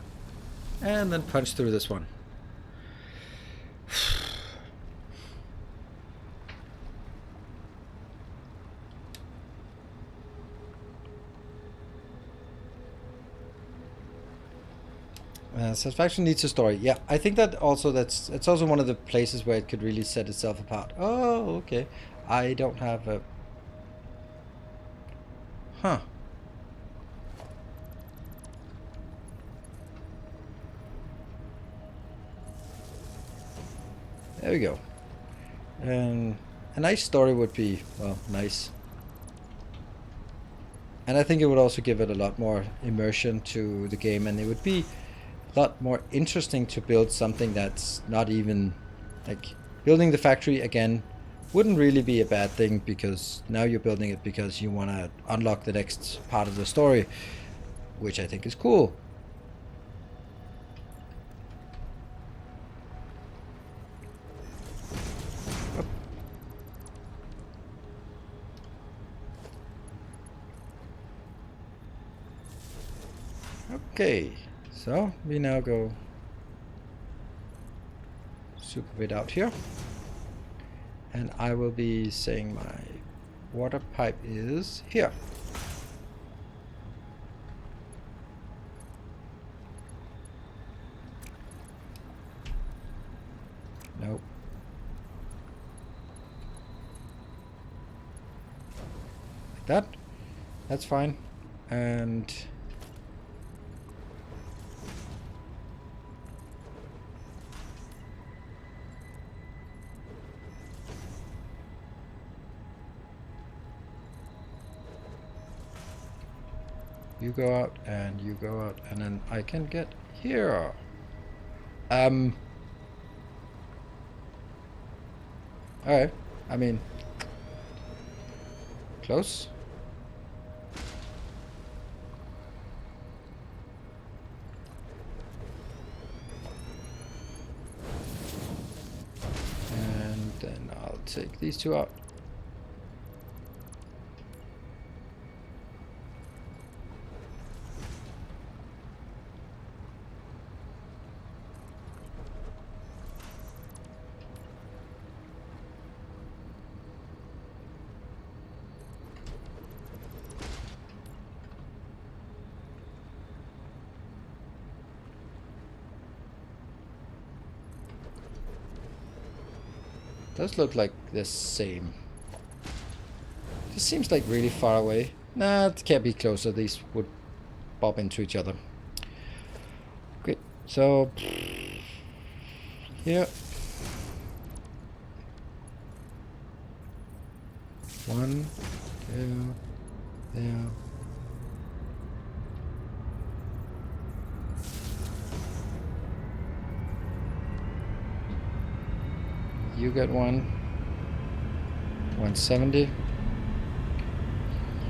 Speaker 1: And then punch through this one. Satisfaction needs a story. Yeah, I think that also it's also one of the places where it could really set itself apart. Oh, okay. I don't have a... Huh. There we go. And a nice story would be, well, nice. And I think it would also give it a lot more immersion to the game, and it would be a lot more interesting to build something that's not even like building the factory again wouldn't really be a bad thing, because now you're building it because you want to unlock the next part of the story, which I think is cool. Okay, so we now go super bit out here, and I will be saying my water pipe is here. Nope. Like that. That's fine. And You go out and you go out, and then I can get here. Alright, I mean, close. And then I'll take these two out. Does look like the same. This seems like really far away. Nah, it can't be closer. These would bump into each other. Great. So here. 1, 2, there. You get 170.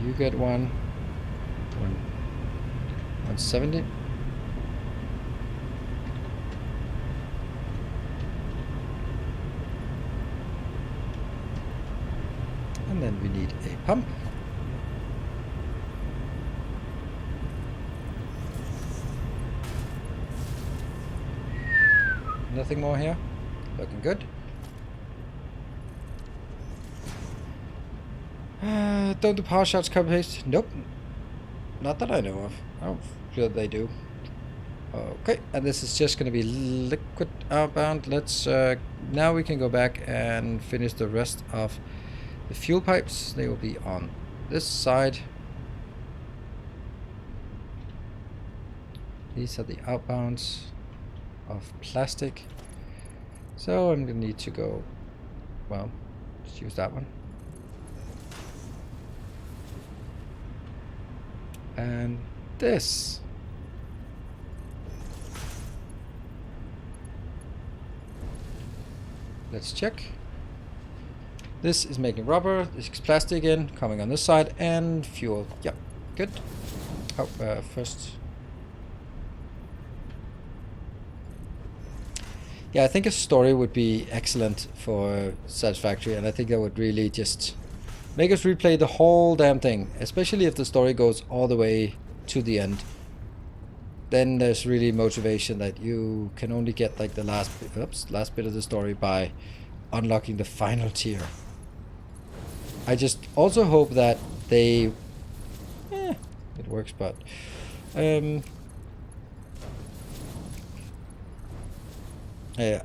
Speaker 1: You get 170. And then we need a pump. Nothing more here. Looking good. Don't do power shots copy paste? Nope. Not that I know of. I don't feel they do. Okay, and this is just going to be liquid outbound. Let's now we can go back and finish the rest of the fuel pipes. They will be on this side. These are the outbounds of plastic. So I'm going to need to go, well, let's use that one. And this. Let's check. This is making rubber. This is plastic in, coming on this side, and fuel. Yep, good. Oh, first. Yeah, I think a story would be excellent for Satisfactory, and I think that would really just make us replay the whole damn thing, especially if the story goes all the way to the end. Then there's really motivation that you can only get like the last bit of the story by unlocking the final tier. I just also hope that they it works, but yeah,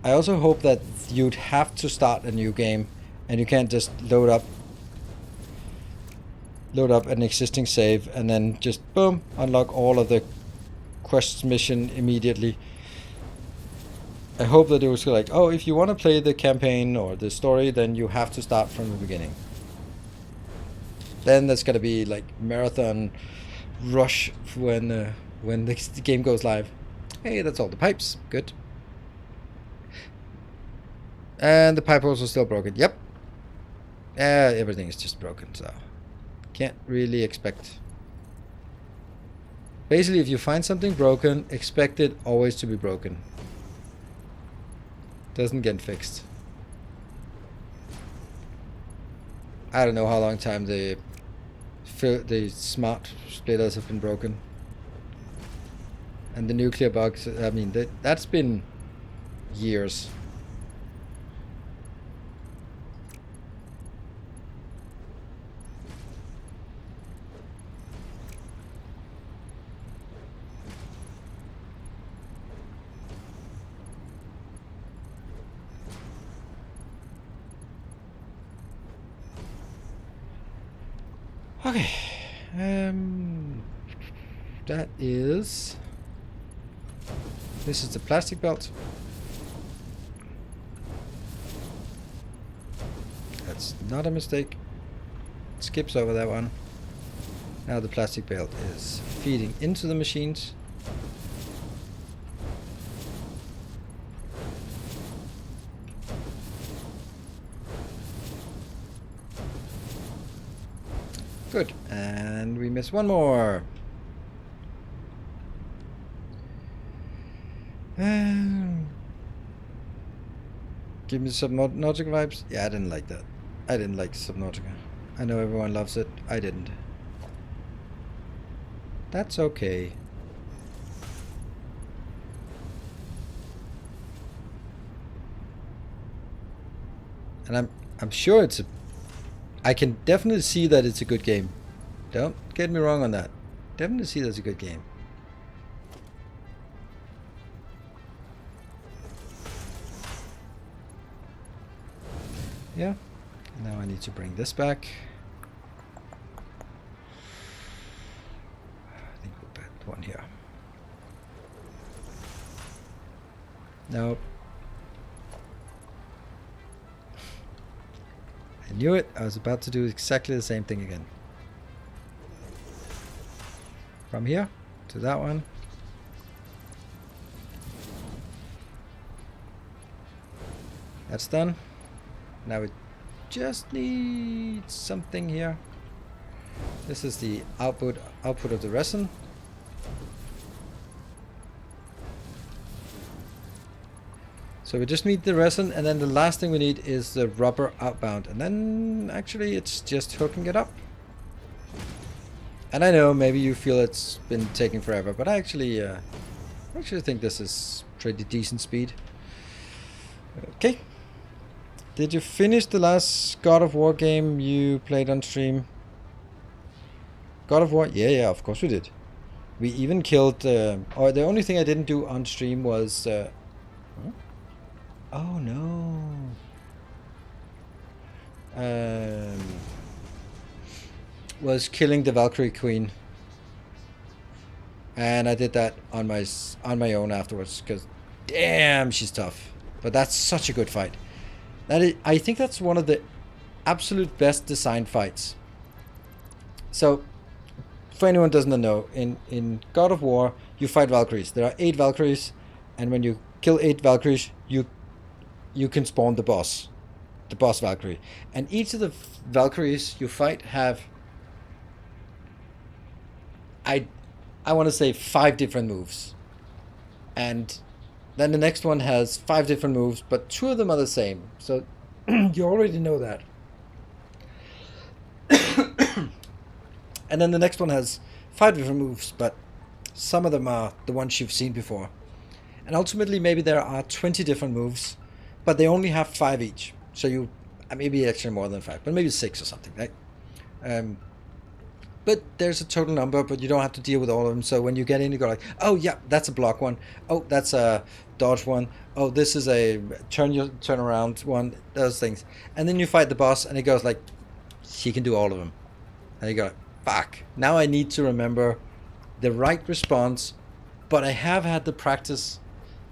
Speaker 1: I also hope that you'd have to start a new game and you can't just load up an existing save and then just boom, unlock all of the quest mission immediately. I hope that it was like, oh, if you want to play the campaign or the story, then you have to start from the beginning. Then there's gonna be like marathon rush when the game goes live. Hey, that's all the pipes. Good. And the pipe holes are still broken. Yep. Everything is just broken, so can't really expect. Basically, if you find something broken, expect it always to be broken. Doesn't get fixed. I don't know how long time the smart splitters have been broken. And the nuclear bugs, I mean, that's been years. Okay, that is. This is the plastic belt. That's not a mistake. Skips over that one. Now the plastic belt is feeding into the machines. Good, and we miss one more. Give me Subnautica vibes. Yeah, I didn't like that. I didn't like Subnautica. I know everyone loves it. I didn't. That's okay. And I'm sure it's a... I can definitely see that it's a good game. Don't get me wrong on that. Definitely see that it's a good game. Yeah. Now I need to bring this back. I think we'll put one here. Nope. I knew it. I was about to do exactly the same thing again. From here to that one. That's done. Now we just need something here. This is the output of the resin. So we just need the resin, and then the last thing we need is the rubber outbound, and then actually it's just hooking it up. And I know maybe you feel it's been taking forever, but I actually think this is pretty decent speed. Okay. Did you finish the last God of War game you played on stream? God of War? Yeah, of course we did. We even killed... or the only thing I didn't do on stream was... oh no. Was killing the Valkyrie Queen. And I did that on my own afterwards, because damn, she's tough. But that's such a good fight. I think that's one of the absolute best designed fights. So, for anyone who doesn't know, in God of War, you fight Valkyries. There are 8 Valkyries, and when you kill 8 Valkyries, you can spawn the boss Valkyrie. And each of the Valkyries you fight have, I want to say 5 different moves. And then the next one has 5 different moves, but 2 of them are the same. So you already know that. And then the next one has 5 different moves, but some of them are the ones you've seen before. And ultimately maybe there are 20 different moves, but they only have 5 each. So you, maybe actually more than 5, but maybe 6 or something, right? But there's a total number, but you don't have to deal with all of them. So when you get in, you go like, oh yeah, that's a block one. Oh, that's a dodge one. Oh, this is a turn around one. Those things. And then you fight the boss, and it goes like, he can do all of them. And you go, fuck. Now I need to remember the right response, but I have had the practice.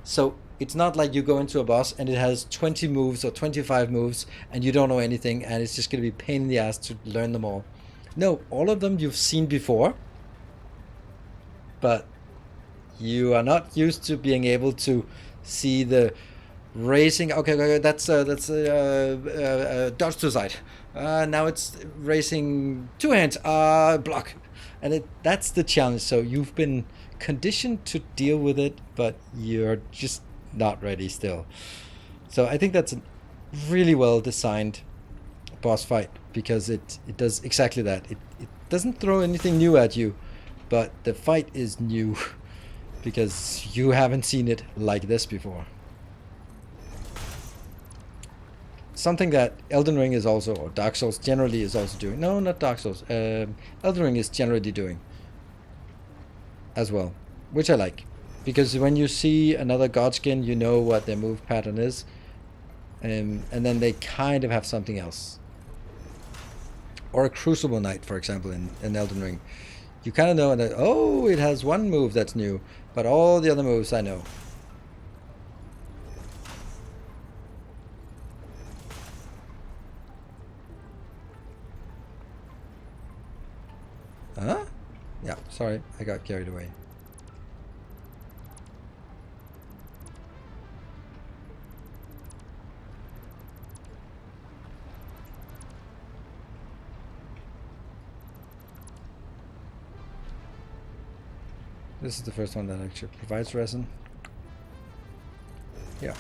Speaker 1: So it's not like you go into a boss and it has 20 moves or 25 moves, and you don't know anything, and it's just going to be a pain in the ass to learn them all. No, all of them you've seen before, but you are not used to being able to see the racing. Okay, that's dodge to the side. Now it's racing 2 hands. Block, and that's the challenge. So you've been conditioned to deal with it, but you're just not ready still. So I think that's a really well designed boss fight, because it does exactly that. It doesn't throw anything new at you, but the fight is new because you haven't seen it like this before. Something that Elden Ring is also, or Dark Souls generally is also doing. No, not Dark Souls. Elden Ring is generally doing as well, which I like, because when you see another Godskin, you know what their move pattern is, and then they kind of have something else. Or a Crucible Knight, for example, in Elden Ring. You kind of know that, oh, it has one move that's new, but all the other moves I know. Huh? Yeah, sorry, I got carried away. This is the first one that actually provides resin. Yeah.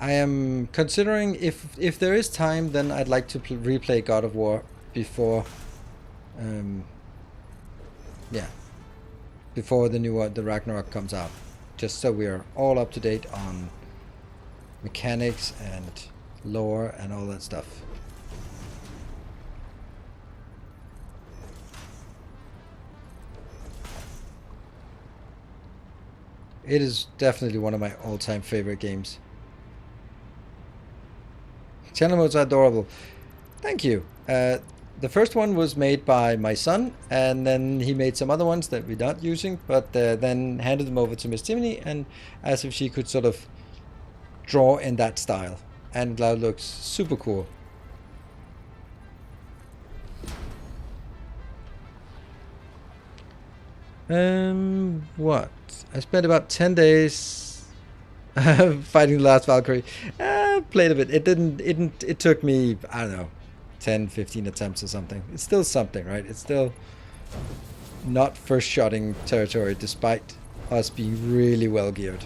Speaker 1: I am considering if there is time, then I'd like to replay God of War before, yeah, before the new one, the Ragnarok comes out, just so we are all up to date on mechanics and lore and all that stuff. It is definitely one of my all-time favorite games. Channel modes are adorable. Thank you. The first one was made by my son, and then he made some other ones that we're not using, but then handed them over to Miss Timony, and as if she could sort of draw in that style. And that looks super cool. What? I spent about 10 days fighting the last Valkyrie. Played a bit. It took me, I don't know, 10, 15 attempts or something. It's still something, right? It's still not first-shotting territory, despite us being really well geared.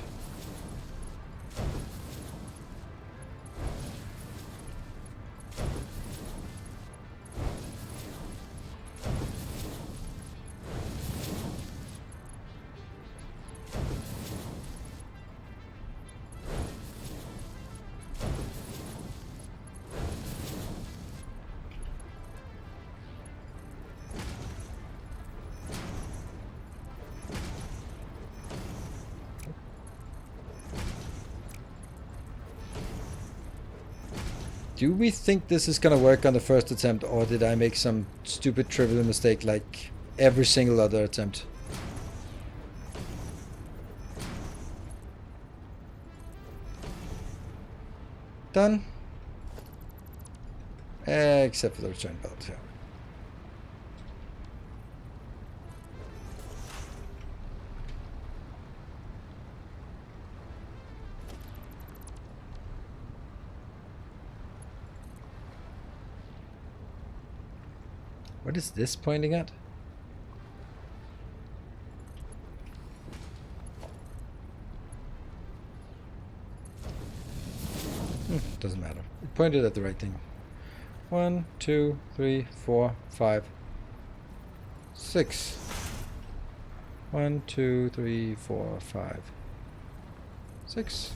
Speaker 1: Do we think this is gonna work on the first attempt, or did I make some stupid trivial mistake like every single other attempt? Done. Except for the return belt, yeah. What is this pointing at? Doesn't matter. It pointed at the right thing. 1, 2, 3, 4, 5, 6. 1, 2, 3, 4, 5, 6.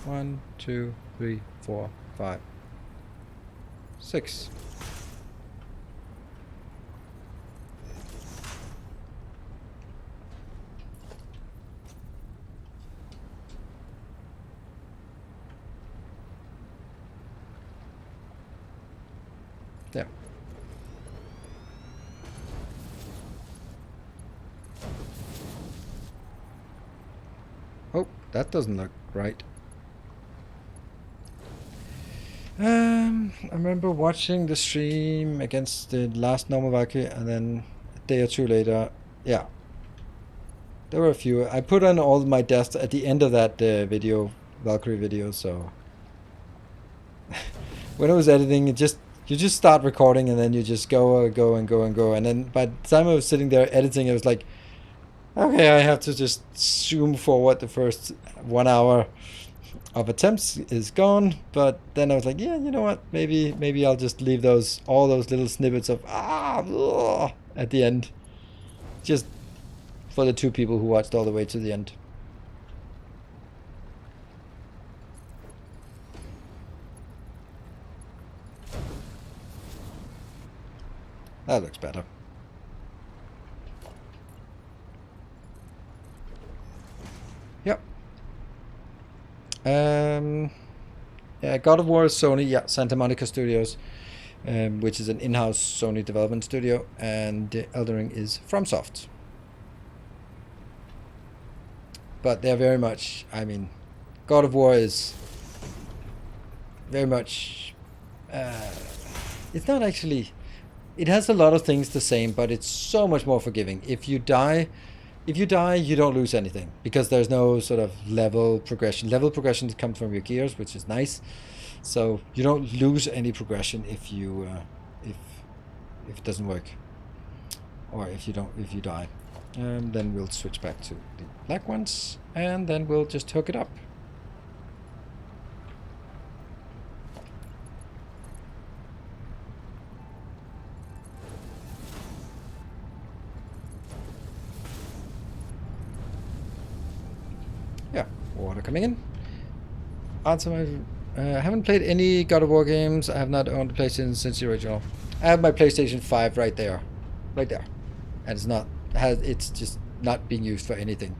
Speaker 1: 1, 2, 3, 4, 5, 6. There. Oh, that doesn't look right. I remember watching the stream against the last normal Valkyrie, and then a day or two later, yeah, there were a few. I put on all my deaths at the end of that video, Valkyrie video, so when I was editing, you just start recording and then you just go, and then by the time I was sitting there editing, I was like, okay, I have to just zoom forward. The first 1 hour of attempts is gone, but then I was like, yeah, you know what? Maybe I'll just leave all those little snippets of at the end, just for the 2 people who watched all the way to the end. That looks better. Yep. Yeah, God of War is Sony. Yeah, Santa Monica Studios, which is an in-house Sony development studio, and Elden Ring is FromSoft. But they're very much, I mean, God of War is very much It's not actually... It has a lot of things the same, but it's so much more forgiving. If you die, you don't lose anything because there's no sort of level progression. Level progression comes from your gears, which is nice. So you don't lose any progression if you if it doesn't work, or if you die. Then we'll switch back to the black ones, and then we'll just hook it up. Yeah, water coming in. Answer my... I haven't played any God of War games. I have not owned a PlayStation since the original. I have my PlayStation 5 right there. Right there. And it's not... It's just not being used for anything.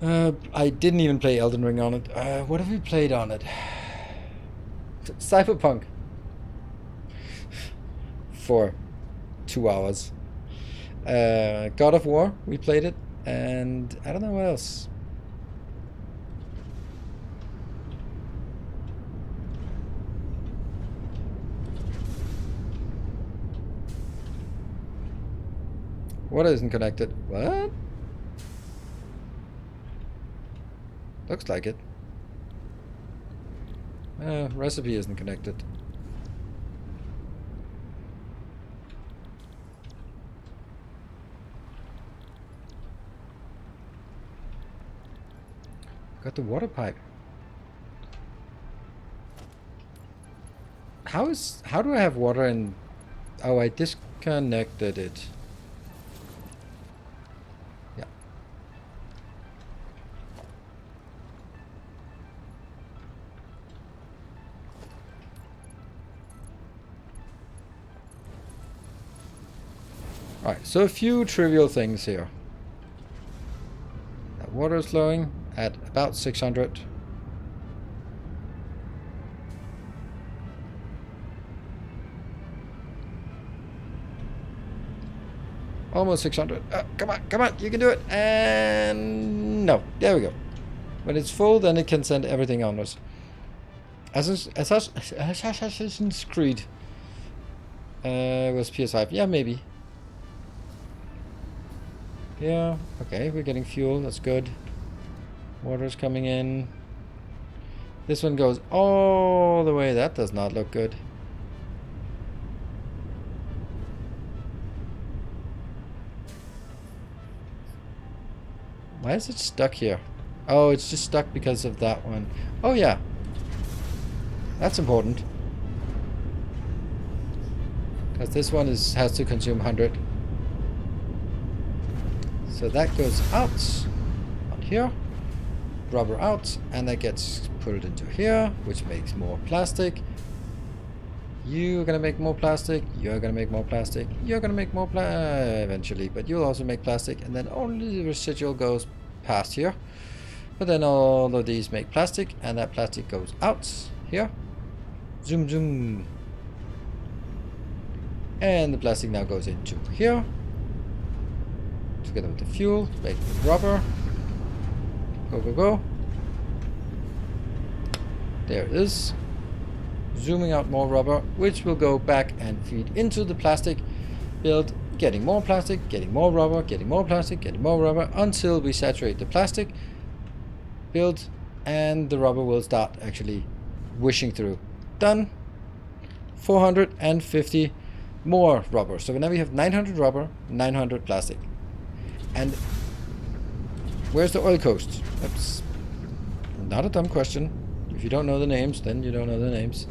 Speaker 1: I didn't even play Elden Ring on it. What have we played on it? Cyberpunk. For 2 hours. God of War, we played it. And I don't know what else. Water isn't connected. What? Looks like it. Recipe isn't connected. Got the water pipe. How do I have water in... Oh, I disconnected it. Yeah. Alright, so a few trivial things here. That water is flowing at about 600. Almost 600. Come on, you can do it. And no, there we go. When it's full, then it can send everything onwards. Assassin's Creed was PS5. Yeah, maybe. Yeah, okay, we're getting fuel. That's good. Water's coming in. This one goes all the way. That does not look good. Why is it stuck here? Oh, it's just stuck because of that one. Oh, yeah. That's important. Because this one has to consume 100. So that goes out on here. Rubber out. And that gets put into here, which makes more plastic. You're going to make more plastic. You're going to make more plastic. You're going to make more eventually. But you'll also make plastic. And then only the residual goes past here. But then all of these make plastic. And that plastic goes out here. Zoom, zoom. And the plastic now goes into here. Together with the fuel. Make rubber. Go, go, go. There it is. Zooming out more rubber, which will go back and feed into the plastic. Build, getting more plastic, getting more rubber, getting more plastic, getting more rubber, until we saturate the plastic. Build, and the rubber will start actually wishing through. Done. 450 more rubber. So now we have 900 rubber, 900 plastic. And where's the oil coast? That's not a dumb question. If you don't know the names, then you don't know the names.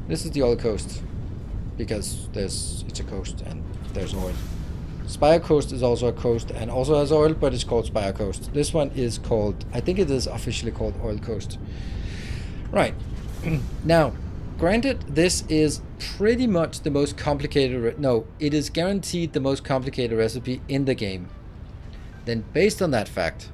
Speaker 1: This is the oil coast, because it's a coast and there's oil. Spire Coast is also a coast and also has oil, but it's called Spire Coast. This one is called, I think it is officially called Oil Coast. Right. Now, granted, this is pretty much the most complicated, no, it is guaranteed the most complicated recipe in the game. Then based on that fact,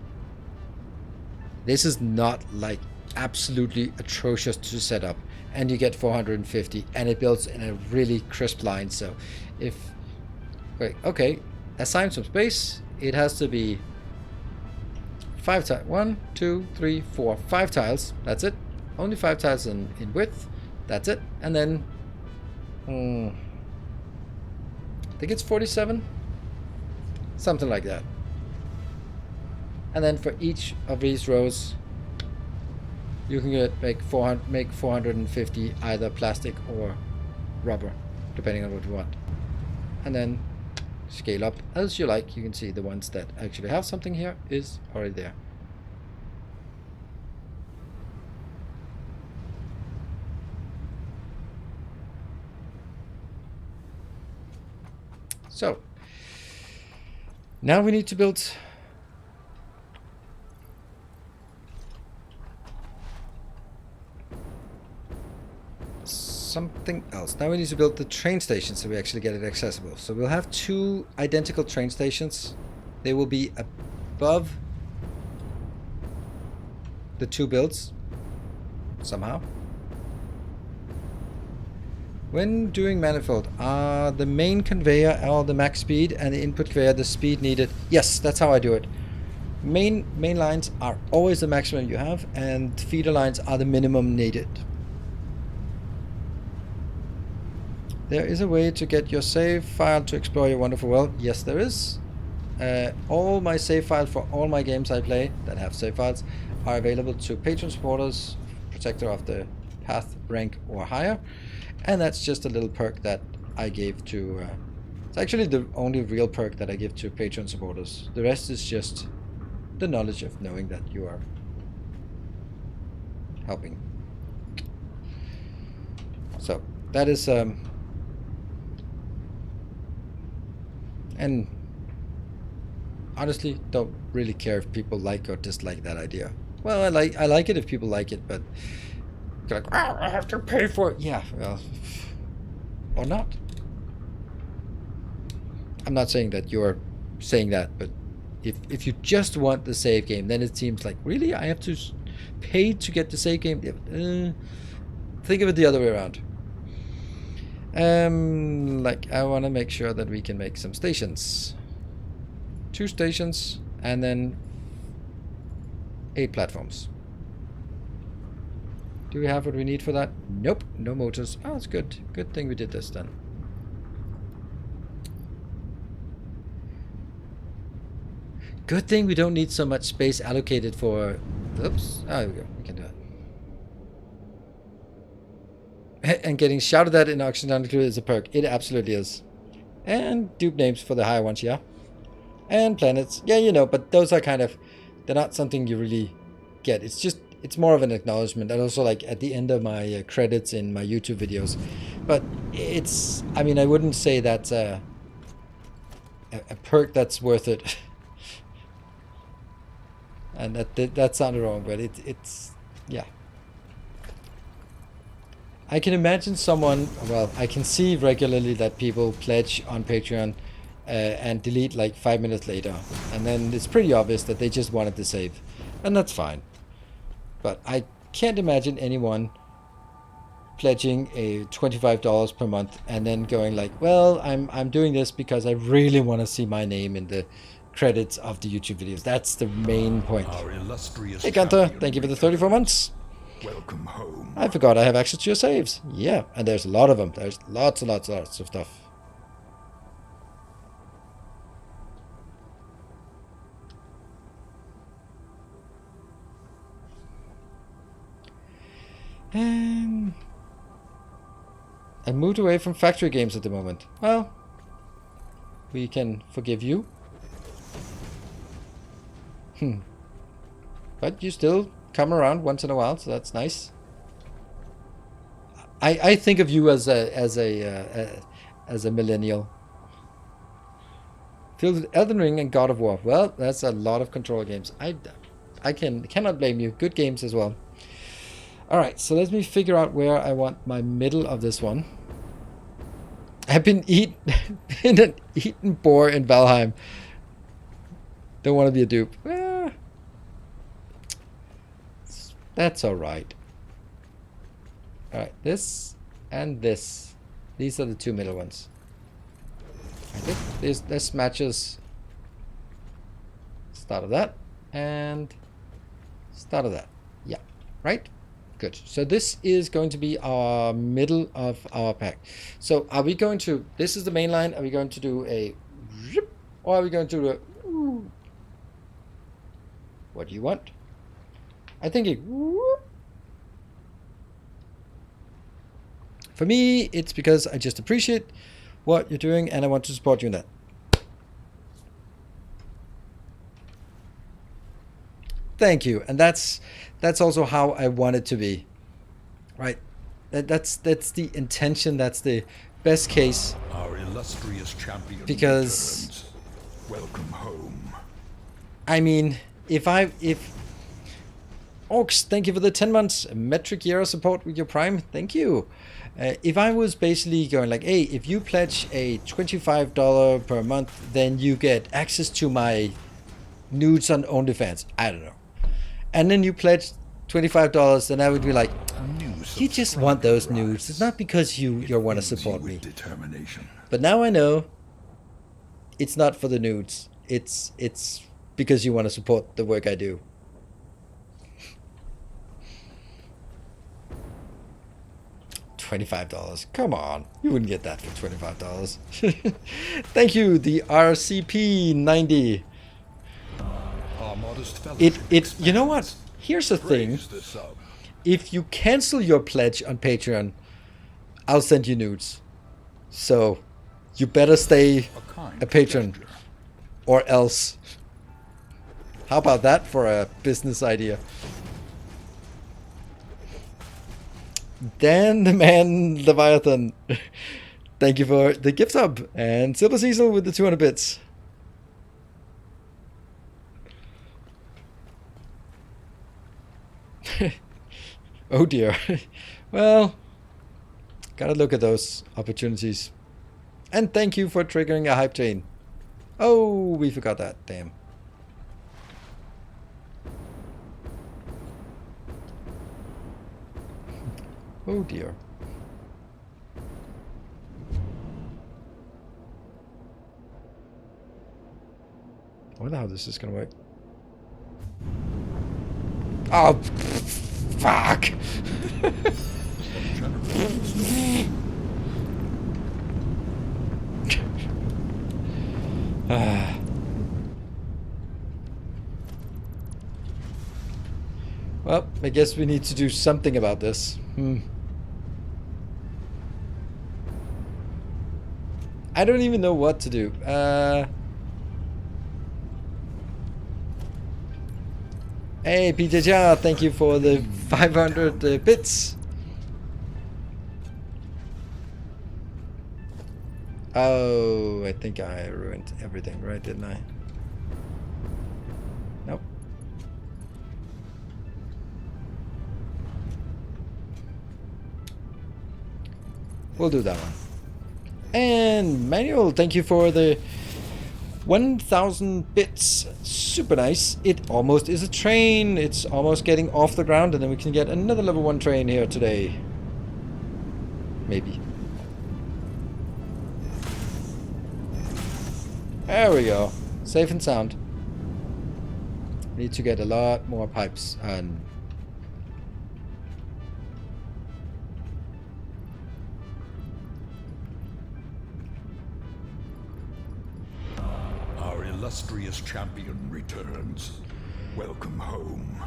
Speaker 1: this is not like absolutely atrocious to set up, and you get 450 and it builds in a really crisp line. So if okay, assign some space, it has to be 5 tiles, 1 2 3 4 5 tiles, that's it, only 5 tiles in width, that's it, and then I think it's 47, something like that. And then for each of these rows, you can make 450 either plastic or rubber, depending on what you want. And then scale up as you like. You can see the ones that actually have something here is already there. So now we need to build something else. Now we need to build the train station so we actually get it accessible. So we'll have 2 identical train stations. They will be above the 2 builds somehow. When doing manifold, are the main conveyor or the max speed and the input conveyor the speed needed? Yes, that's how I do it. Main lines are always the maximum you have, and feeder lines are the minimum needed. There is a way to get your save file to explore your wonderful world. Yes, there is. All my save files for all my games I play that have save files are available to patron supporters, protector of the path rank or higher. And that's just a little perk that I gave to... it's actually the only real perk that I give to Patreon supporters. The rest is just the knowledge of knowing that you are helping. So, that is... and honestly, don't really care if people like or dislike that idea. Well, I like it if people like it, but... you're like, oh, I have to pay for it. Yeah, well, or not. I'm not saying that you're saying that, but if you just want the save game, then it seems like, really, I have to pay to get the save game? Think of it the other way around. Like, I want to make sure that we can make some stations. 2 stations, and then 8 platforms. Do we have what we need for that? Nope, no motors. Oh, it's good. Good thing we did this then. Good thing we don't need so much space allocated for... Oops. Oh, there we go. We can do it. And getting shouted at in auction included is a perk. It absolutely is. And dupe names for the higher ones, yeah. And planets. Yeah, you know, but those are kind of... they're not something you really get. It's just... it's more of an acknowledgement, and also like at the end of my credits in my YouTube videos. But it's, I mean, I wouldn't say that's a perk that's worth it. And that sounded wrong, but it's yeah. I can imagine someone, well, I can see regularly that people pledge on Patreon and delete like 5 minutes later, and then it's pretty obvious that they just wanted to save, and that's fine. But I can't imagine anyone pledging a $25 per month and then going like, well, I'm doing this because I really want to see my name in the credits of the YouTube videos. That's the main point. Hey Gunther, thank you for the 34 months.
Speaker 2: Welcome home.
Speaker 1: I forgot I have access to your saves. Yeah, and there's a lot of them. There's lots and lots and lots of stuff. I moved away from factory games at the moment. Well, we can forgive you. But you still come around once in a while, so that's nice. I think of you as a millennial. Filled with Elden Ring and God of War. Well, that's a lot of control games. I cannot blame you. Good games as well. Alright, so let me figure out where I want my middle of this one. I've been an eaten boar in Valheim. Don't want to be a dupe. That's alright. Alright, this and this. These are the 2 middle ones. I think this matches start of that and start of that. Yeah, right? Good. So this is going to be our middle of our pack. So are we going to, this is the main line, are we going to do a zip, or are we going to do a ooh? What do you want? I think it, for me, it's because I just appreciate what you're doing and I want to support you in that. Thank you. And that's also how I want it to be. Right? That's the intention, that's the best case.
Speaker 2: Our illustrious champion
Speaker 1: because
Speaker 2: returns. Welcome home.
Speaker 1: I mean, if Orcs, thank you for the 10 months metric year of support with your Prime. Thank you. If I was basically going like, hey, if you pledge a $25 per month, then you get access to my nudes on OnlyFans. I don't know. And then you pledge $25, then I would be like, you just want those nudes. It's not because you want to support me. But now I know it's not for the nudes. It's because you want to support the work I do. $25. Come on. You wouldn't get that for $25. Thank you, the RCP90. It you know what? Here's the thing. If you cancel your pledge on Patreon, I'll send you nudes. So you better stay a patron or else. How about that for a business idea? Dan the Man Leviathan, thank you for the gift sub, and Silver Cecil with the 200 bits. Oh dear. Well, gotta look at those opportunities. And thank you for triggering a hype train. Oh, we forgot that. Damn. Oh dear. I wonder how this is gonna work. Oh, fuck! Well, I guess we need to do something about this. I don't even know what to do. Hey, PJJ, thank you for the 500 bits. Oh, I think I ruined everything, right, didn't I? Nope. We'll do that one. And Manuel, thank you for the 1,000 bits. Super nice. It almost is a train. It's almost getting off the ground, and then we can get another level 1 train here today. Maybe. There we go. Safe and sound. Need to get a lot more pipes and
Speaker 2: illustrious champion returns. Welcome home.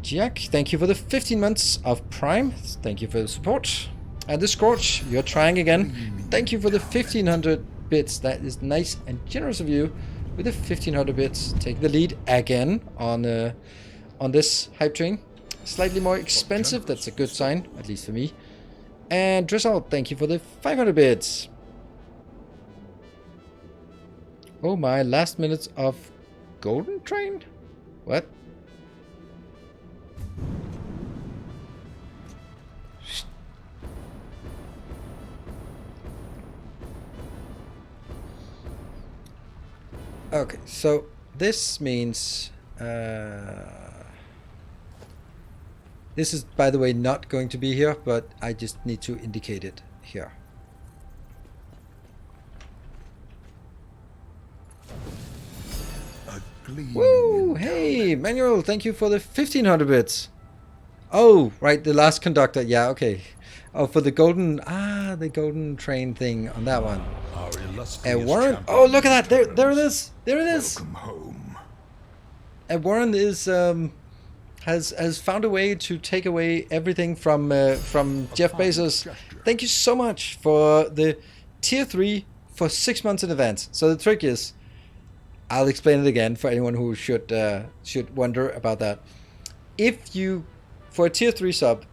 Speaker 1: Jack, thank you for the 15 months of Prime. Thank you for the support. And the Scorch, you're trying again. Thank you for the 1,500 bits. That is nice and generous of you. With the 1,500 bits, take the lead again on this hype train. Slightly more expensive. That's a good sign, at least for me. And Drizzle, thank you for the 500 bits. Oh my, last minutes of Golden Train? What? Okay, so this means this is, by the way, not going to be here, but I just need to indicate it here. Woo! Hey, Manuel, thank you for the 1,500 bits. Oh, right, the last conductor. Yeah, okay. Oh, for the golden train thing on that one.
Speaker 2: Our illustrious
Speaker 1: Warren.
Speaker 2: champion
Speaker 1: Oh, look at that.
Speaker 2: returns.
Speaker 1: There it is. There it is.
Speaker 2: Welcome home.
Speaker 1: Warren is has found a way to take away everything from Jeff
Speaker 2: fine
Speaker 1: Bezos.
Speaker 2: gesture.
Speaker 1: Thank you so much for the tier 3 for 6 months in advance. So the trick is, I'll explain it again for anyone who should wonder about that. If you, for a tier 3 sub,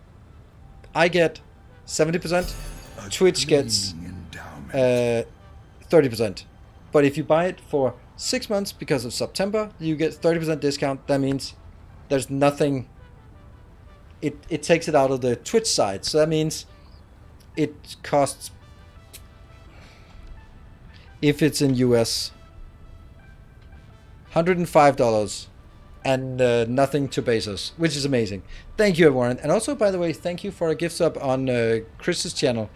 Speaker 1: I get 70%, Twitch gets
Speaker 2: Endowment.
Speaker 1: 30%. But if you buy it for 6 months because of September, you get 30% discount. That means there's nothing. It takes it out of the Twitch side. So that means it costs, if it's in US, $105 and nothing to Bezos, which is amazing. Thank you, Warren. And also, by the way, thank you for a gift sub on Chris's channel.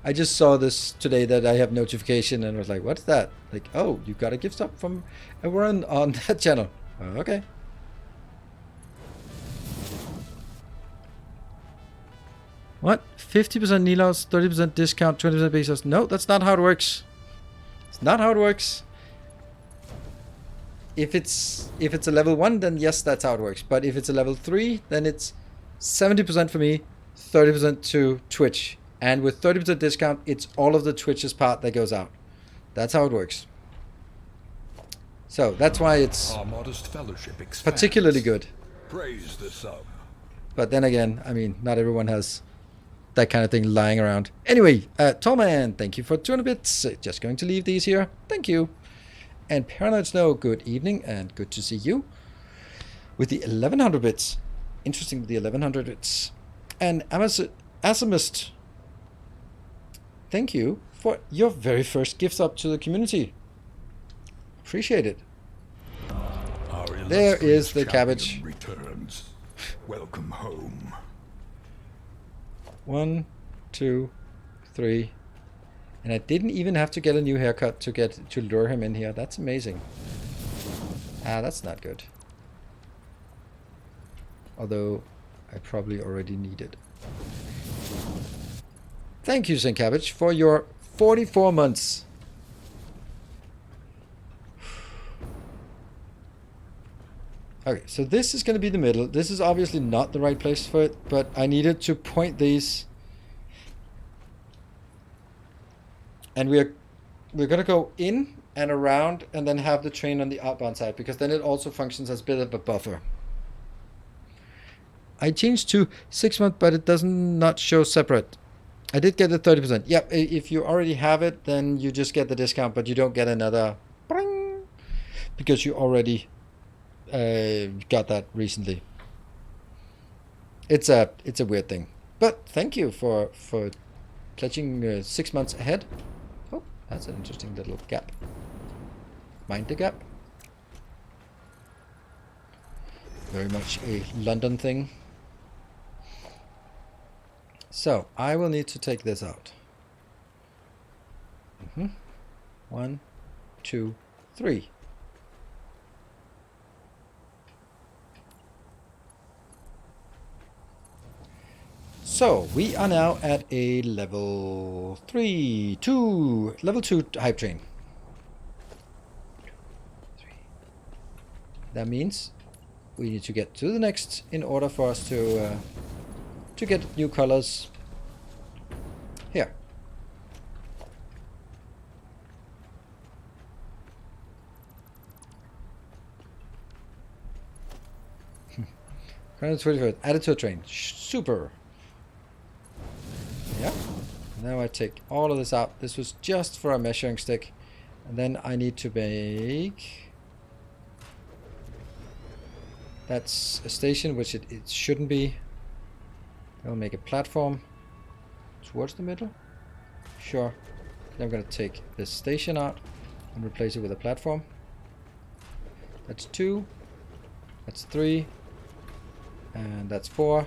Speaker 1: I just saw this today that I have notification and was like, what's that? Like, oh, you got a gift sub from Warren on that channel. Okay. What? 50% Nilos, 30% discount, 20% Bezos. No, that's not how it works. It's not how it works. If it's a level 1, then yes, that's how it works. But if it's a level 3, then it's 70% for me, 30% to Twitch. And with 30% discount, it's all of the Twitch's part that goes out. That's how it works. So that's why it's
Speaker 2: Our modest fellowship expands.
Speaker 1: particularly good.
Speaker 2: Praise the sub.
Speaker 1: But then again, I mean, not everyone has that kind of thing lying around. Anyway, Tallman, thank you for 200 bits. Just going to leave these here. Thank you. And Paranoid Snow, good evening and good to see you. With the 1100 bits. Interesting with the 1100 bits. And Asimist, thank you for your very first gift up to the community. Appreciate it.
Speaker 2: Our
Speaker 1: There is
Speaker 2: illustrious
Speaker 1: the
Speaker 2: champion
Speaker 1: cabbage.
Speaker 2: Returns. Welcome home.
Speaker 1: 1, 2, 3. And I didn't even have to get a new haircut to lure him in here. That's amazing. Ah, that's not good. Although I probably already need it. Thank you, St. Cabbage, for your 44 months. Okay, so this is going to be the middle. This is obviously not the right place for it, but I needed to point these. And we're going to go in and around and then have the train on the outbound side, because then it also functions as a bit of a buffer. I changed to 6 months, but it does not show separate. I did get the 30%. Yep, if you already have it, then you just get the discount, but you don't get another bring, because you already got that recently. It's a weird thing. But thank you for pledging 6 months ahead. Oh, that's an interesting little gap. Mind the gap. Very much a London thing. So, I will need to take this out. 1, 2, 3. So, we are now at a level 2 hype train. That means we need to get to the next in order for us to get new colors here. Current 21st, added to a train. Super. Yeah. Now I take all of this out. This was just for a measuring stick. And then I need to make... That's a station, which it shouldn't be. I'll make a platform towards the middle. Sure. Then I'm going to take this station out and replace it with a platform. That's 2. That's 3. And that's 4.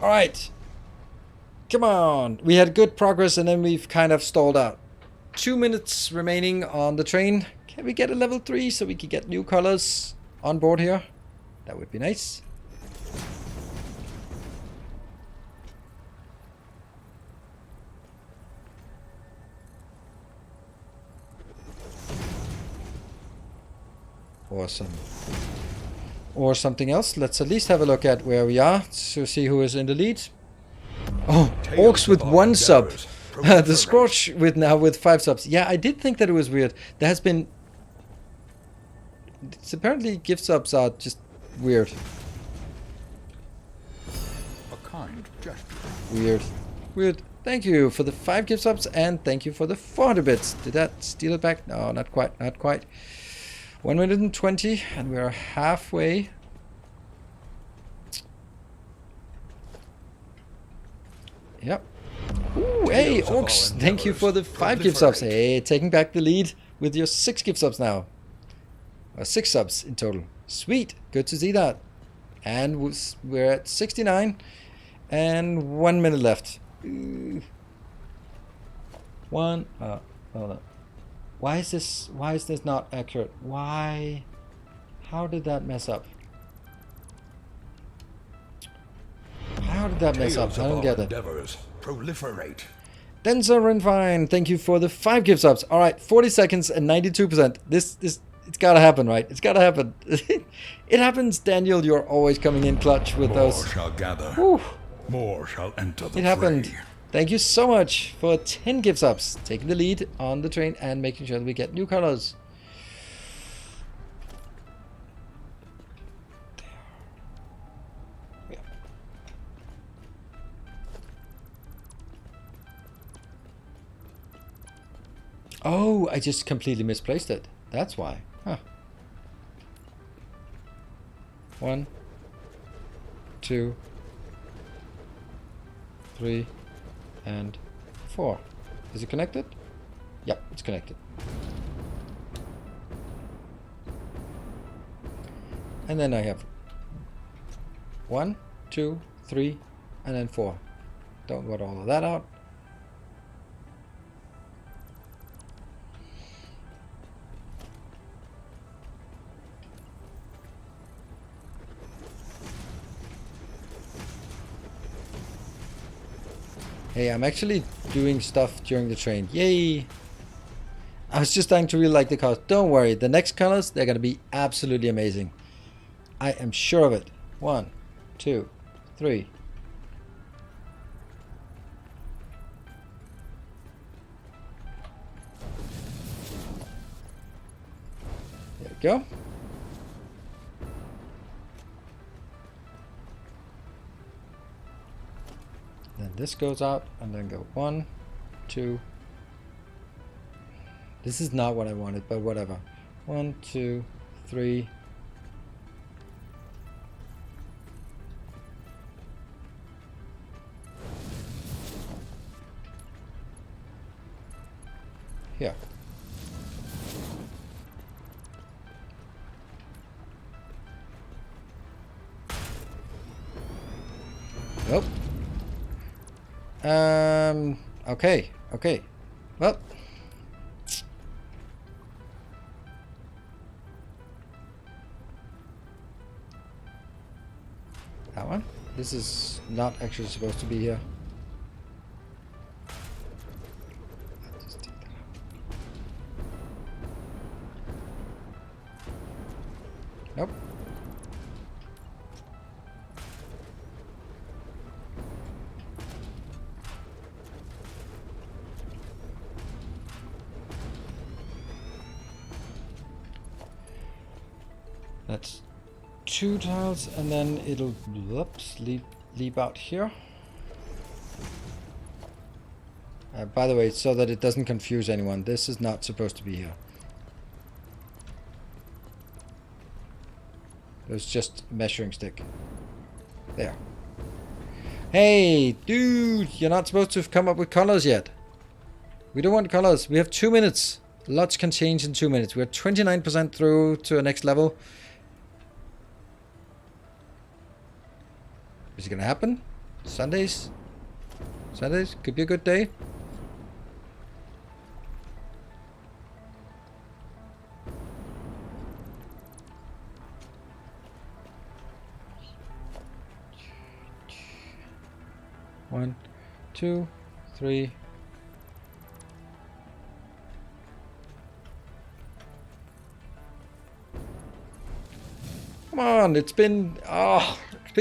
Speaker 1: All right. Come on. We had good progress and then we've kind of stalled out. 2 minutes remaining on the train. Can we get a level 3 so we can get new colors on board here? That would be nice. Awesome. Or something else. Let's at least have a look at where we are to see who is in the lead. Oh, Orcs with 1 sub. The Scorch with 5 subs. Yeah, I did think that it was weird. There has been... It's apparently gift subs are just weird.
Speaker 2: A kind gesture.
Speaker 1: Weird. Weird. Thank you for the 5 gift subs and thank you for the 400 bits. Did that steal it back? No, not quite. Not quite. 1 minute and 20 and we are halfway. Yep. Ooh, hey, Orcs, thank you for the 5 gift subs. Hey, taking back the lead with your 6 gift subs now. 6 subs in total. Sweet. Good to see that. And we're at 69 and 1 minute left. Hold on. Why is this not accurate? Why? How did that mess up? How did that mess up? I don't get it.
Speaker 2: Endeavors proliferate.
Speaker 1: Denser and fine. Thank you for the 5 gift subs. All right, 40 seconds and 92%. This it's gotta happen, right? It's gotta happen. It happens, Daniel. You're always coming in clutch with
Speaker 2: More
Speaker 1: those.
Speaker 2: shall gather.
Speaker 1: Whew.
Speaker 2: More shall enter the
Speaker 1: It happened.
Speaker 2: fray.
Speaker 1: Thank you so much for 10 gift subs, taking the lead on the train and making sure that we get new colors. Yeah. Oh, I just completely misplaced it. That's why. Huh. 1, 2, 3, and 4. Is it connected? Yep, it's connected. And then I have 1, 2, 3, and then 4. Don't want all of that out. Hey, I'm actually doing stuff during the train. Yay! I was just starting to really like the colors. Don't worry, the next colors, they're going to be absolutely amazing. I am sure of it. 1, 2, 3. There we go. Then this goes out and then go 1, 2. This is not what I wanted, but whatever. 1, 2, 3. Here. Nope. Okay. Well. That one? This is not actually supposed to be here. I'll just take that out. Nope. That's 2 tiles, and then it'll leap out here. By the way, so that it doesn't confuse anyone, this is not supposed to be here. There's just measuring stick. There. Hey, dude, you're not supposed to have come up with colors yet. We don't want colors. We have 2 minutes. Lots can change in 2 minutes. We're 29% through to a next level. Is it gonna happen? Sundays? Saturdays could be a good day. One, 2, 3. Come on, it's been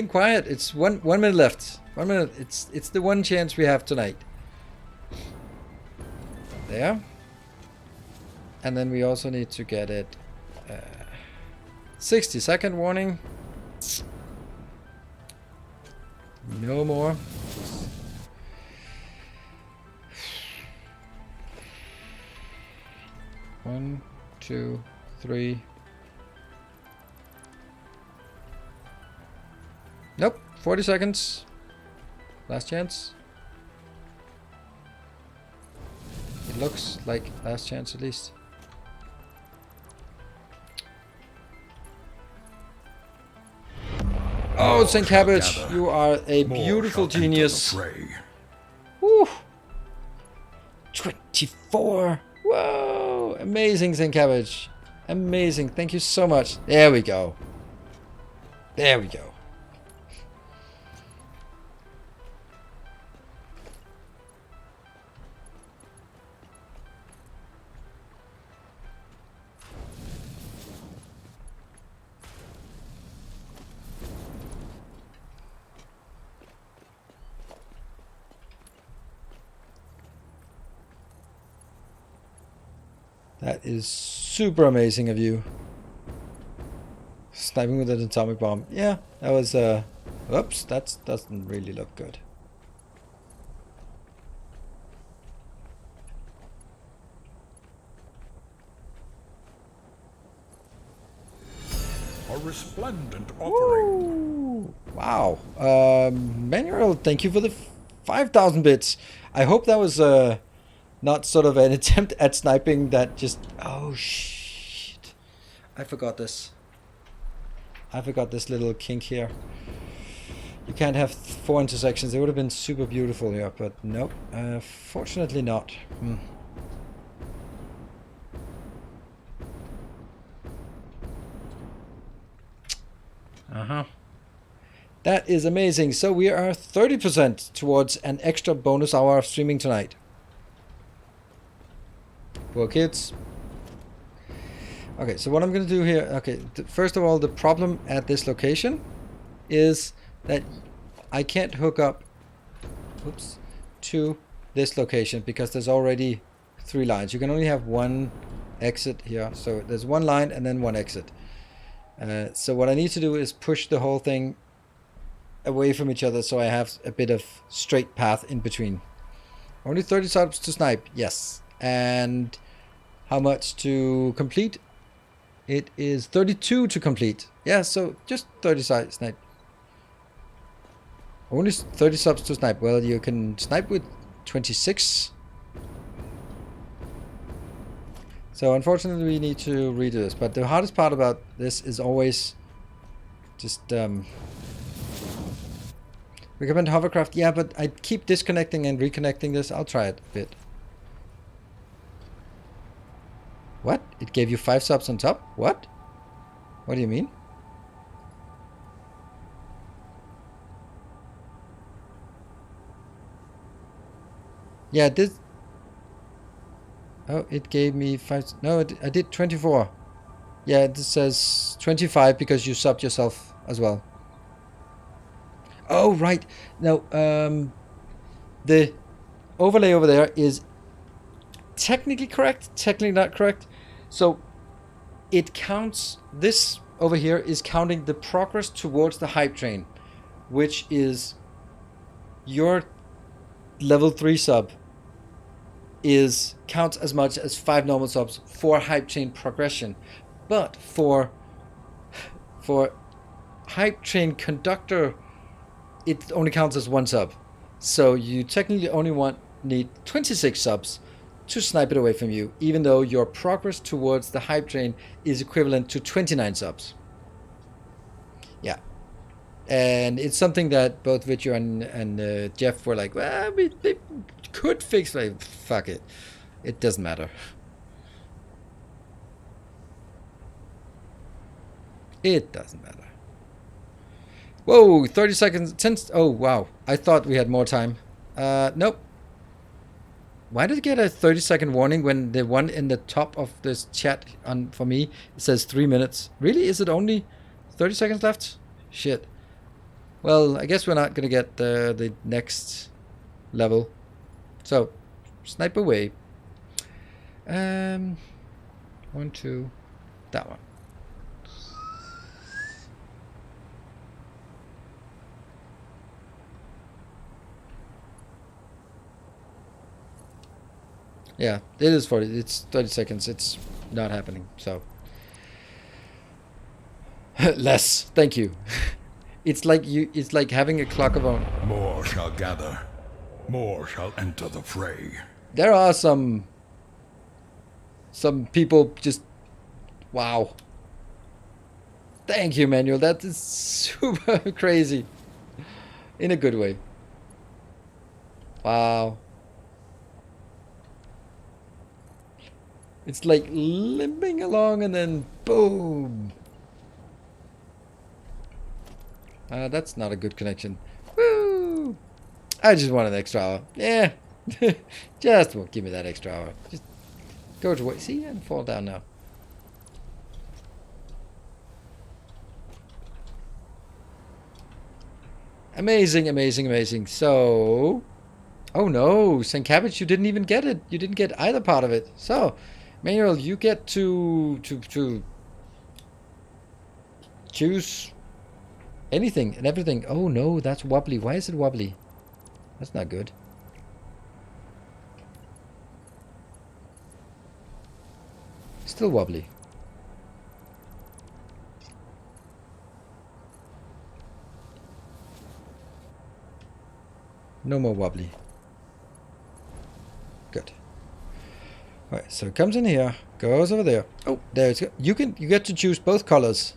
Speaker 1: quiet. It's one minute left. 1 minute. It's the one chance we have tonight. There. And then we also need to get it 60-second warning. No more. One, 2, 3. Nope, 40 seconds. Last chance. It looks like last chance at least. Oh, St. Cabbage, you are a beautiful genius. Woo! 24. Whoa! Amazing, St. Cabbage. Amazing. Thank you so much. There we go. There we go. That is super amazing of you. Sniping with an atomic bomb. Yeah, that was oops, that doesn't really look good.
Speaker 2: A resplendent offering.
Speaker 1: Woo! Wow. Manuel, thank you for the 5,000 bits. I hope that was not sort of an attempt at sniping that just... Oh, shit. I forgot this. I forgot this little kink here. You can't have 4 intersections. It would have been super beautiful here, but nope. Fortunately not. Uh-huh. That is amazing. So we are 30% towards an extra bonus hour of streaming tonight. Poor kids. Okay, so what I'm going to do here... Okay, first of all, the problem at this location is that I can't hook up to this location because there's already 3 lines. You can only have 1 exit here. So there's 1 line and then 1 exit. So what I need to do is push the whole thing away from each other so I have a bit of straight path in between. Only 30 subs to snipe, yes. And how much to complete? It is 32 to complete. Yeah, so just 30 snipe. Only 30 subs to snipe. Well, you can snipe with 26. So unfortunately we need to redo this. But the hardest part about this is always just... recommend hovercraft. Yeah, but I keep disconnecting and reconnecting this. I'll try it a bit. What? It gave you 5 subs on top? What? What do you mean? Yeah, this... Oh, it gave me 5... No, I did 24. Yeah, this says 25 because you subbed yourself as well. Oh, right. No, the overlay over there is technically correct, technically not correct. So it counts, this over here is counting the progress towards the hype train, which is your level 3 sub counts as much as 5 normal subs for hype train progression. But for hype train conductor, it only counts as 1 sub. So you technically only need 26 subs to snipe it away from you, even though your progress towards the hype train is equivalent to 29 subs. Yeah. And it's something that both Victor and Jeff were like, well, we could fix. Like, fuck it. It doesn't matter. It doesn't matter. Whoa, 30 seconds. 10. Oh, wow. I thought we had more time. Nope. Why did it get a 30-second warning when the one in the top of this chat for me it says 3 minutes? Really? Is it only 30 seconds left? Shit. Well, I guess we're not going to get the next level. So, snipe away. 1, 2, that one. Yeah, it is 40. It's 30 seconds. It's not happening. So less. Thank you. It's like It's like having a clock of own.
Speaker 2: More shall gather. More shall enter the fray.
Speaker 1: There are some people just. Wow. Thank you, Manuel. That is super crazy. In a good way. Wow. It's like limping along and then boom. That's not a good connection. Woo! I just want an extra hour. Yeah. Just well, give me that extra hour. Just go to work. See, and fall down now. Amazing, amazing, amazing. So, oh no, St. Cabbage, you didn't even get it. You didn't get either part of it. So, Manuel, you get to choose anything and everything. Oh no, that's wobbly. Why is it wobbly? That's not good. Still wobbly. No more wobbly. Good. Alright, so it comes in here, goes over there. Oh, there it's go. You get to choose both colors.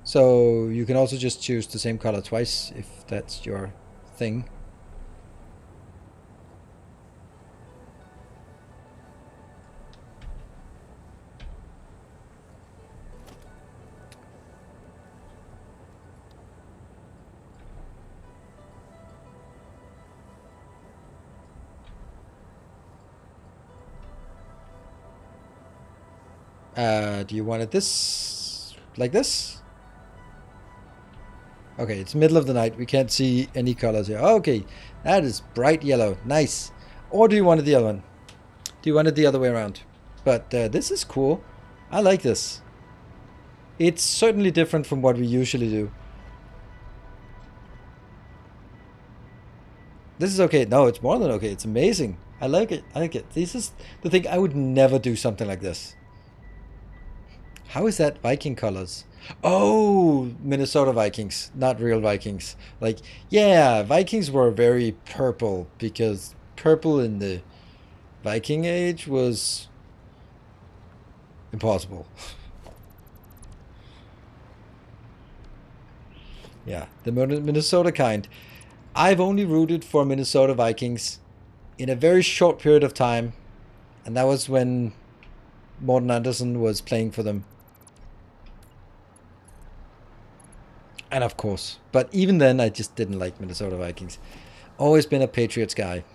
Speaker 1: So you can also just choose the same color twice if that's your thing. Do you want it this like this? Okay, it's middle of the night. We can't see any colors here. Okay, that is bright yellow. Nice. Or do you want it the other one? Do you want it the other way around? But this is cool. I like this. It's certainly different from what we usually do. This is okay. No, it's more than okay. It's amazing. I like it. I like it. This is the thing. I would never do something like this. How is that Viking colors? Oh, Minnesota Vikings, not real Vikings. Like, yeah, Vikings were very purple because purple in the Viking age was impossible. Yeah, the Minnesota kind. I've only rooted for Minnesota Vikings in a very short period of time, and that was when Morten Andersen was playing for them. And of course, but even then I just didn't like Minnesota Vikings. Always been a Patriots guy.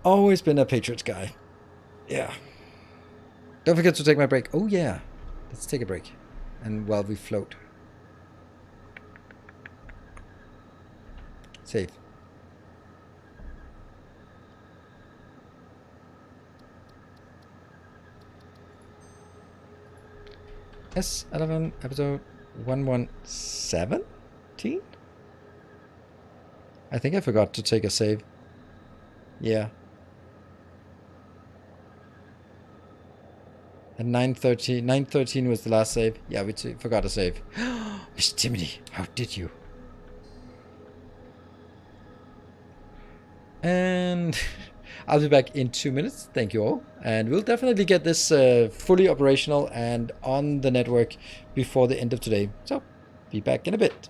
Speaker 1: Always been a Patriots guy. Yeah. Don't forget to take my break. Oh yeah. Let's take a break. And while we float. Save. S11 episode 1117? I think I forgot to take a save. Yeah. And 913 was the last save. Yeah, we forgot to save. Miss Timothy, how did you? And I'll be back in 2 minutes. Thank you all. And we'll definitely get this fully operational and on the network before the end of today. So, be back in a bit.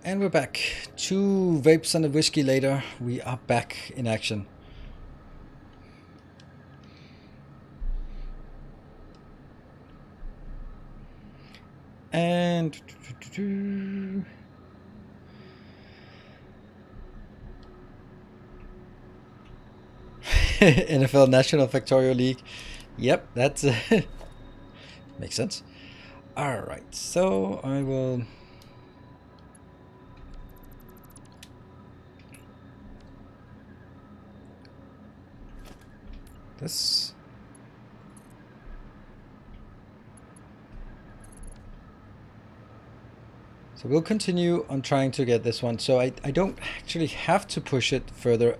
Speaker 1: And we're back. 2 vapes and a whiskey later, we are back in action. And NFL National Factorial League. Yep, that's makes sense. All right, so I will. This. So we'll continue on trying to get this one. So I don't actually have to push it further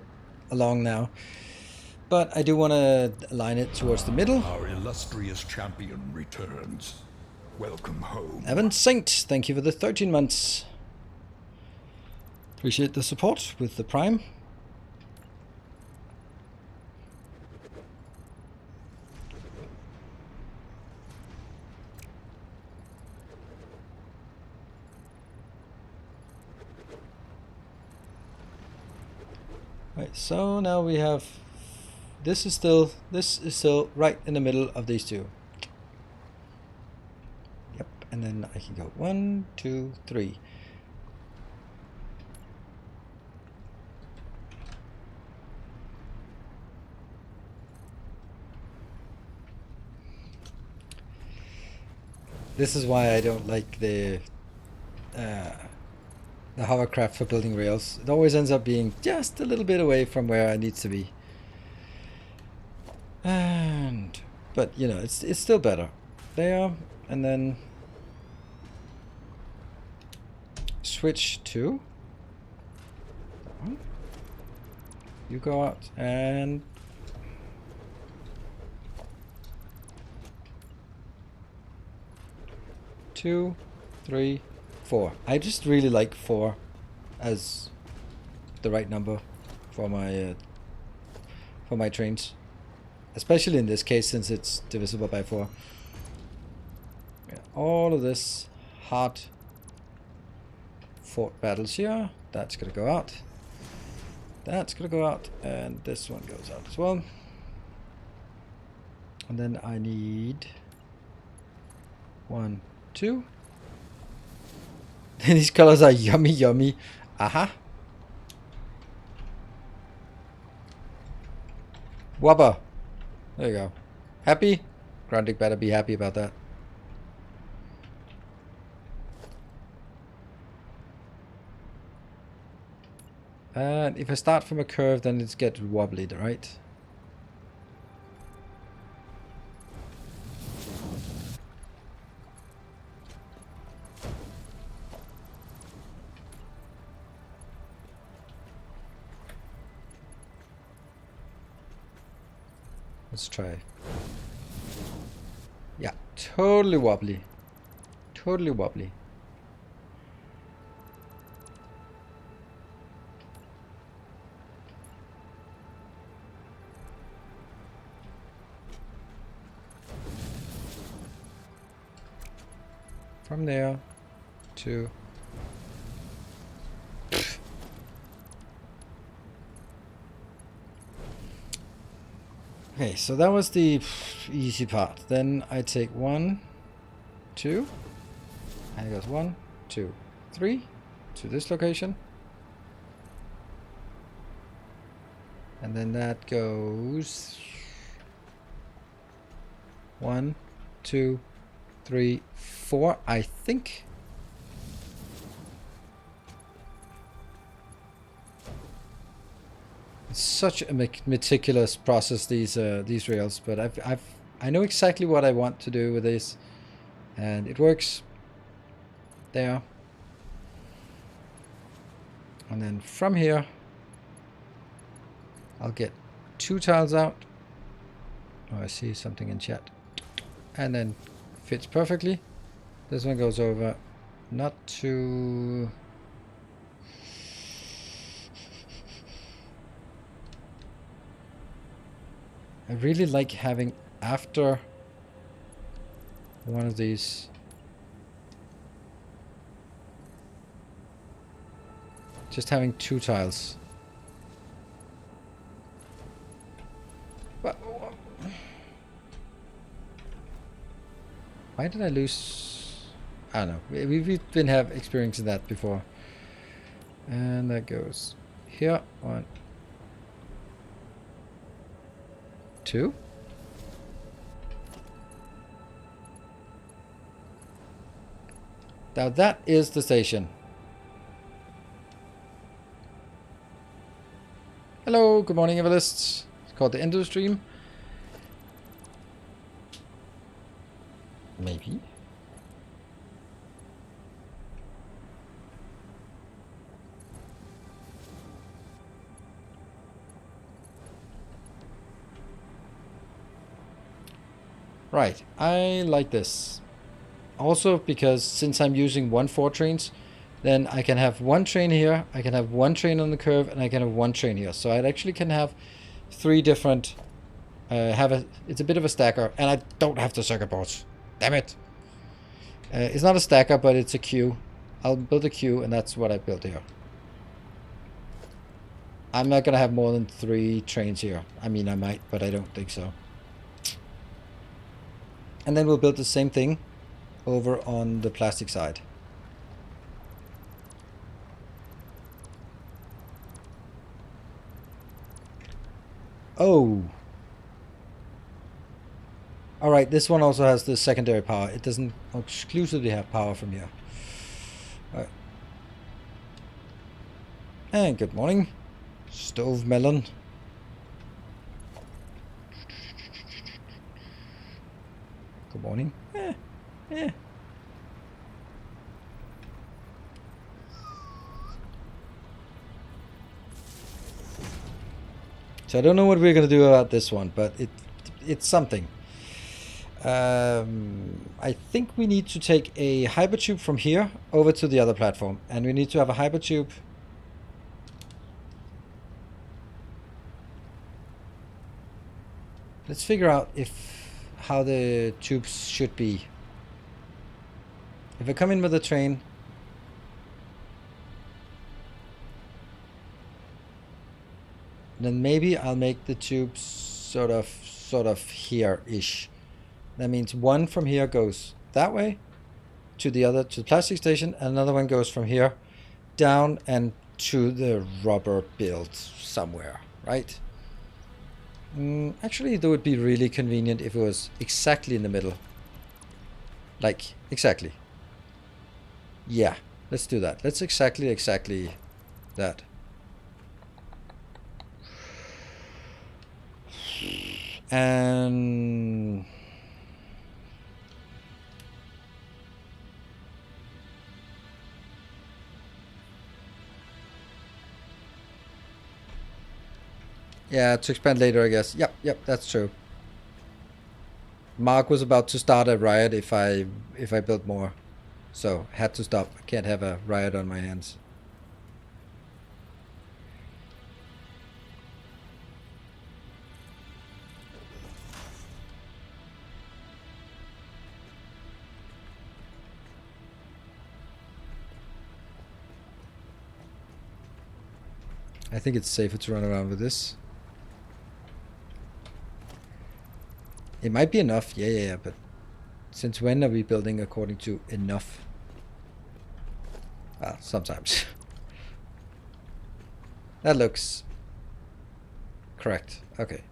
Speaker 1: along now. But I do want to align it towards the middle.
Speaker 2: Our illustrious champion returns. Welcome home.
Speaker 1: Evan Saint, thank you for the 13 months. Appreciate the support with the Prime. Right, so now we have this is still right in the middle of these two. Yep, and then I can go 1, 2, 3. This is why I don't like the hovercraft for building rails. It always ends up being just a little bit away from where I need to be. But you know, it's still better. There, and then switch to that one. You go out and 2, 3, 4. I just really like 4 as the right number for my trains. especially in this case since it's divisible by 4. Yeah, all of this hard fought battles here, that's gonna go out. That's gonna go out, and this one goes out as well. And then I need 1, 2. These colors are yummy, yummy. Aha. Wubba. There you go. Happy? Grundig better be happy about that. And if I start from a curve, then it's get wobbly, right? Let's try. Yeah, totally wobbly. Totally wobbly. From there to... Okay, so that was the easy part. Then I take 1, 2, and it goes 1, 2, 3 to this location. And then that goes 1, 2, 3, 4, I think. It's such a meticulous process, these rails, but I know exactly what I want to do with this, and it works. There. And then from here, I'll get 2 tiles out. Oh, I see something in chat. And then fits perfectly. This one goes over, not too... I really like having after one of these just having 2 tiles. But why did I lose? I don't know. We've been experiencing that before. And that goes here. 1, 2. Now that is the station. Hello, good morning, Everlists. It's called the end of the stream. Maybe. Right, I like this. Also because since I'm using 1-4 trains, then I can have 1 train here, I can have 1 train on the curve, and I can have 1 train here. So I actually can have 3 different, it's a bit of a stacker, and I don't have the circuit boards. Damn it. It's not a stacker, but it's a queue. I'll build a queue, and that's what I built here. I'm not going to have more than 3 trains here. I mean, I might, but I don't think so. And then we'll build the same thing over on the plastic side. Oh. Alright, this one also has the secondary power. It doesn't exclusively have power from here. Alright. And good morning, Stove Melon. Good morning. So I don't know what we're going to do about this one, but it's something. I think we need to take a hypertube from here over to the other platform, and we need to have a hypertube. Let's figure out how the tubes should be. If I come in with a train, then maybe I'll make the tubes sort of here-ish. That means one from here goes that way to the plastic station, and another one goes from here down and to the rubber build somewhere, right? Actually, that would be really convenient if it was exactly in the middle. Like, exactly. Yeah, let's do that. Let's exactly that. And yeah, to expand later, I guess. Yep, that's true. Mark was about to start a riot if I built more, so had to stop. I can't have a riot on my hands. I think it's safer to run around with this. It might be enough, yeah, but since when are we building according to enough? Well, sometimes. That looks correct. Okay.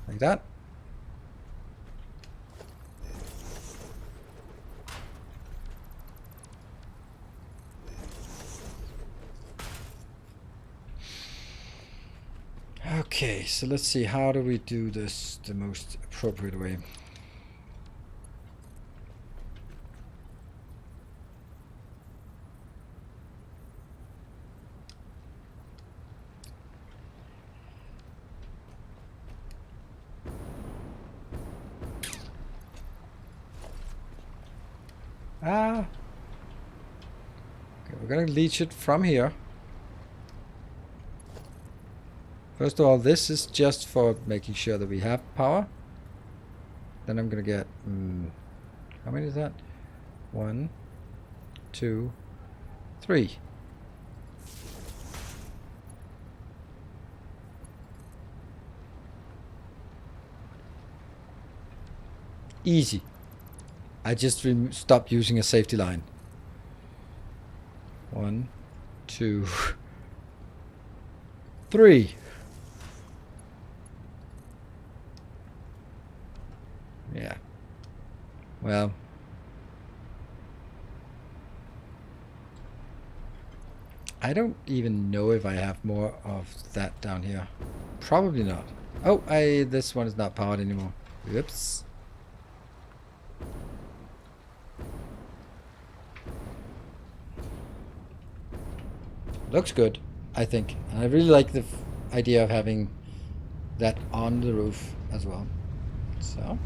Speaker 1: Like that. Okay, so let's see, how do we do this the most appropriate way? Okay, we're gonna leech it from here. First of all, this is just for making sure that we have power. Then I'm gonna get, how many is that? 1, 2, 3. Easy. I just stopped using a safety line. 1, 2, 3. Yeah. Well. I don't even know if I have more of that down here. Probably not. Oh, this one is not powered anymore. Oops. Looks good, I think. And I really like the idea of having that on the roof as well. So.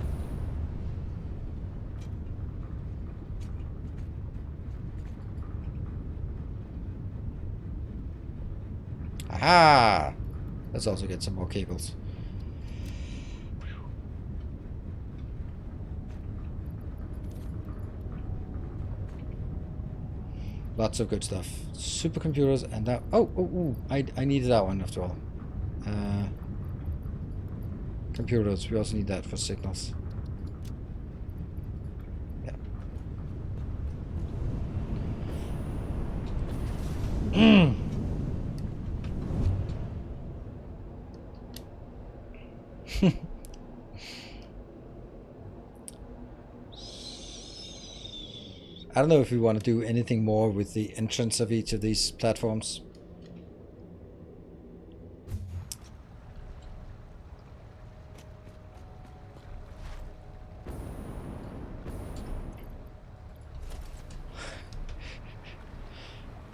Speaker 1: Aha! Let's also get some more cables. Lots of good stuff. Supercomputers and that. Oh! I needed that one after all. Computers. We also need that for signals. Yeah. I don't know if we want to do anything more with the entrance of each of these platforms.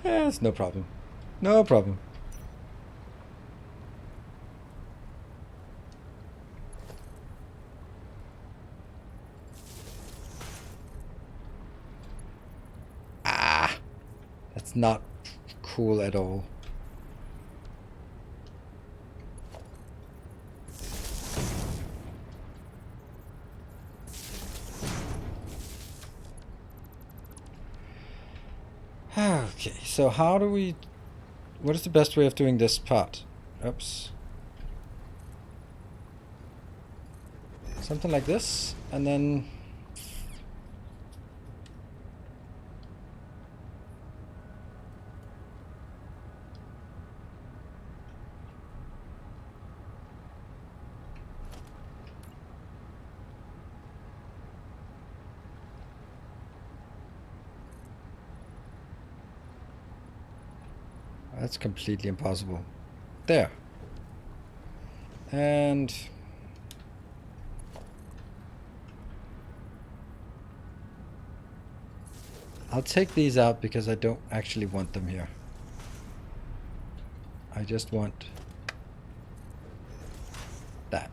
Speaker 1: It's no problem. No problem. It's not cool at all. Okay, so how do we... What is the best way of doing this part? Oops. Something like this, and then... That's completely impossible. There. And... I'll take these out because I don't actually want them here. I just want that.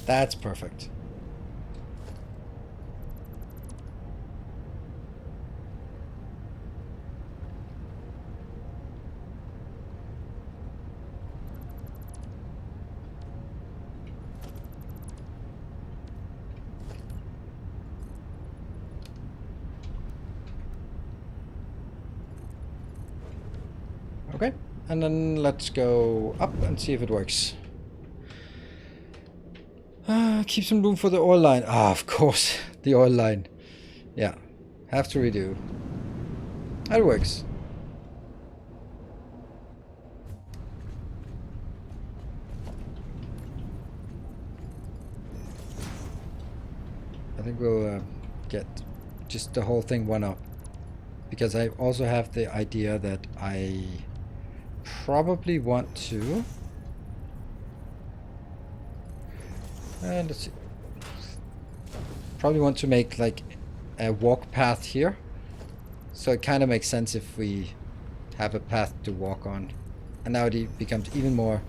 Speaker 1: That's perfect. Okay, and then let's go up and see if it works. Keep some room for the oil line. Ah, of course, the oil line. Yeah, have to redo. That works. I think we'll get just the whole thing one up. Because I also have the idea that I probably want to... let's see. Probably want to make like a walk path here. So it kind of makes sense if we have a path to walk on. And now it becomes even more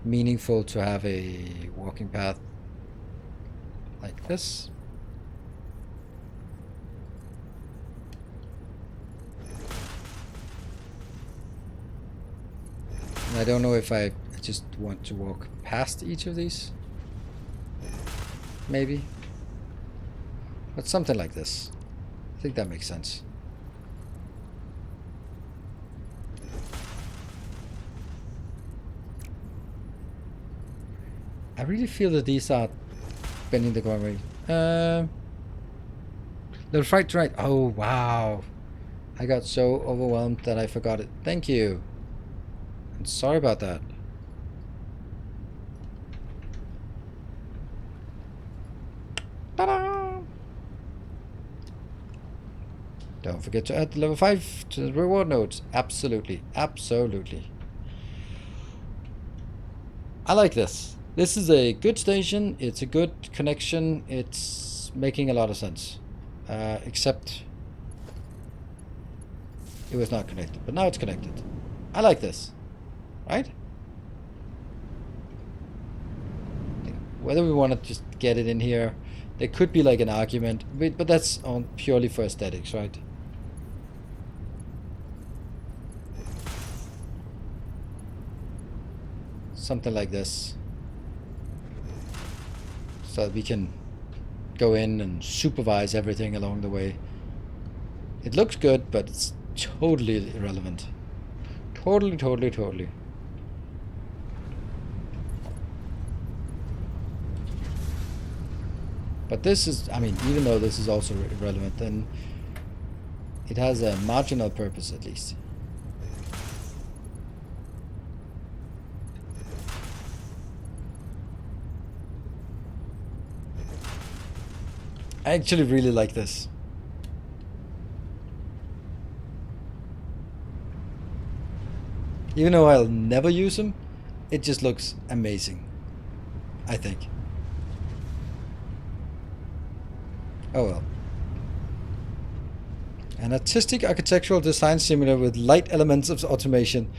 Speaker 1: meaningful to have a walking path like this. And I don't know if I just want to walk past each of these. Maybe. But something like this. I think that makes sense. I really feel that these are bending the ground rate. The right, right. Oh, wow. I got so overwhelmed that I forgot it. Thank you. I'm sorry about that. Ta-da! Don't forget to add level 5 to the reward nodes. Absolutely. Absolutely. I like this. This is a good station. It's a good connection. It's making a lot of sense. Except it was not connected. But now it's connected. I like this. Right? Whether we want to just get it in here, there could be like an argument, but that's on purely for aesthetics, right? Something like this. So that we can go in and supervise everything along the way. It looks good, but it's totally irrelevant. Totally, totally, totally. But this is, I mean, even though this is also irrelevant, then it has a marginal purpose at least. I actually really like this. Even though I'll never use them, it just looks amazing, I think. Oh well. An artistic architectural design simulator with light elements of automation.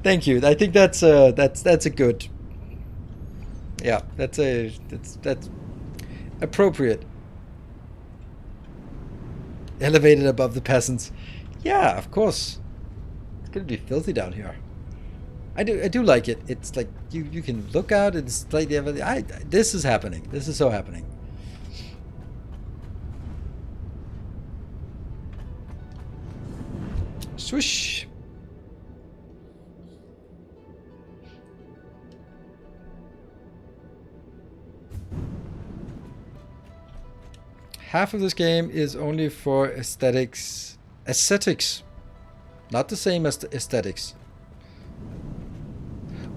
Speaker 1: Thank you. I think that's a good. Yeah, that's appropriate. Elevated above the peasants. Yeah, of course. It's gonna be filthy down here. I do like it. It's like you can look out. It's like this is happening. This is so happening. Swish. Half of this game is only for aesthetics. Aesthetics. Not the same as the aesthetics.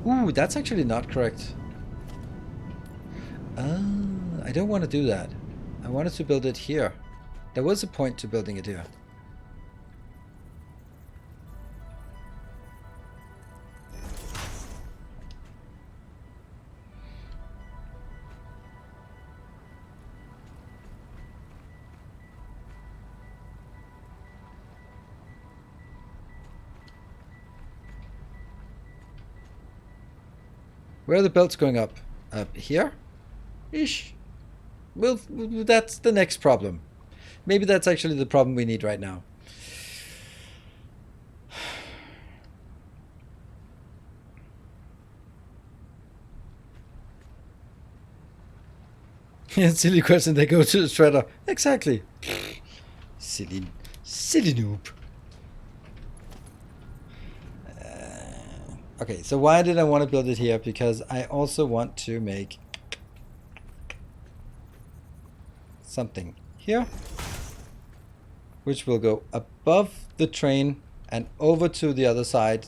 Speaker 1: Ooh, that's actually not correct. I don't want to do that. I wanted to build it here. There was a point to building it here. Where are the belts going up? Up here? Ish. Well, that's the next problem. Maybe that's actually the problem we need right now. Silly question, they go to the shredder. Exactly. Silly noob. Okay, so why did I want to build it here? Because I also want to make something here, which will go above the train and over to the other side,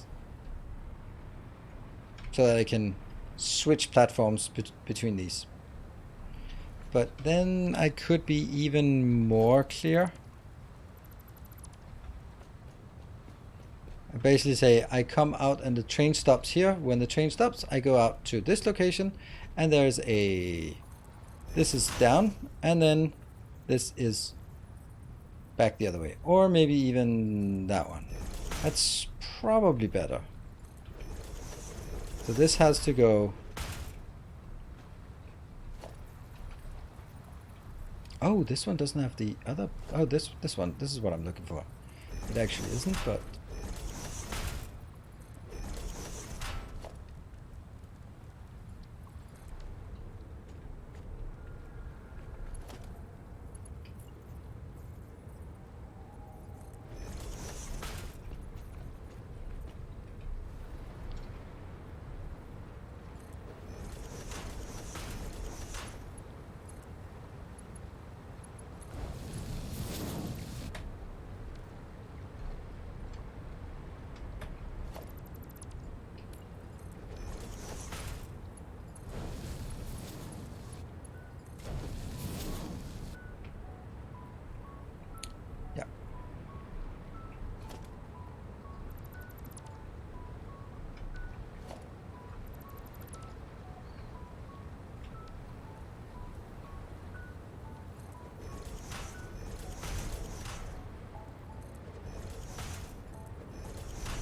Speaker 1: so that I can switch platforms between these. But then I could be even more clear. I basically say I come out and the train stops here. When the train stops, I go out to this location, and there's a... This is down, and then this is back the other way. Or maybe even that one. That's probably better. So this has to go... Oh, this one doesn't have the other... Oh, this one. This is what I'm looking for. It actually isn't, but...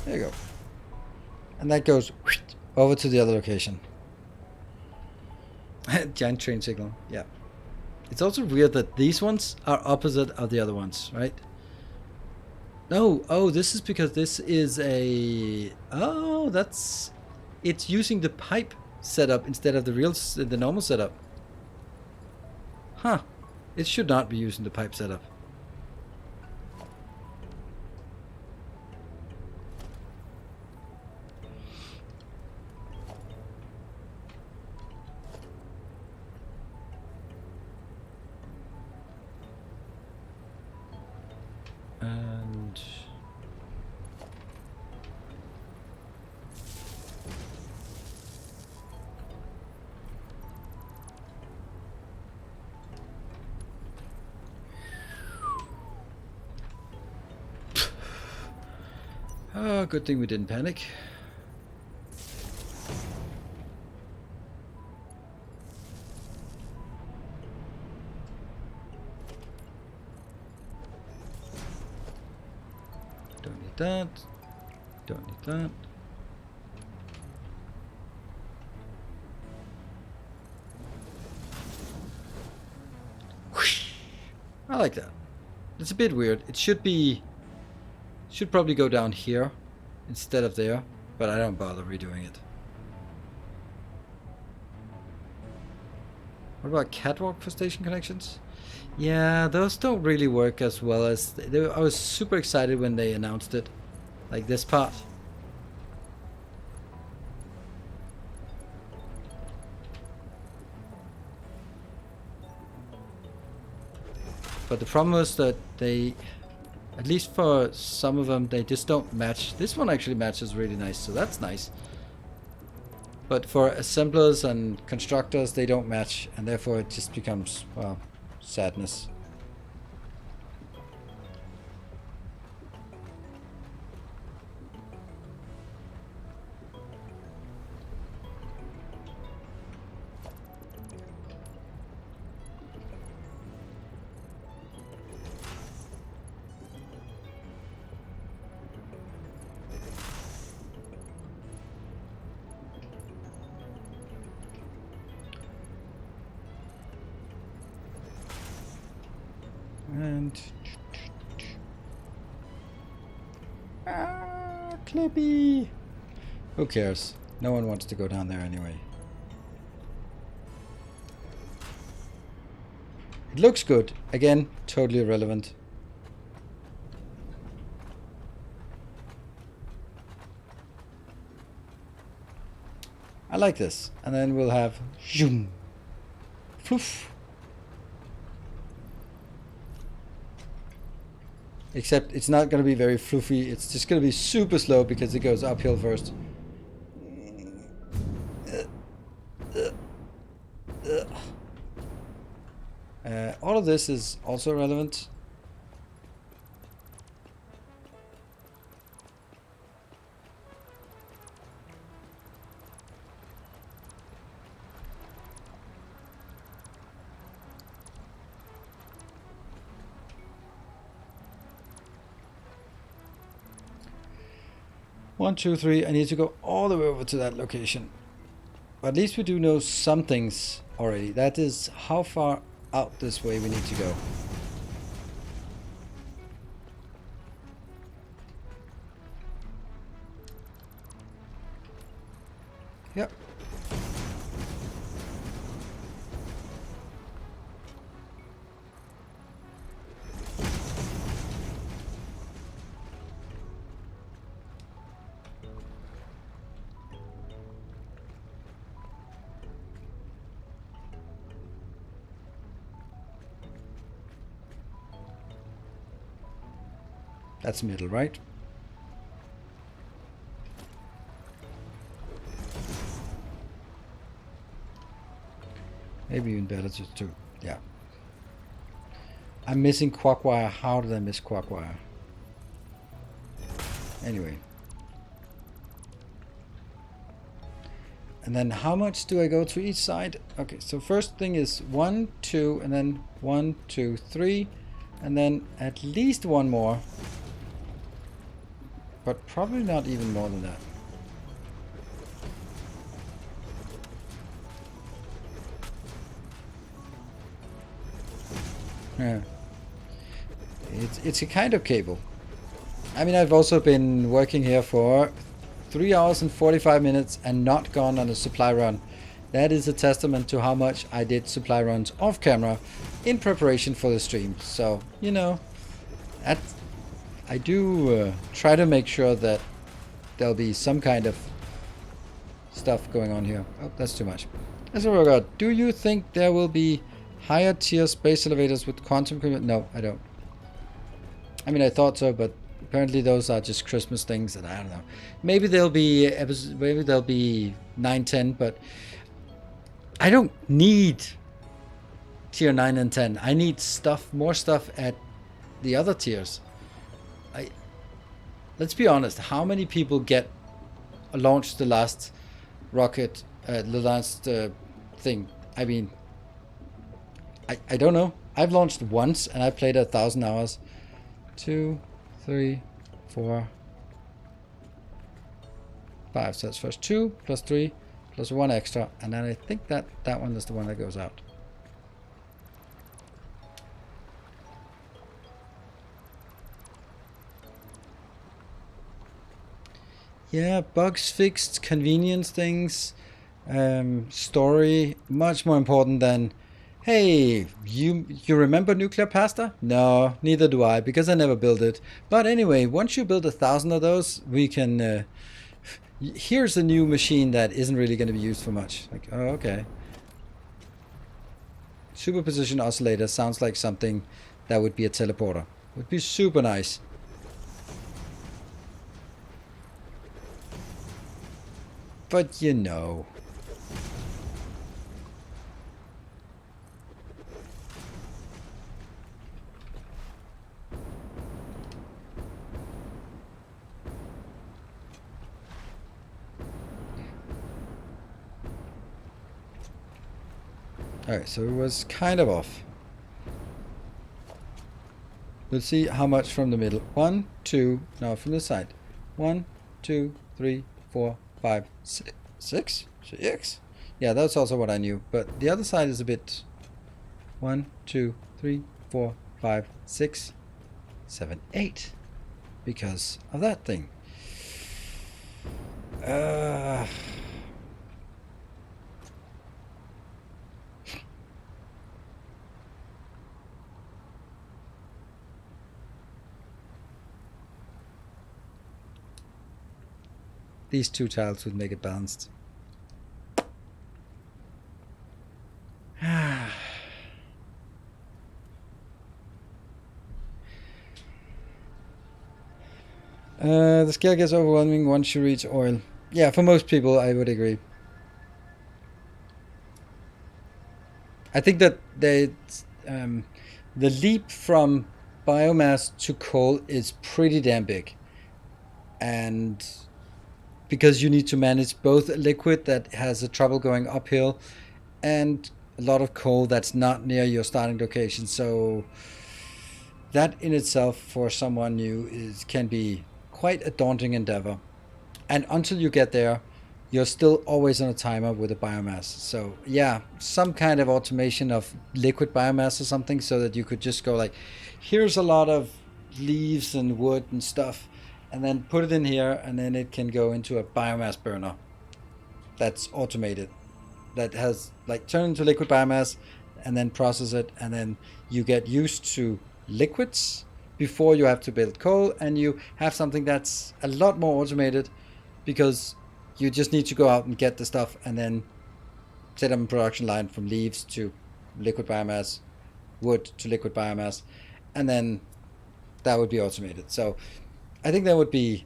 Speaker 1: There you go. And that goes over to the other location. Giant train signal, yeah. It's also weird that these ones are opposite of the other ones, right? No, oh, this is because this is a... Oh, that's... It's using the pipe setup instead of the normal setup. Huh. It should not be using the pipe setup. And... Oh, good thing we didn't panic. that. Don't need that. Whoosh. I like that. It's a bit weird. It should probably go down here instead of there, but I don't bother redoing it. What about catwalk for station connections? Yeah, those don't really work as well as I was super excited when they announced it, like this part. But the problem was that they, at least for some of them, they just don't match. This one actually matches really nice, so that's nice. But for assemblers and constructors, they don't match, and therefore it just becomes, well, sadness. And Clippy. Who cares? No one wants to go down there anyway. It looks good. Again, totally irrelevant. I like this. And then we'll have zoom. Floof. Except it's not going to be very floofy. It's just going to be super slow because it goes uphill first. All of this is also relevant. One, two, three. I need to go all the way over to that location. But at least we do know some things already. That is how far out this way we need to go. Yep. That's middle, right? Maybe even better to yeah. I'm missing quackwire. How did I miss quackwire? Anyway. And then how much do I go to each side? Okay, so first thing is 1, 2, and then 1, 2, 3, and then at least one more. But probably not even more than that. Yeah. It's a kind of cable. I mean, I've also been working here for 3 hours and 45 minutes and not gone on a supply run. That is a testament to how much I did supply runs off camera in preparation for the stream. So, you know, I do try to make sure that there'll be some kind of stuff going on here. Oh, that's too much. As a regard, do you think there will be higher tier space elevators with quantum computing? No, I don't. I mean, I thought so, but apparently those are just Christmas things, and I don't know. Maybe there'll be 9, 10, but I don't need tier 9 and 10. I need more stuff at the other tiers. Let's be honest, how many people launched the last rocket, the last thing? I mean, I don't know. I've launched once and I played 1,000 hours. 2, 3, 4, 5. So that's first 2 plus 3 plus 1 extra. And then I think that one is the one that goes out. Yeah, bugs fixed, convenience things, story, much more important than, hey, you remember nuclear pasta? No, neither do I, because I never built it. But anyway, once you build 1,000 of those, we can, here's a new machine that isn't really going to be used for much. Like, oh, okay. Superposition oscillator sounds like something that would be a teleporter. Would be super nice. But you know. Alright, so it was kind of off. Let's see how much from the middle. 1, 2, now from the side. 1, 2, 3, 4, 5, 6. 6? Yeah, that's also what I knew. But the other side is a bit... 1, 2, 3, 4, 5, 6, 7, 8. Because of that thing. These 2 tiles would make it balanced. The scale gets overwhelming once you reach oil. Yeah, for most people, I would agree. I think that the leap from biomass to coal is pretty damn big. And because you need to manage both a liquid that has a trouble going uphill and a lot of coal that's not near your starting location. So that in itself for someone new can be quite a daunting endeavor. And until you get there, you're still always on a timer with a biomass. So yeah, some kind of automation of liquid biomass or something so that you could just go like, here's a lot of leaves and wood and stuff, and then put it in here, and then it can go into a biomass burner that's automated, that has like turn into liquid biomass and then process it, and then you get used to liquids before you have to build coal, and you have something that's a lot more automated because you just need to go out and get the stuff and then set up a production line from leaves to liquid biomass, wood to liquid biomass, and then that would be automated. So I think that would be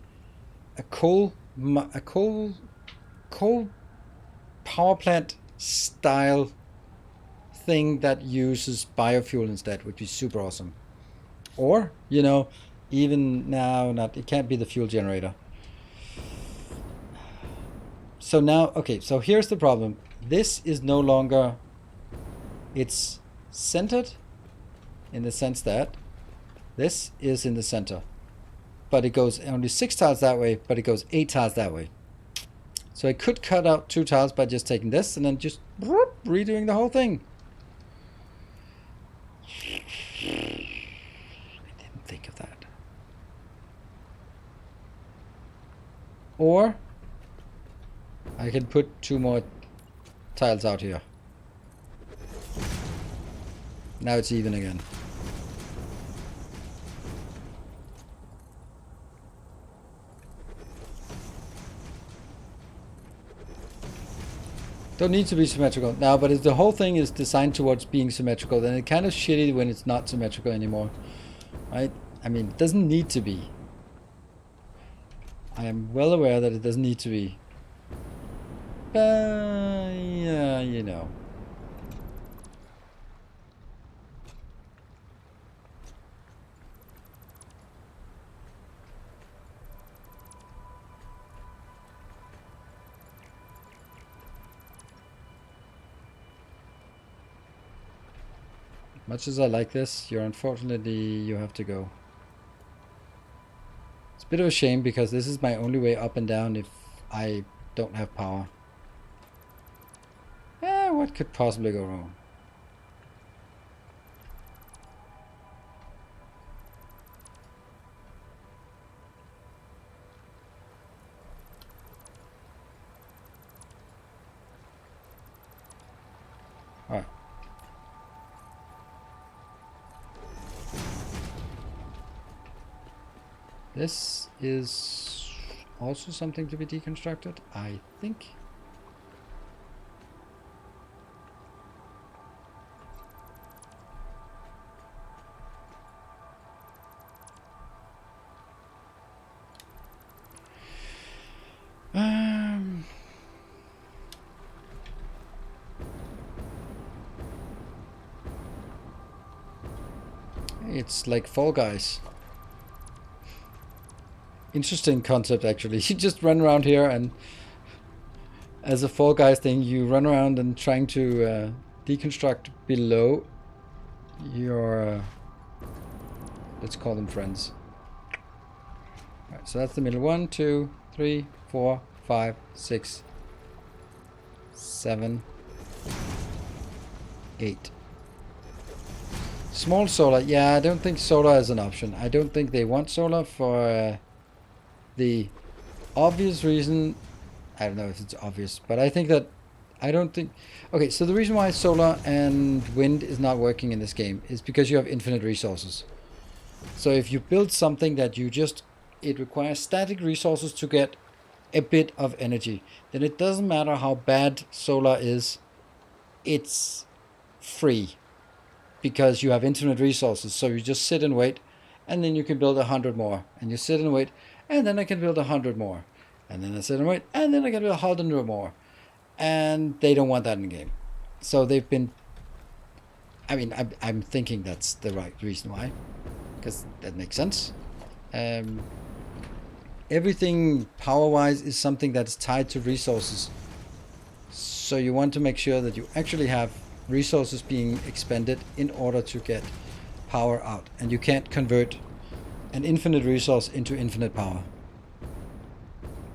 Speaker 1: a coal power plant style thing that uses biofuel instead would be super awesome. Or, even now, it can't be the fuel generator. So now, okay, so here's the problem. This is no longer, it's centered in the sense that this is in the center. But it goes only 6 tiles that way, but it goes 8 tiles that way. So I could cut out 2 tiles by just taking this and then just redoing the whole thing. I didn't think of that. Or I can put 2 more tiles out here. Now it's even again. Don't need to be symmetrical now, but if the whole thing is designed towards being symmetrical, then it's kind of shitty when it's not symmetrical anymore, right? I mean, it doesn't need to be. I am well aware that it doesn't need to be. But, yeah, Much as I like this, unfortunately, you have to go. It's a bit of a shame because this is my only way up and down if I don't have power. What could possibly go wrong? Alright. This is also something to be deconstructed, I think. It's like Fall Guys. Interesting concept, actually. You just run around here, and as a Fall Guys thing, you run around and trying to deconstruct below your, let's call them friends. Alright, so that's the middle. 1, 2, 3, 4, 5, 6, 7, 8. Small solar. Yeah, I don't think solar is an option. I don't think they want solar for the obvious reason. I don't know if it's obvious, but I think that I don't think. Okay, so the reason why solar and wind is not working in this game is because you have infinite resources. So if you build something that it requires static resources to get a bit of energy, then it doesn't matter how bad solar is, it's free because you have infinite resources. So you just sit and wait, and then you can build 100 more, and you sit and wait, and then I can build 100 more, and then I sit and wait, and then I can build 100 more, and they don't want that in the game. So they've been. I mean, I'm thinking that's the right reason why, because that makes sense. Everything power-wise is something that's tied to resources. So you want to make sure that you actually have resources being expended in order to get power out. And you can't convert an infinite resource into infinite power.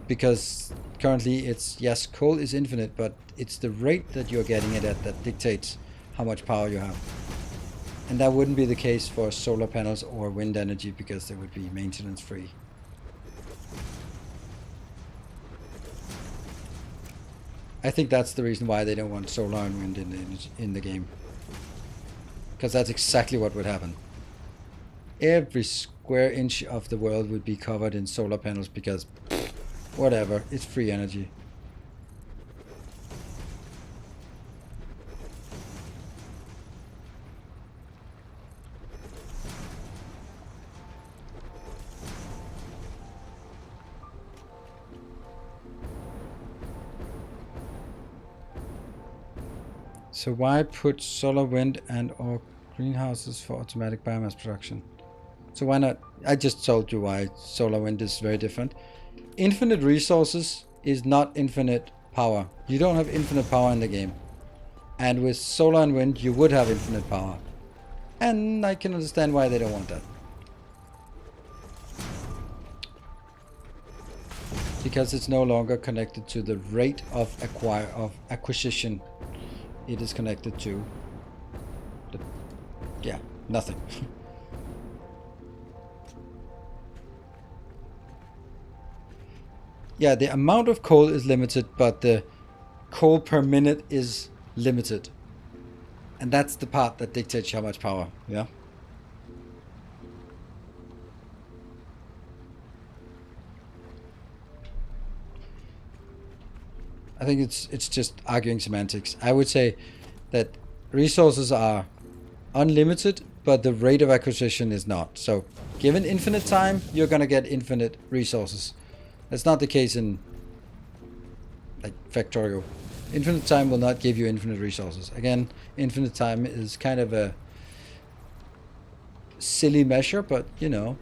Speaker 1: Because currently it's, yes, coal is infinite, but it's the rate that you're getting it at that dictates how much power you have. And that wouldn't be the case for solar panels or wind energy because they would be maintenance free. I think that's the reason why they don't want solar and wind in the game. Because that's exactly what would happen. Every square inch of the world would be covered in solar panels because, whatever, it's free energy. So why put solar, wind, and or greenhouses for automatic biomass production? So why not? I just told you why solar, wind is very different. Infinite resources is not infinite power. You don't have infinite power in the game. And with solar and wind, you would have infinite power. And I can understand why they don't want that. Because it's no longer connected to the rate of acquisition. It is connected to nothing. Yeah, the amount of coal is limited, but the coal per minute is limited. And that's the part that dictates how much power, yeah? I think it's just arguing semantics. I would say that resources are unlimited, but the rate of acquisition is not. So given infinite time, you're going to get infinite resources. That's not the case in like Factorio. Infinite time will not give you infinite resources. Again, infinite time is kind of a silly measure, but you know.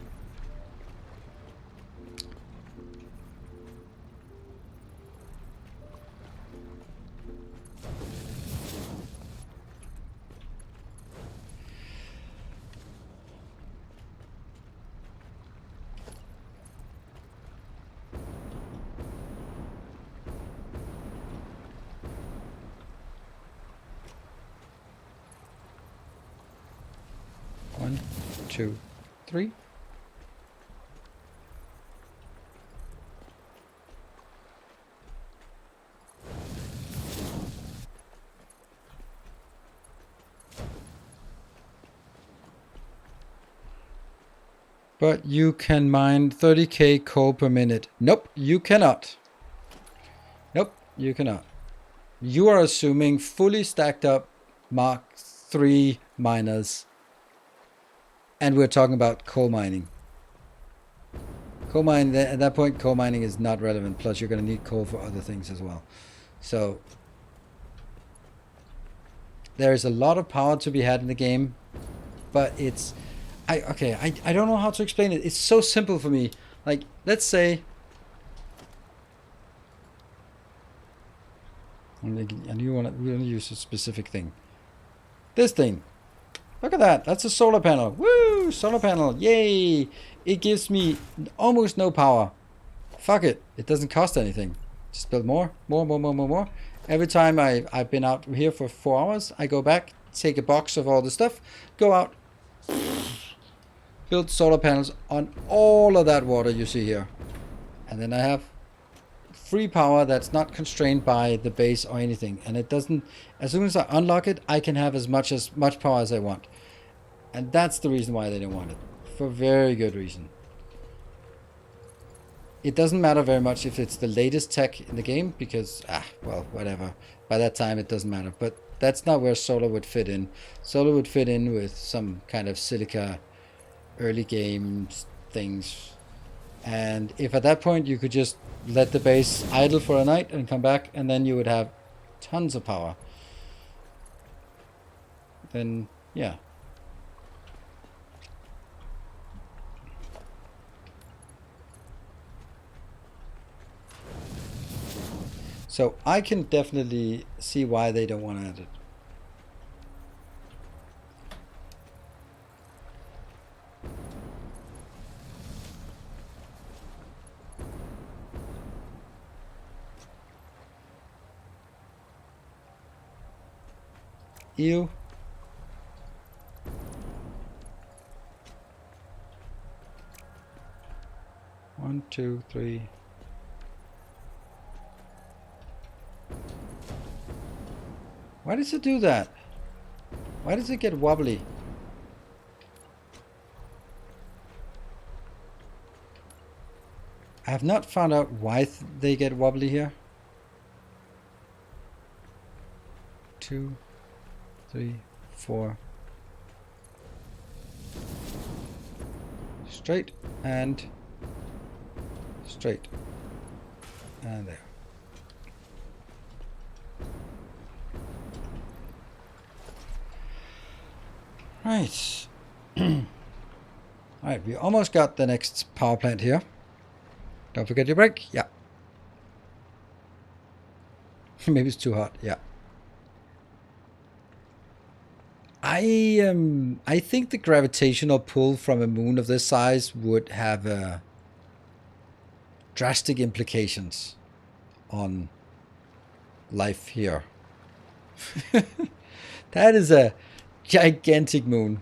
Speaker 1: 2, 3. But you can mine 30k coal per minute. Nope, you cannot. Nope, you cannot. You are assuming fully stacked up Mark III miners. And we're talking about coal mining. Coal mining, at that point, coal mining is not relevant. Plus, you're going to need coal for other things as well. So, there's a lot of power to be had in the game. But it's... I don't know how to explain it. It's so simple for me. Like, let's say... And you want to use a specific thing. This thing. Look at that. That's a solar panel. Woo! Solar panel. Yay! It gives me almost no power. Fuck it. It doesn't cost anything. Just build more. Every time I've been out here for 4 hours, I go back, take a box of all the stuff, go out, build solar panels on all of that water you see here. And then I have free power that's not constrained by the base or anything. And it doesn't, as soon as I unlock it, I can have as much power as I want. And that's the reason why they don't want it. For very good reason. It doesn't matter very much if it's the latest tech in the game, because, well, whatever. By that time, it doesn't matter. But that's not where solar would fit in. Solar would fit in with some kind of silica early game things. And if at that point you could just let the base idle for a night and come back, and then you would have tons of power, then yeah. So I can definitely see why they don't want to add it. Ew. One, two, three. Why does it do that? Why does it get wobbly? I have not found out why they get wobbly here. 2, 3, 4. Straight and straight. And there. Right. Alright, we almost got the next power plant here. Don't forget your brake. Yeah. Maybe it's too hot. Yeah. I think the gravitational pull from a moon of this size would have drastic implications on life here. That is a gigantic moon.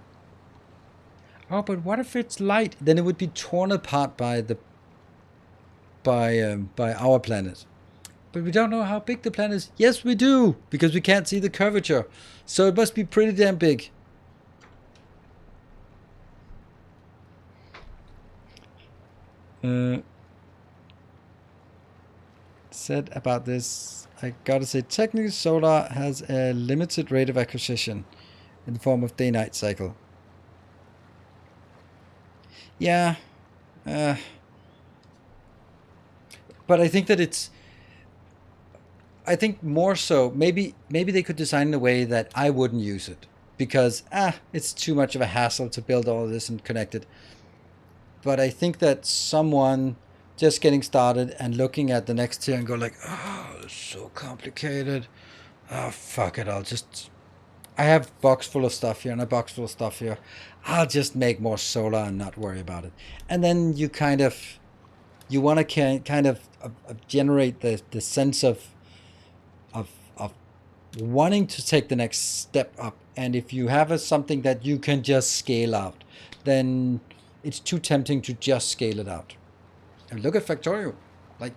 Speaker 1: Oh, but what if it's light? Then it would be torn apart by our planet. But we don't know how big the planet is. Yes, we do, because we can't see the curvature. So it must be pretty damn big. Said about this, I gotta say, technically solar has a limited rate of acquisition in the form of day-night cycle. Yeah. But I think that it's... I think more so, maybe they could design in a way that I wouldn't use it. Because, it's too much of a hassle to build all of this and connect it. But I think that someone just getting started and looking at the next tier and go like, oh, it's so complicated. Oh, fuck it, I have a box full of stuff here and a box full of stuff here. I'll just make more solar and not worry about it. And then you you want to kind of generate the sense of wanting to take the next step up. And if you have something that you can just scale out, then it's too tempting to just scale it out. And look at Factorio. Like,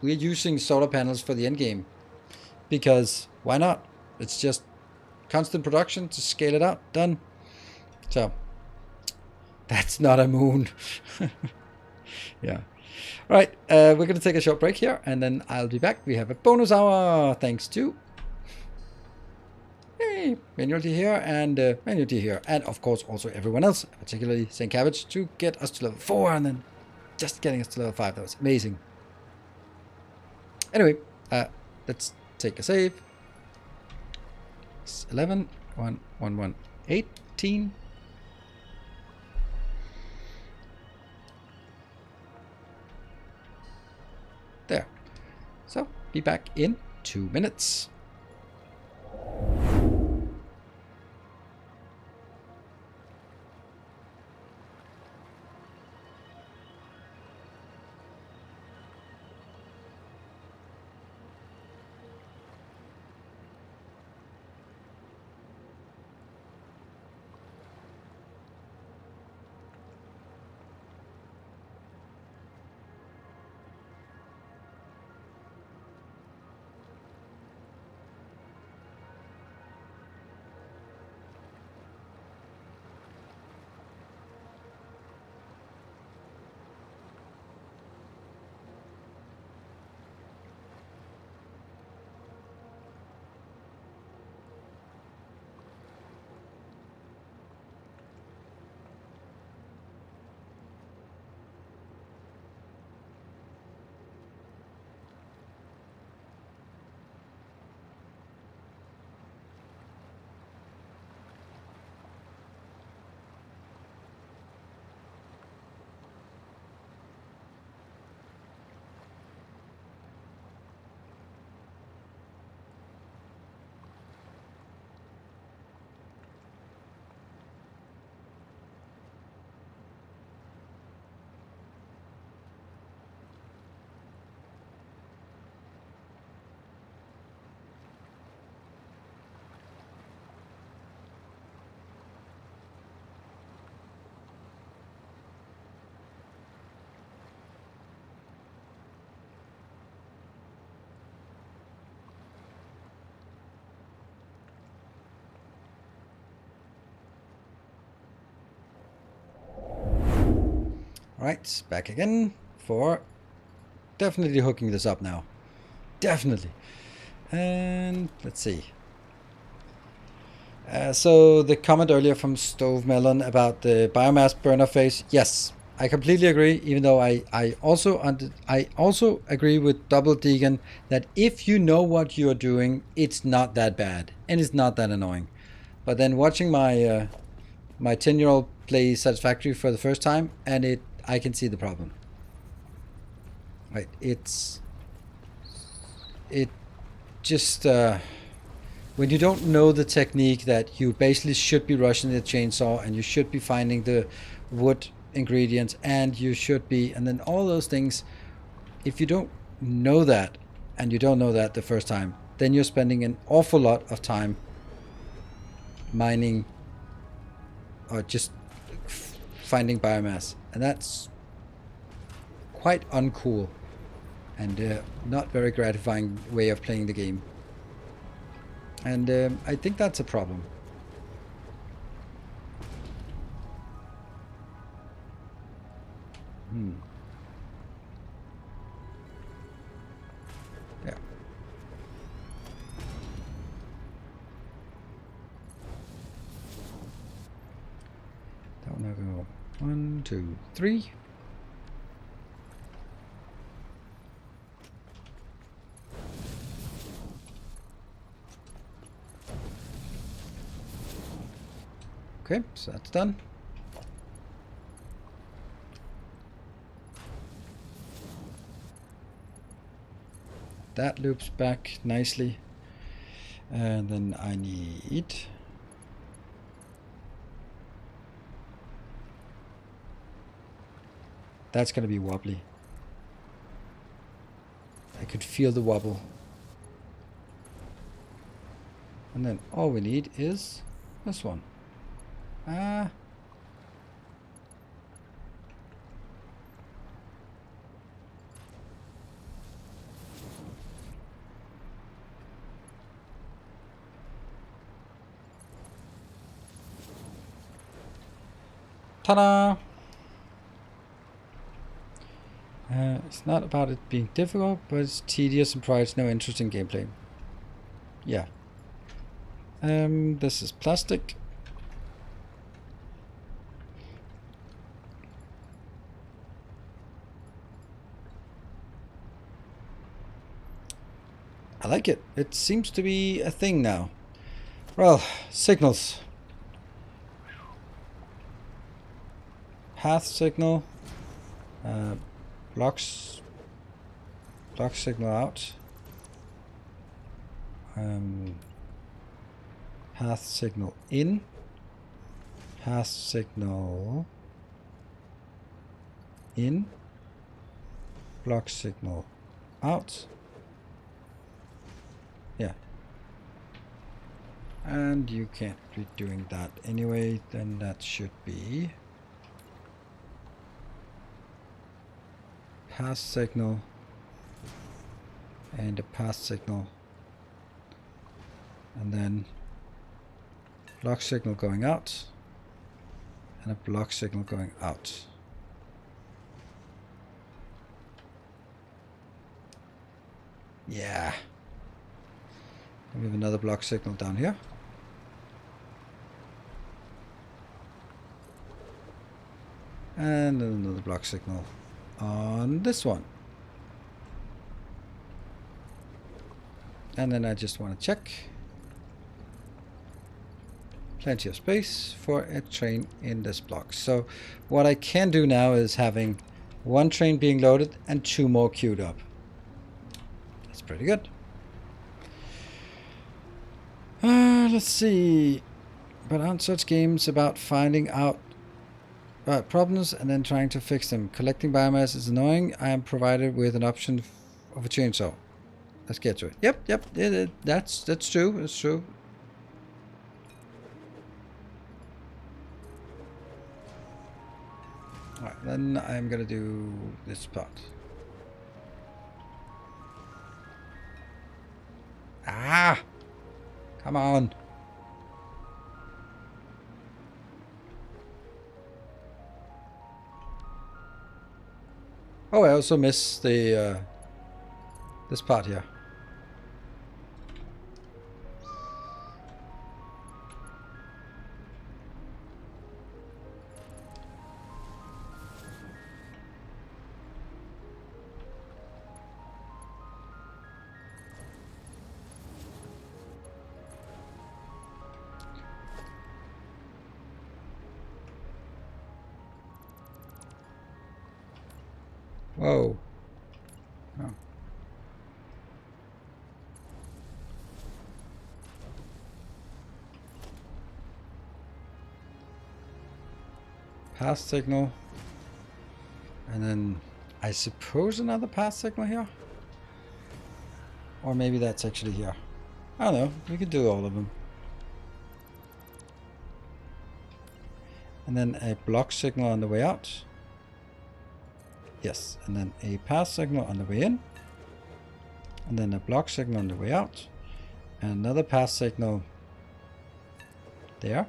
Speaker 1: we're using solar panels for the end game. Because why not? It's just constant production to scale it out. Done. So, that's not a moon. Yeah. All right, we're going to take a short break here, and then I'll be back. We have a bonus hour, thanks to Manuality here, and Manuality here, and of course also everyone else, particularly St. Cabbage, to get us to level 4, and then just getting us to level 5. That was amazing. Anyway, let's take a save. It's 11, 1, 1, 1, 18. There. So, be back in 2 minutes. Alright, back again for definitely hooking this up now. Definitely. And let's see. So the comment earlier from Stove Melon about the biomass burner phase. Yes, I completely agree, even though I also agree with Double Deegan that if you know what you're doing, it's not that bad and it's not that annoying. But then watching my my 10-year-old play Satisfactory for the first time, and I can see the problem. Right, it just when you don't know the technique that you basically should be rushing the chainsaw and you should be finding the wood ingredients and you should be, and then all those things, if you don't know that and you don't know that the first time, then you're spending an awful lot of time mining or just finding biomass, and that's quite uncool and not very gratifying way of playing the game. And I think that's a problem. Yeah. That one I go 1, 2, 3. Okay, so that's done. That loops back nicely. And then I need... That's going to be wobbly. I could feel the wobble. And then all we need is this one. Ta-da! It's not about it being difficult, but it's tedious and provides no interesting gameplay. Yeah. This is plastic. I like it. It seems to be a thing now. Well, signals. Path signal. Block signal out. Path signal in. Path signal in. Block signal out. Yeah. And you can't be doing that anyway, then that should be pass signal and a pass signal, and then block signal going out and a block signal going out. Yeah. We have another block signal down here. And another block signal on this one. And then I just want to check. Plenty of space for a train in this block. So what I can do now is having one train being loaded and 2 more queued up. That's pretty good. Let's see. But aren't such games about finding out problems and then trying to fix them? Collecting biomass is annoying. I am provided with an option of a chainsaw. Let's get to it. Yep. That's true. It's true. Alright, then I'm gonna do this part. Ah! Come on. Oh, I also missed the this part here. Whoa. Oh. Pass signal. And then I suppose another pass signal here. Or maybe that's actually here. I don't know. We could do all of them. And then a block signal on the way out. Yes, and then a pass signal on the way in, and then a block signal on the way out, and another pass signal there,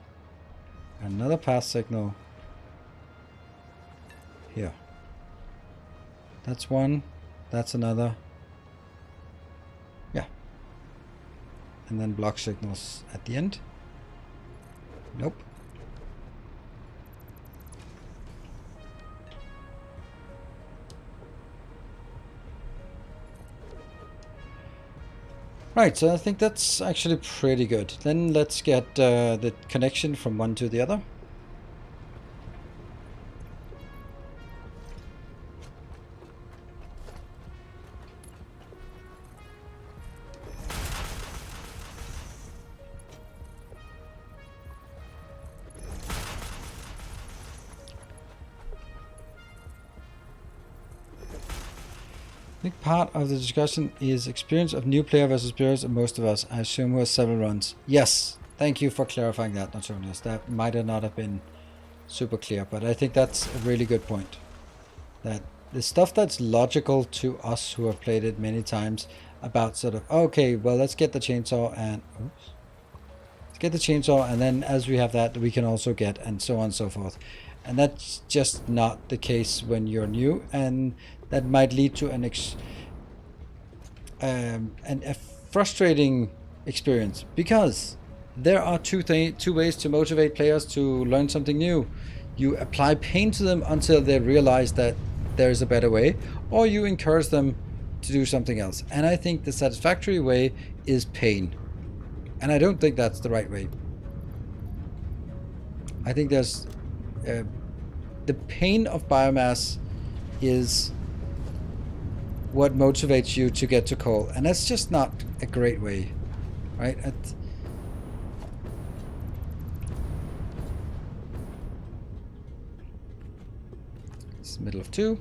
Speaker 1: and another pass signal here. That's one, that's another. Yeah. And then block signals at the end. Nope. Right, so I think that's actually pretty good. Then let's get the connection from one to the other. I think part of the discussion is experience of new player versus players, and most of us, I assume, who has several runs. Yes, thank you for clarifying that, Notonius. That might not have been super clear, but I think that's a really good point. That the stuff that's logical to us who have played it many times about sort of, okay, well, let's get the chainsaw and let's get the chainsaw, and then as we have that, we can also get, and so on and so forth. And that's just not the case when you're new, and that might lead to a frustrating experience, because there are two ways to motivate players to learn something new. You apply pain to them until they realize that there's a better way, or you encourage them to do something else. And I think the satisfactory way is pain. And I don't think that's the right way. I think there's the pain of biomass is what motivates you to get to coal, and that's just not a great way, right? It's middle of 2.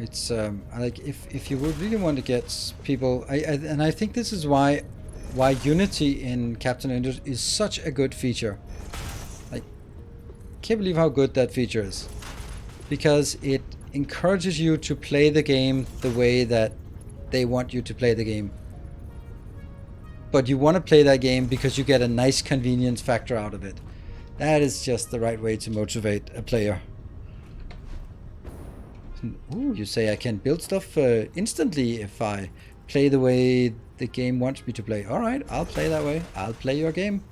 Speaker 1: It's like if you would really want to get people, and I think this is why Unity in Captain Indus is such a good feature. Like, can't believe how good that feature is, because it encourages you to play the game the way that they want you to play the game. But you want to play that game because you get a nice convenience factor out of it. That is just the right way to motivate a player. Ooh, you say I can build stuff instantly if I play the way the game wants me to play. Alright, I'll play that way. I'll play your game.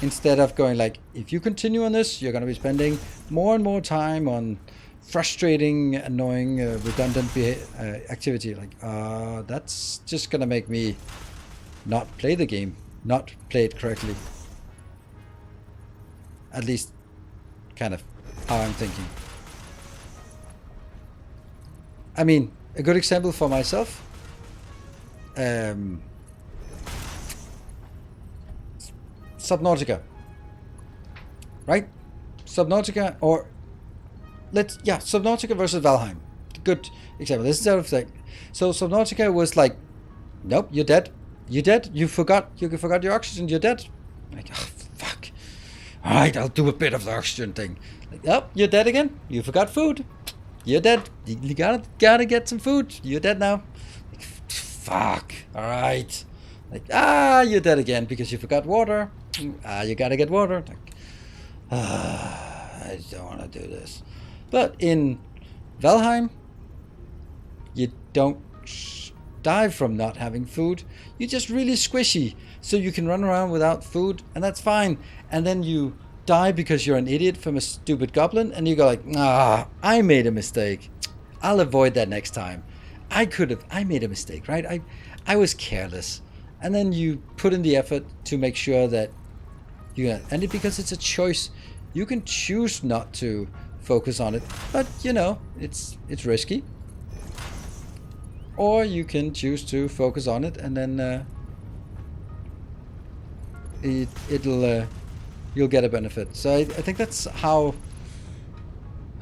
Speaker 1: Instead of going like, if you continue on this, you're going to be spending more and more time on frustrating, annoying, redundant activity. Like, that's just going to make me not play the game, not play it correctly. At least, kind of how I'm thinking. I mean, a good example for myself. Subnautica. Right? Subnautica, or Subnautica versus Valheim. Good example. This is sort of like, so Subnautica was like, nope, you're dead. You're dead. You forgot your oxygen. You're dead. Like, oh, fuck. All right, I'll do a bit of the oxygen thing. Like, oh, you're dead again. You forgot food. You're dead. You gotta get some food. You're dead now. Like, fuck. All right. Like, you're dead again because you forgot water. You gotta get water. Like, I don't want to do this. But in Valheim, you don't die from not having food. You're just really squishy, so you can run around without food, and that's fine. And then you die because you're an idiot from a stupid goblin, and you go like, I made a mistake. I'll avoid that next time. I made a mistake, right? I was careless. And then you put in the effort to make sure that because it's a choice, you can choose not to focus on it, but it's risky. Or you can choose to focus on it, and then you'll get a benefit. So I think that's how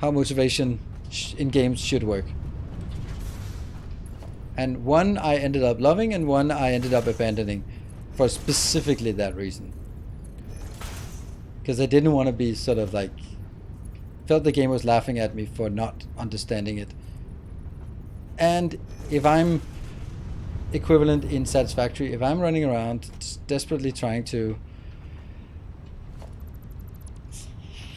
Speaker 1: motivation in games should work. And one I ended up loving, and one I ended up abandoning for specifically that reason. Because I didn't want to be sort of like, felt the game was laughing at me for not understanding it. And if I'm equivalent in Satisfactory, if I'm running around desperately trying to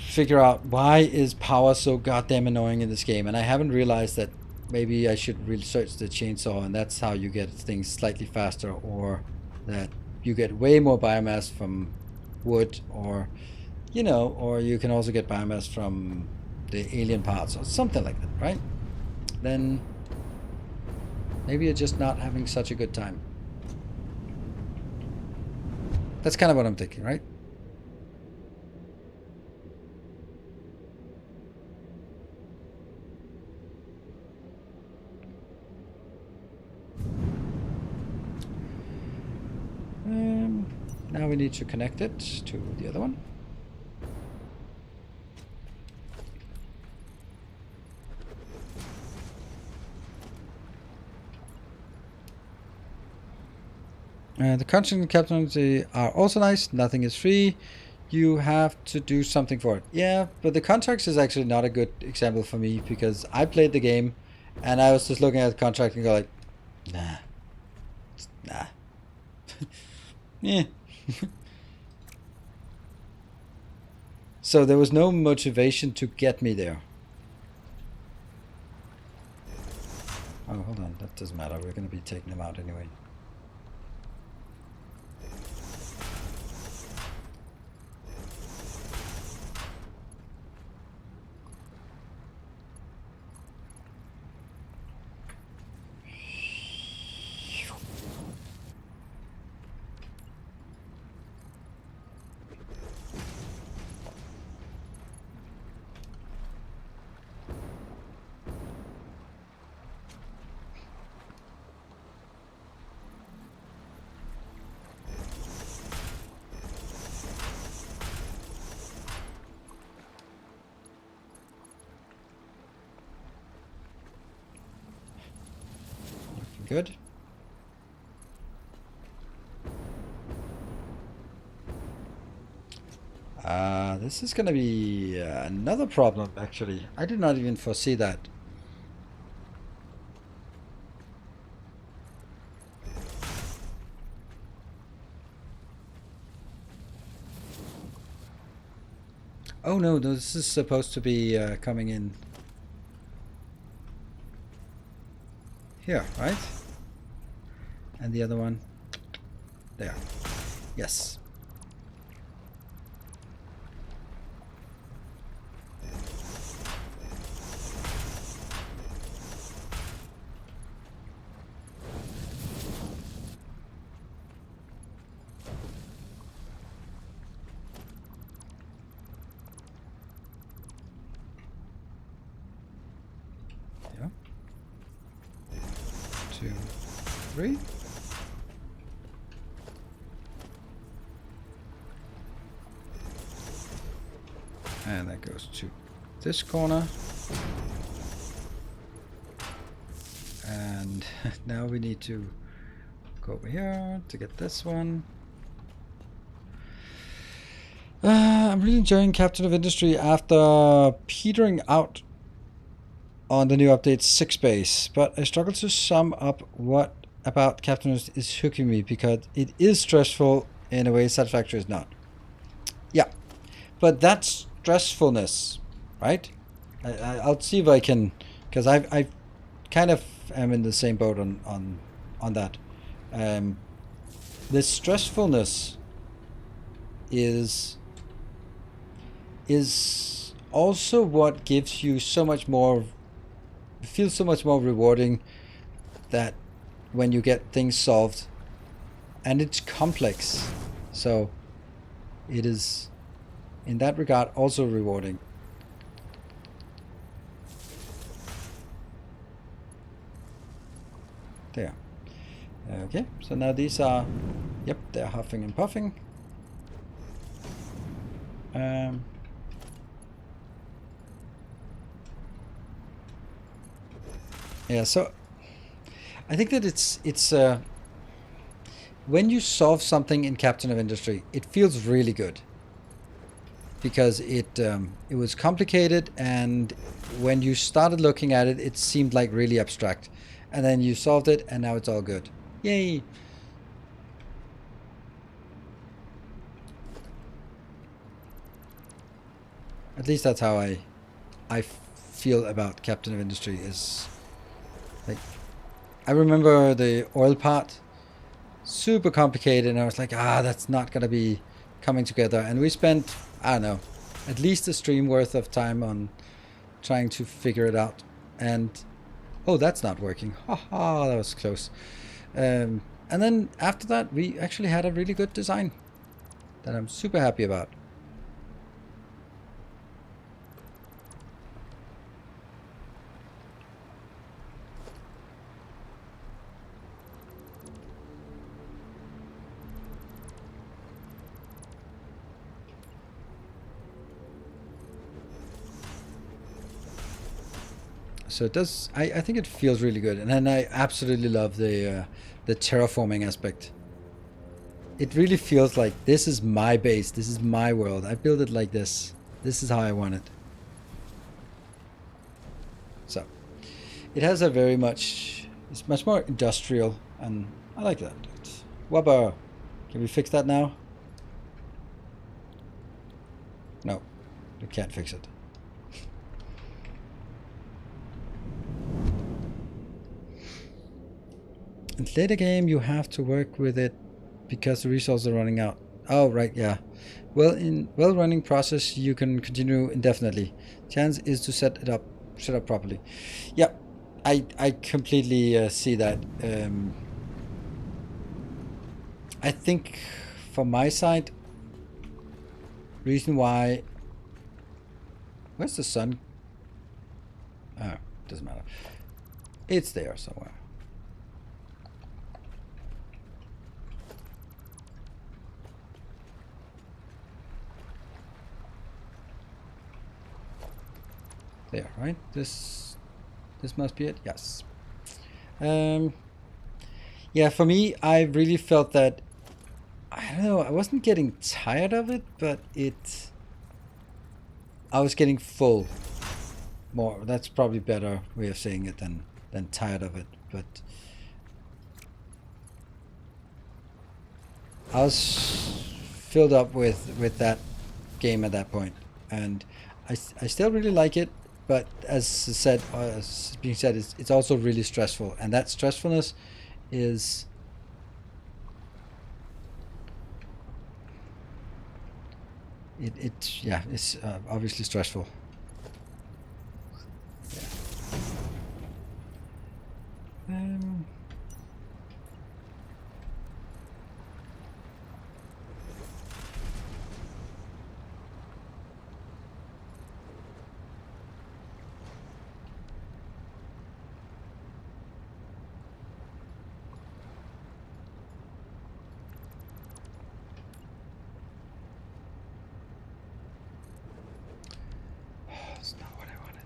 Speaker 1: figure out why is power so goddamn annoying in this game, and I haven't realized that maybe I should research the chainsaw, and that's how you get things slightly faster, or that you get way more biomass from wood, or or you can also get biomass from the alien parts or something like that, right? Then maybe you're just not having such a good time. That's kind of what I'm thinking, right? Now we need to connect it to the other one. The contracts and captains are also nice. Nothing is free. You have to do something for it. Yeah, but the contracts is actually not a good example for me because I played the game and I was just looking at the contract and go like, nah. Yeah. So there was no motivation to get me there. Oh, hold on. That doesn't matter. We're going to be taking them out anyway. Good. This is going to be another problem, actually. I did not even foresee that. Oh no, this is supposed to be coming in here, right? And the other one there. Yes. Yeah. 2, 3. And that goes to this corner. And now we need to go over here to get this one. I'm really enjoying Captain of Industry after petering out on the new update 6 base, but I struggle to sum up what about Captain is hooking me because it is stressful in a way Satisfactory is not. Yeah, but that's stressfulness, right? I'll see if I can, because I kind of am in the same boat on that. This stressfulness is also what gives you so much more, feels so much more rewarding that when you get things solved, and it's complex, so it is in that regard also rewarding. There. Okay, so now these are, yep, they're huffing and puffing. Yeah, so I think that it's when you solve something in Captain of Industry, it feels really good because it was complicated, and when you started looking at it, it seemed like really abstract, and then you solved it, and now it's all good. Yay! At least that's how I feel about Captain of Industry. Is like, I remember the oil part, super complicated, and I was like, that's not gonna be coming together. And we spent, I don't know, at least a stream worth of time on trying to figure it out. And oh, that's not working. Haha, that was close. And then after that, we actually had a really good design that I'm super happy about. So it does. I think it feels really good, and then I absolutely love the terraforming aspect. It really feels like this is my base. This is my world. I built it like this. This is how I want it. So it has a very much. It's much more industrial, and I like that. Wubba. Can we fix that now? No, we can't fix it. In later game, you have to work with it because the resources are running out. Oh, right, yeah. Well, in well-running process, you can continue indefinitely. Chance is to set up properly. Yeah, I completely see that. I think from my side, reason why. Where's the sun? Oh, doesn't matter. It's there somewhere. There, right? This must be it. Yes. Yeah, for me, I really felt that. I don't know. I wasn't getting tired of it, but I was getting full. More. That's probably a better way of saying it than tired of it. But I was filled up with that game at that point, and I still really like it. But as said, as being said, it's also really stressful, and that stressfulness is. It's obviously stressful. Yeah. That's not what I wanted.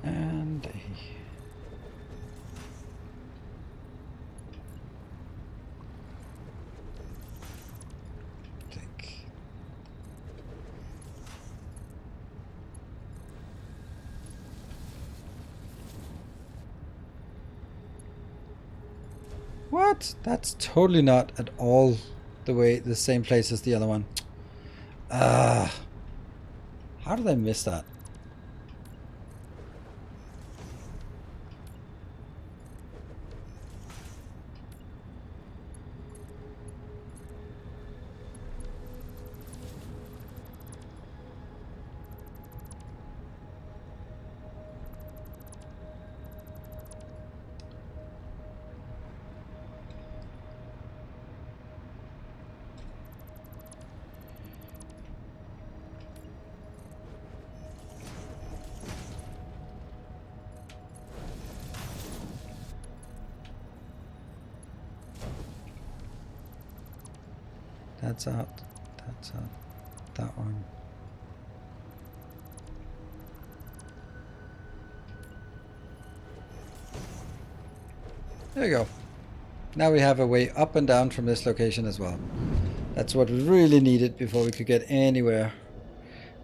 Speaker 1: And think. What? That's totally not at all the same place as the other one. How did I miss that? That's out. That's out. That one. There you go. Now we have a way up and down from this location as well. That's what we really needed before we could get anywhere.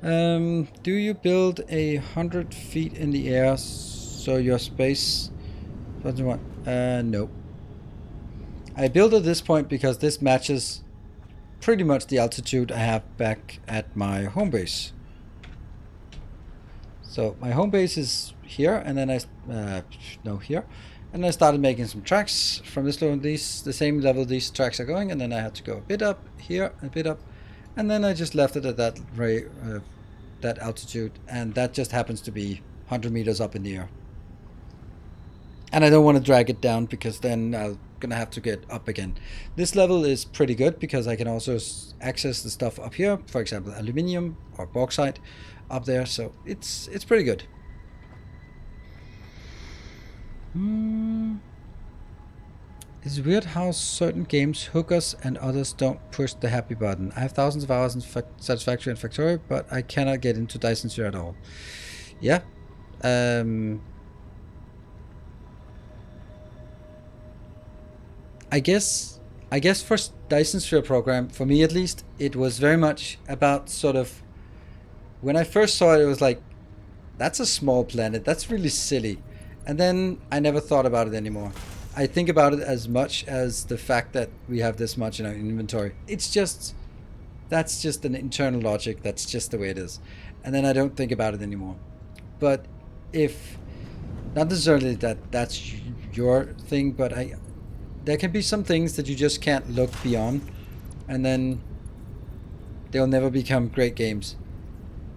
Speaker 1: Do you build 100 feet in the air so your space doesn't want? No. I built at this point because this matches pretty much the altitude I have back at my home base. So my home base is here, and then here, and I started making some tracks from this level. The same level these tracks are going, and then I had to go a bit up here, a bit up, and then I just left it at that that altitude, and that just happens to be 100 meters up in the air. And I don't want to drag it down because then I'm gonna have to get up again. This level is pretty good because I can also access the stuff up here, for example, aluminium or bauxite up there. So it's pretty good. It's weird how certain games hook us and others don't push the happy button. I have thousands of hours in Satisfactory and Factory, but I cannot get into Dyson Sphere at all. Yeah. I guess for Dyson Sphere program, for me at least, it was very much about sort of, when I first saw it, it was like, that's a small planet, that's really silly. And then I never thought about it anymore. I think about it as much as the fact that we have this much in our inventory. It's just, that's just an internal logic, that's just the way it is. And then I don't think about it anymore. But if, not necessarily that that's your thing, but there can be some things that you just can't look beyond, and then they'll never become great games.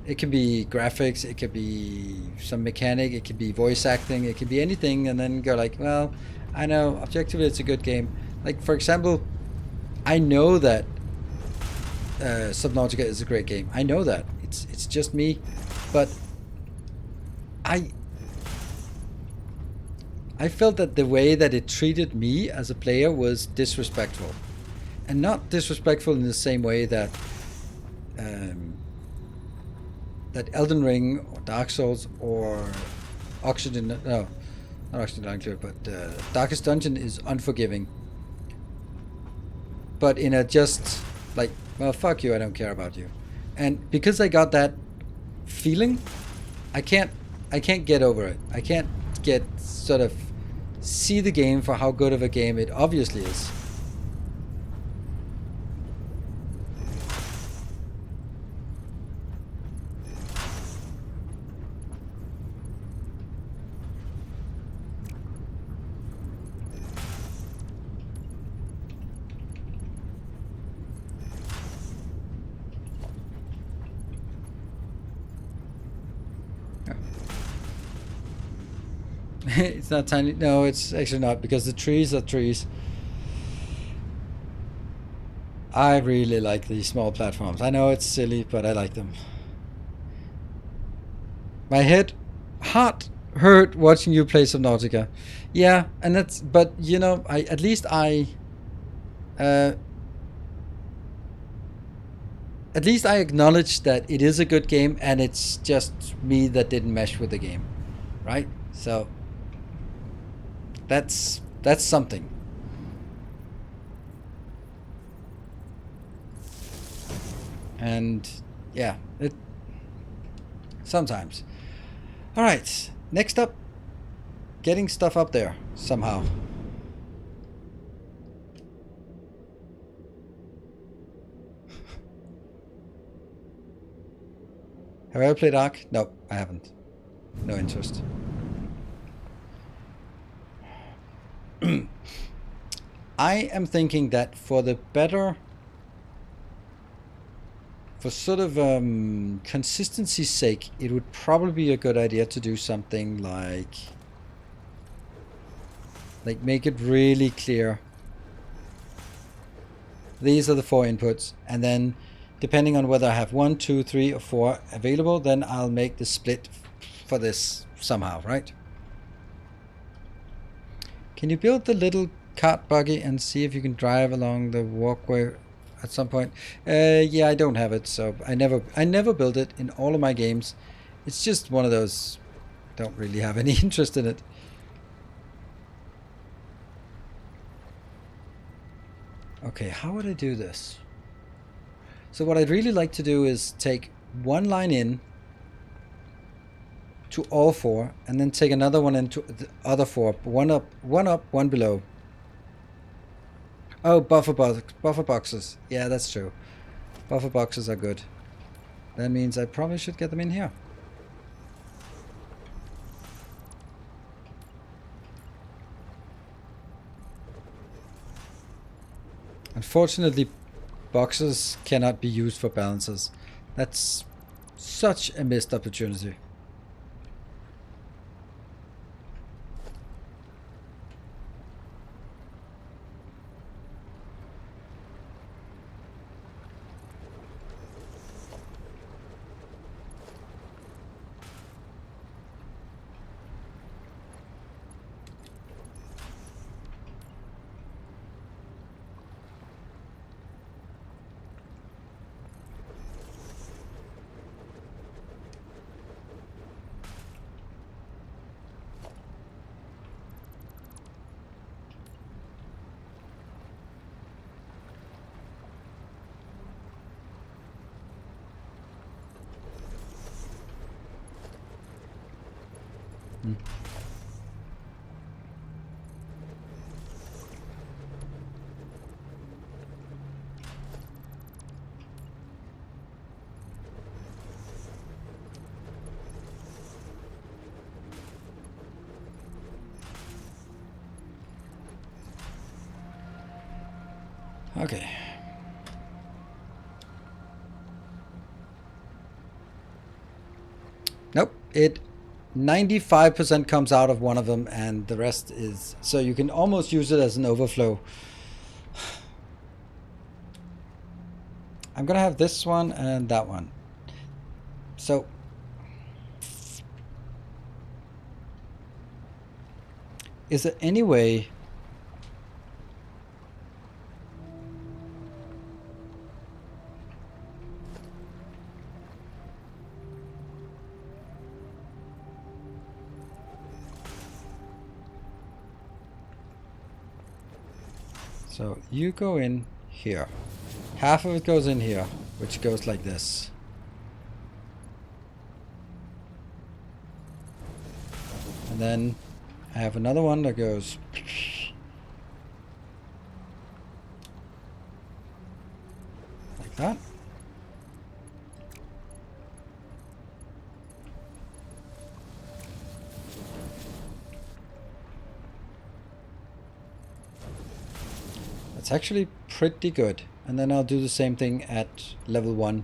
Speaker 1: It can be graphics, it could be some mechanic, it could be voice acting, it could be anything, and then go like, well, I know objectively it's a good game. Like, for example, I know that Subnautica is a great game. I know that. It's just me, but I felt that the way that it treated me as a player was disrespectful. And not disrespectful in the same way that that Elden Ring or Dark Souls or Oxygen, no, not Oxygen Unclear, but Darkest Dungeon is unforgiving. But in a just like, well, fuck you, I don't care about you. And because I got that feeling, I can't get over it. I can't get sort of see the game for how good of a game it obviously is. It's not tiny. No, it's actually not, because the trees are trees. I really like these small platforms. I know it's silly, but I like them. My heart hurt watching you play Subnautica. Yeah, and that's, but you know, at least I acknowledge that it is a good game, and it's just me that didn't mesh with the game, right? So that's something. And yeah, it sometimes. All right, next up, getting stuff up there somehow. Have I ever played Ark? No, I haven't. No interest. I am thinking that for sort of consistency's sake, it would probably be a good idea to do something like make it really clear. These are the 4 inputs, and then depending on whether I have 1, 2, 3, or 4 available, then I'll make the split for this somehow, right? Can you build the little cart buggy and see if you can drive along the walkway at some point? Yeah, I don't have it, so I never build it in all of my games. It's just one of those, don't really have any interest in it. Okay, how would I do this? So what I'd really like to do is take one line in to all 4, and then take another one into the other 4. One up, one below. Oh, buffer boxes. Yeah, that's true. Buffer boxes are good. That means I probably should get them in here. Unfortunately, boxes cannot be used for balances. That's such a missed opportunity. Okay. Nope. It 95% comes out of one of them, and the rest is... So you can almost use it as an overflow. I'm gonna have this one and that one. So... is there any way... So you go in here. Half of it goes in here, which goes like this. And then I have another one that goes like that. It's actually pretty good. And then I'll do the same thing at level 1.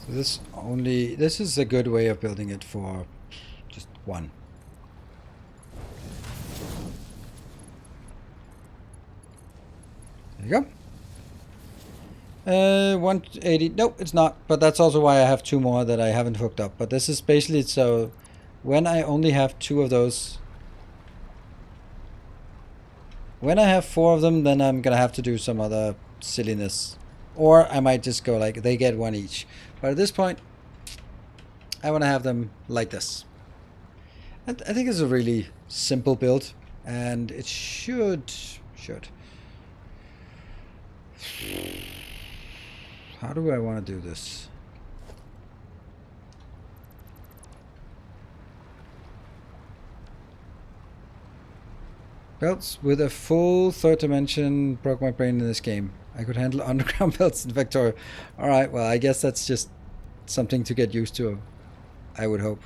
Speaker 1: So this is a good way of building it for just one. There you go. 180. Nope, it's not. But that's also why I have 2 more that I haven't hooked up. But this is basically so when I only have 2 of those. When I have 4 of them, then I'm gonna have to do some other silliness. Or I might just go like they get 1 each. But at this point, I want to have them like this. And I think it's a really simple build, and it should. How do I want to do this? Belts with a full 3rd dimension broke my brain in this game. I could handle underground belts in Victoria. Alright, well, I guess that's just something to get used to, I would hope.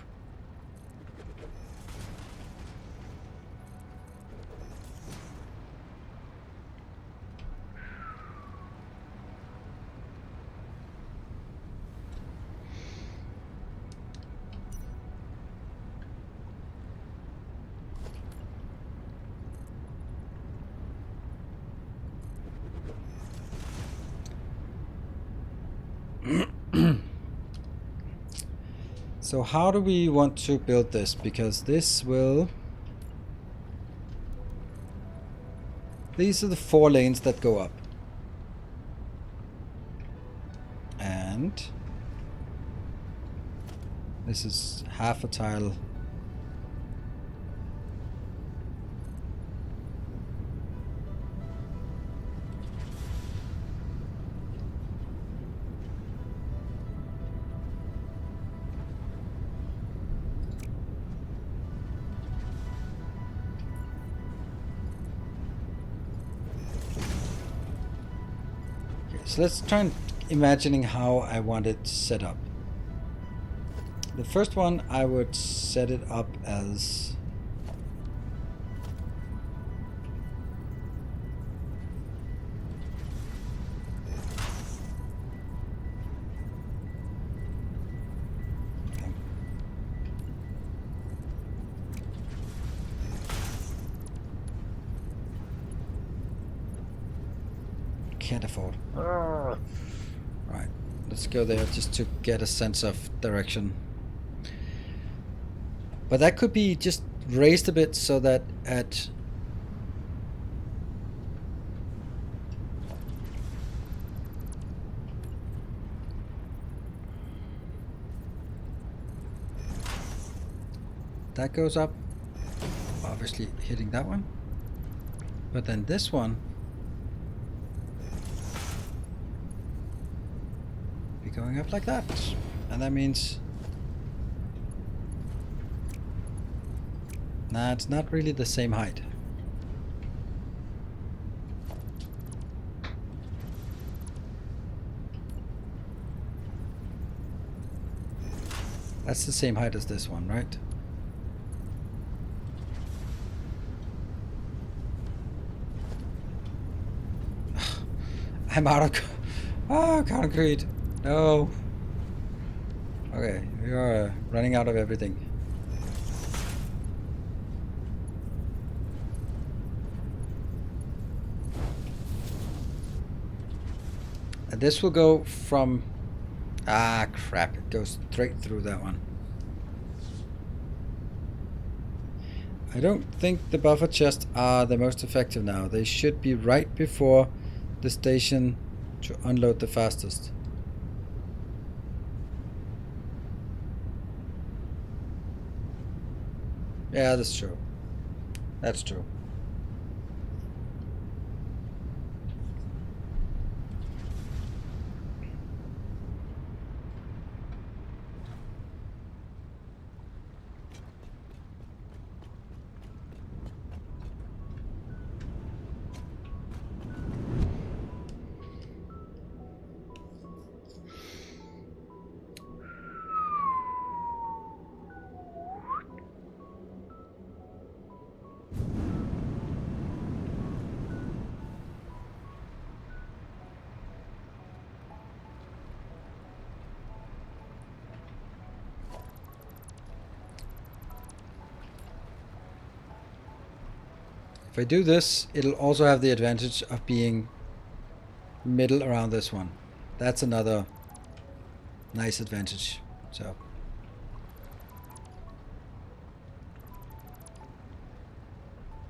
Speaker 1: So how do we want to build this? Because this will... These are the 4 lanes that go up. And this is half a tile. So let's try and imagining how I want it set up. The first one, I would set it up as can't afford. Right, let's go there just to get a sense of direction. But that could be just raised a bit so that at... that goes up, obviously hitting that one. But then this one be going up like that. And that means... nah, it's not really the same height. That's the same height as this one, right? I'm out of concrete. No. Okay, we are running out of everything. And this will go from... ah, crap. It goes straight through that one. I don't think the buffer chests are the most effective now. They should be right before the station to unload the fastest. Yeah, that's true. That's true. If I do this, it'll also have the advantage of being middle around this one. That's another nice advantage. So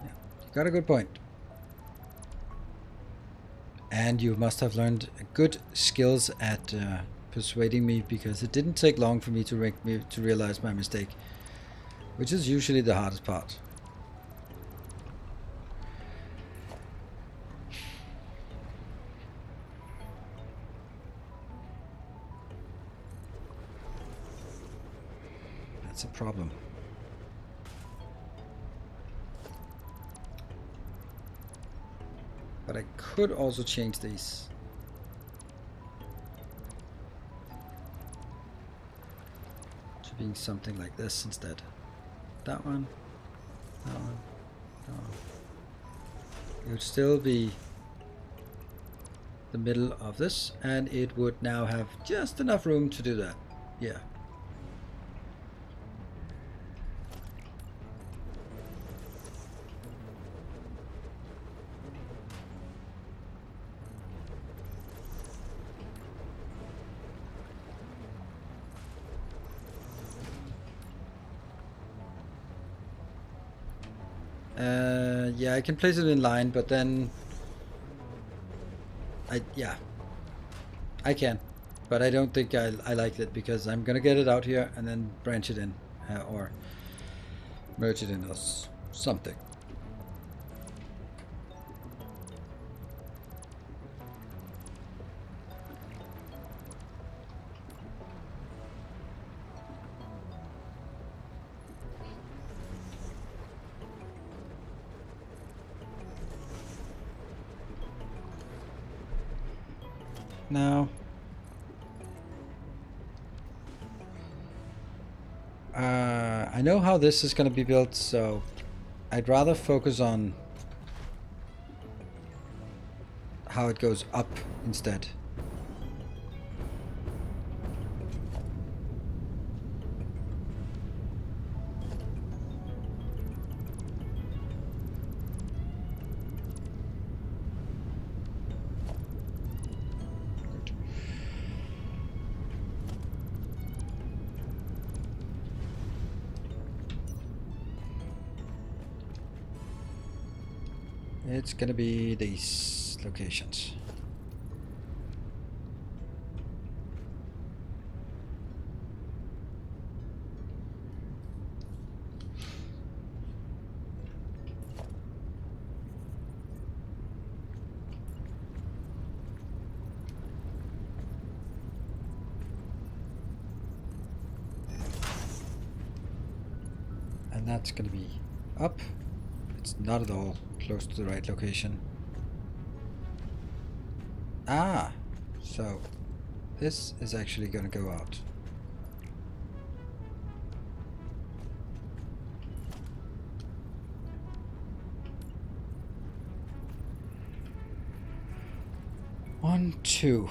Speaker 1: yeah, you got a good point. And you must have learned good skills at persuading me, because it didn't take long for me to realize my mistake, which is usually the hardest part. That's a problem. But I could also change these. To being something like this instead. That one. That one. That one. It would still be the middle of this, and it would now have just enough room to do that. Yeah. Yeah, I can place it in line, but then I can, but I don't think I like it, because I'm gonna get it out here and then branch it in or merge it in or something. Now, I know how this is going to be built, so I'd rather focus on how it goes up instead. It's gonna be these locations. And that's gonna be up. It's not at all close to the right location. Ah, so this is actually gonna go out. One, two.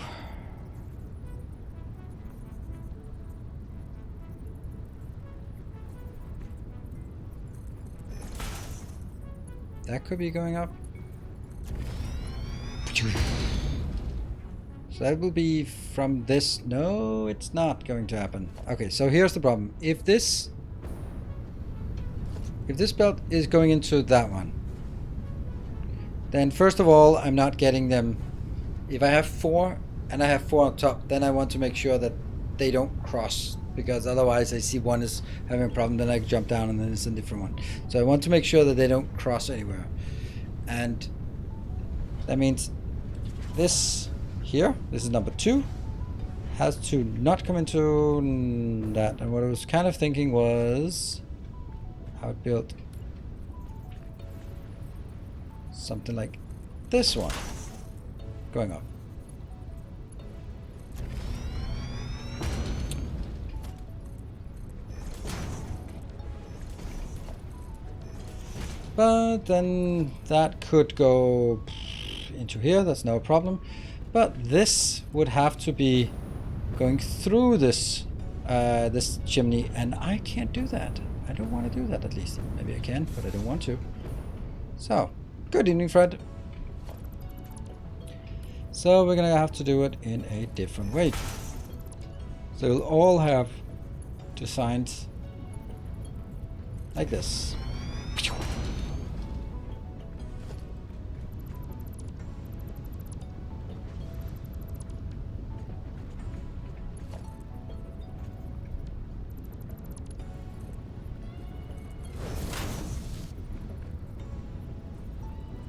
Speaker 1: That could be going up. So that will be from this. No, it's not going to happen. Okay, so here's the problem. If this belt is going into that one, then first of all, I'm not getting them. If I have 4 and I have 4 on top, then I want to make sure that they don't cross, because otherwise I see one is having a problem, then I jump down and then it's a different one. So I want to make sure that they don't cross anywhere. And that means this here, this is number 2, has to not come into that. And what I was kind of thinking was I would build something like this one going up. But then that could go into here, that's no problem. But this would have to be going through this this chimney, and I can't do that. I don't want to do that, at least. Maybe I can, but I don't want to. So, good evening, Fred. So we're gonna have to do it in a different way. So we'll all have designs like this.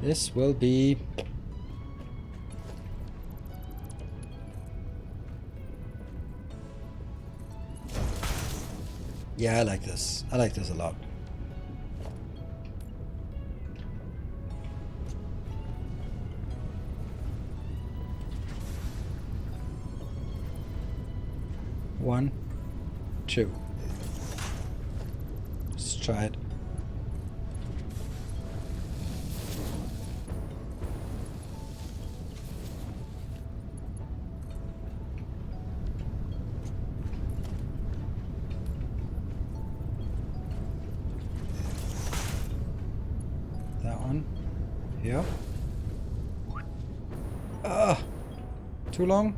Speaker 1: This will be yeah, I like this. I like this a lot. One, two. Let's try it. Yeah. Too long?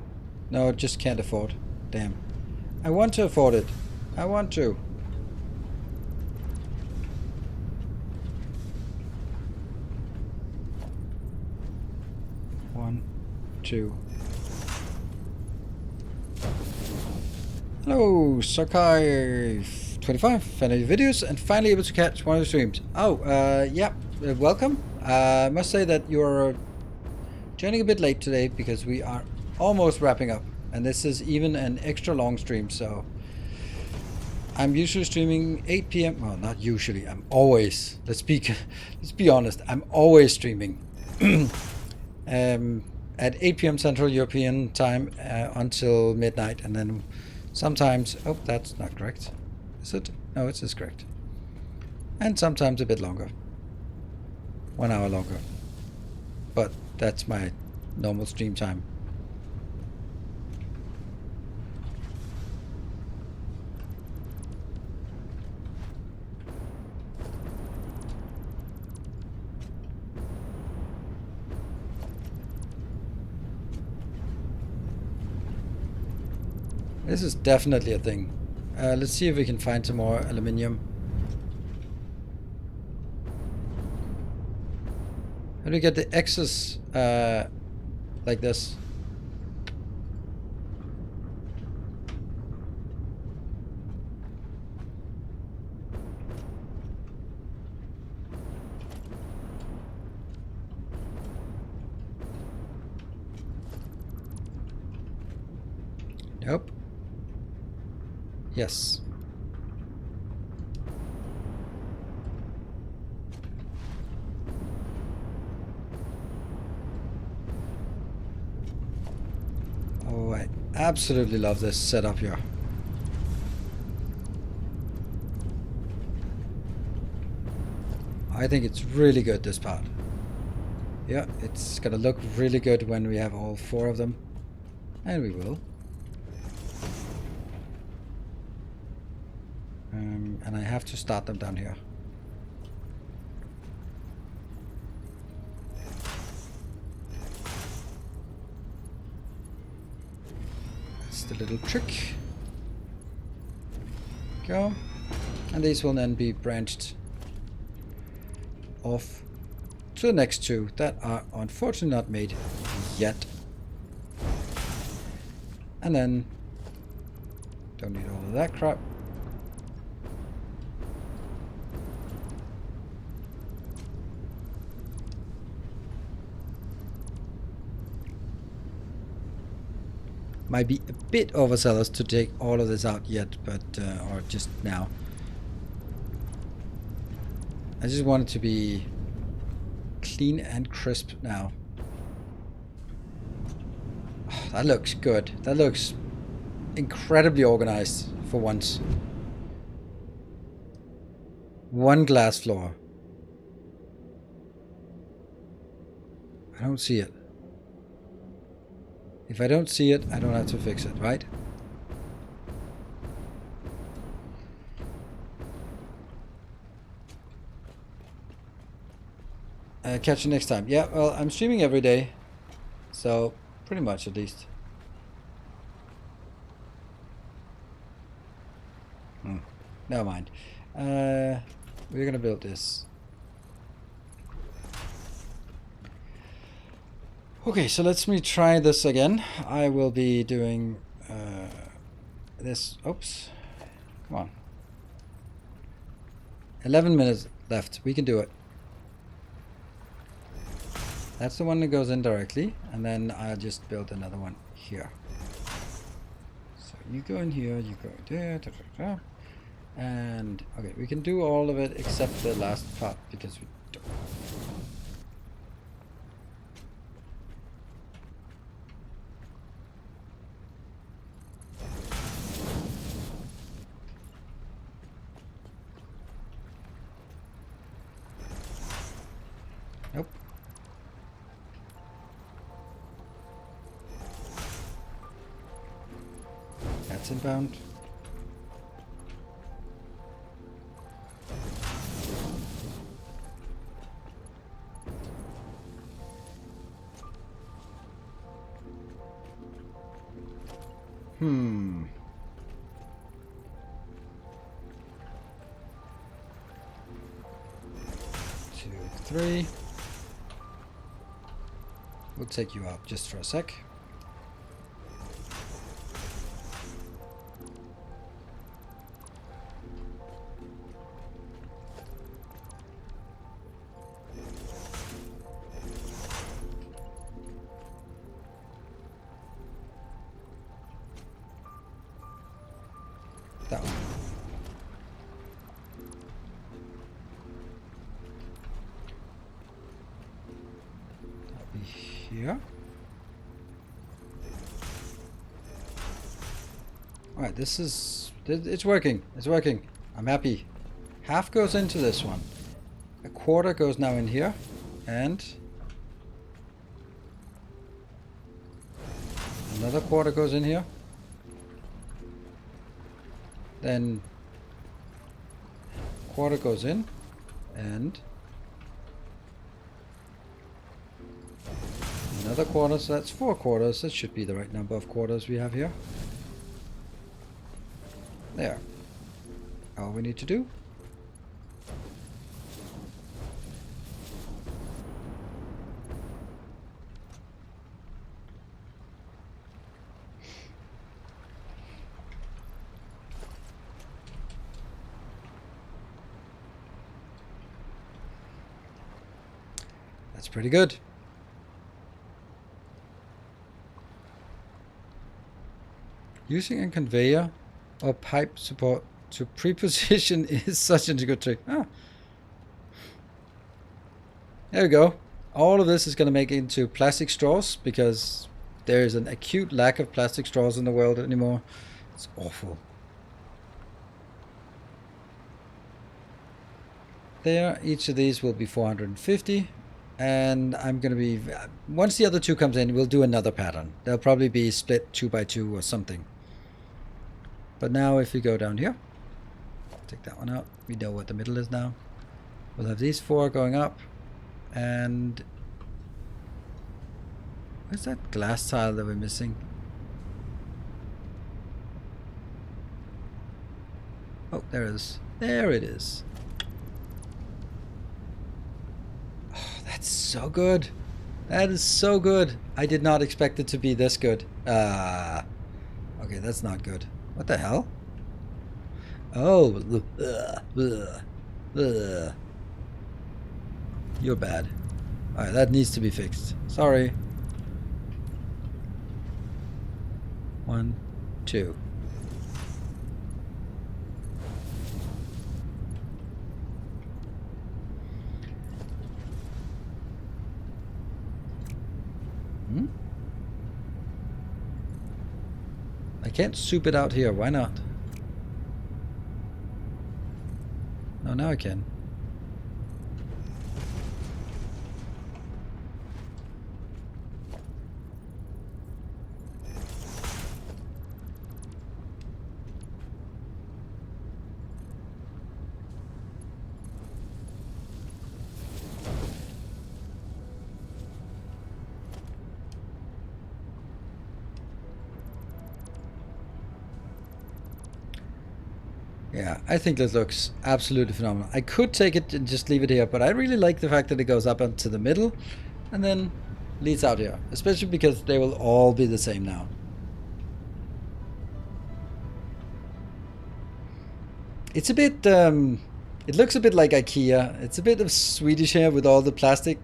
Speaker 1: No, just can't afford. Damn. I want to afford it. I want to. One, two. Hello, Sakai 25, finally videos, and finally able to catch one of the streams. Oh, yeah, welcome. I must say that you're joining a bit late today because we are almost wrapping up, and this is even an extra long stream. So I'm usually streaming 8 p.m. Well, not usually. I'm always. Let's be honest. I'm always streaming at 8 p.m. Central European time until midnight, and then sometimes. Oh, that's not correct. Is it? No, it is correct. And sometimes a bit longer. 1 hour longer. But that's my normal stream time. This is definitely a thing. Let's see if we can find some more aluminium. How do you get the X's like this? Nope. Yes. Oh, I absolutely love this setup here. I think it's really good, this part. Yeah, it's gonna look really good when we have all 4 of them. And we will. And I have to start them down here. That's the little trick. Go. And these will then be branched off to the next 2 that are unfortunately not made yet. And then don't need all of that crap. Might be a bit overzealous to take all of this out yet, but or just now. I just want it to be clean and crisp now. Oh, that looks good. That looks incredibly organized for once. 1 glass floor. I don't see it. If I don't see it, I don't have to fix it, right? Catch you next time. Yeah, well, I'm streaming every day. So, pretty much at least. Never mind. We're gonna build this. Okay, so let's me try this again. I will be doing this. Oops. Come on. 11 minutes left. We can do it. That's the one that goes in directly, and then I'll just build another one here. So you go in here, you go there, and okay, we can do all of it except the last part because we don't. Nope. That's inbound. Hmm. Two, three. We'll take you out just for a sec. That one. That'll be here. Alright, this is... It's working. It's working. I'm happy. Half goes into this one. A quarter goes now in here. And... another quarter goes in here. Then quarter goes in, and another quarter, so that's 4 quarters. That should be the right number of quarters we have here. There. All we need to do . That's pretty good. Using a conveyor or pipe support to pre-position is such a good trick. Ah. There we go. All of this is going to make it into plastic straws because there is an acute lack of plastic straws in the world anymore. It's awful. There, each of these will be 450. And I'm going to be... Once the other two comes in, we'll do another pattern. They'll probably be split 2 by 2 or something. But now if we go down here, take that one out. We know what the middle is now. We'll have these 4 going up. And where's that glass tile that we're missing? Oh, there it is. There it is. Oh, that's so good. That is so good. I did not expect it to be this good. Okay, that's not good. What the hell? Oh, you're bad. Alright, that needs to be fixed. Sorry. 1, 2. I can't soup it out here. Why not? No, now I can. Yeah, I think this looks absolutely phenomenal. I could take it and just leave it here, but I really like the fact that it goes up into the middle and then leads out here, especially because they will all be the same now. It's a bit, it looks a bit like IKEA. It's a bit of Swedish here with all the plastic.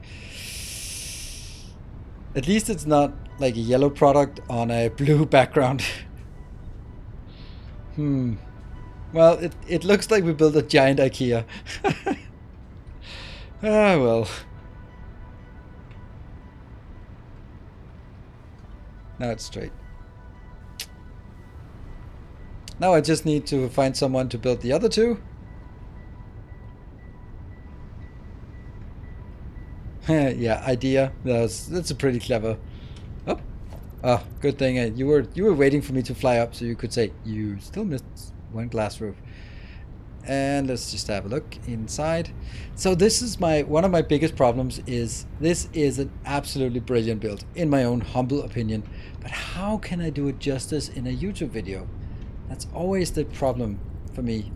Speaker 1: At least it's not like a yellow product on a blue background. Well, it looks like we built a giant IKEA. Ah, well. Now it's straight. Now I just need to find someone to build the other two. Yeah, idea. That's a pretty clever. Oh, oh, good thing you were waiting for me to fly up so you could say you still missed one glass roof. And let's just have a look inside. So this is one of my biggest problems. Is this is an absolutely brilliant build in my own humble opinion, but how can I do it justice in a YouTube video? That's always the problem for me.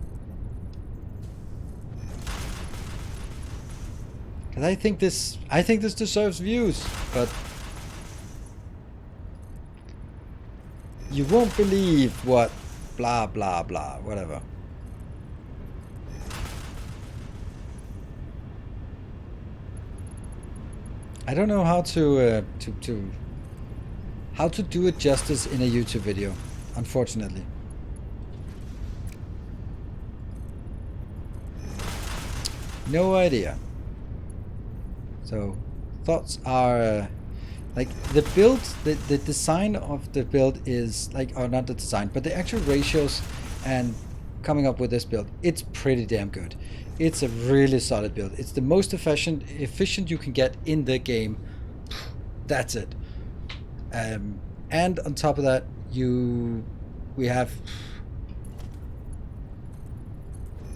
Speaker 1: Because I think this deserves views, but you won't believe what blah blah blah whatever. I don't know how to do it justice in a YouTube video, unfortunately. No idea. So thoughts are like the build, the design of the build is like, or not the design, but the actual ratios and coming up with this build, it's pretty damn good. It's a really solid build. It's the most efficient you can get in the game. That's it. And on top of that, we have,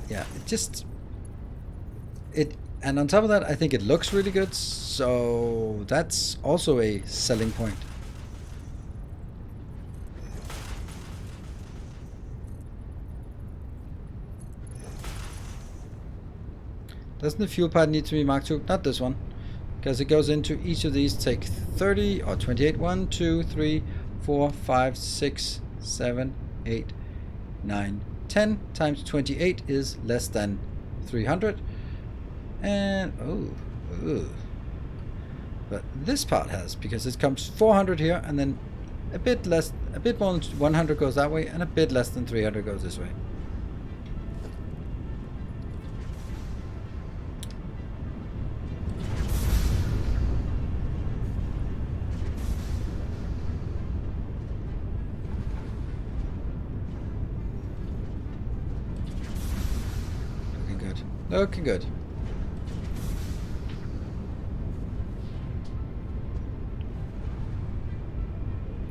Speaker 1: yeah, and on top of that, I think it looks really good. So that's also a selling point. Doesn't the fuel pad need to be marked too? Not this one, because it goes into each of these. Take 30 or 28. 1, 2, 3, 4, 5, 6, 7, 8, 9, 10 times 28 is less than 300. And But this part has, because it comes 400 here, and then a bit less, a bit more than 100 goes that way, and a bit less than 300 goes this way. Looking good. Looking good.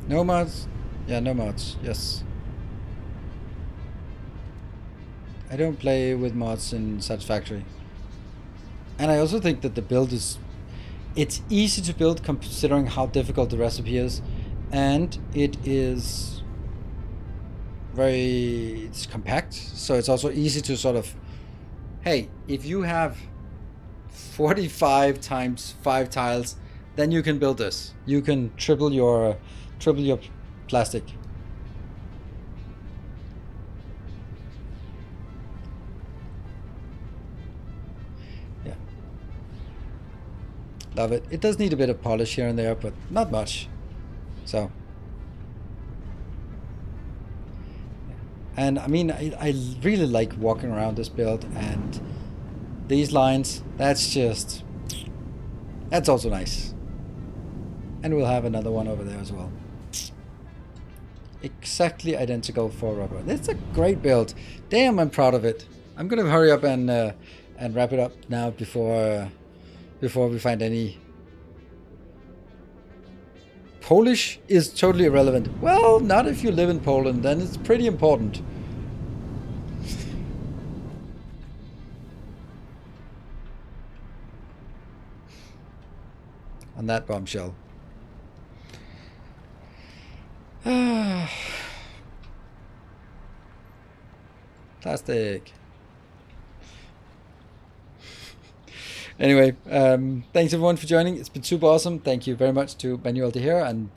Speaker 1: No mods? Yeah, no mods. Yes. I don't play with mods in Satisfactory. And I also think that the build is... It's easy to build considering how difficult the recipe is. And it is very... It's compact. So it's also easy to sort of... Hey, if you have 45 times 5 tiles, then you can build this. You can triple your plastic. Yeah. Love it. It does need a bit of polish here and there, but not much. So. Yeah. And I mean, I really like walking around this build, and these lines, that's also nice. And we'll have another one over there as well. Exactly identical for rubber. It's a great build. Damn, I'm proud of it. I'm gonna hurry up and wrap it up now before we find any. Polish is totally irrelevant. Well, not if you live in Poland, then it's pretty important. On that bombshell. Plastic. Anyway, thanks everyone for joining. It's been super awesome. Thank you very much to Manuel de here and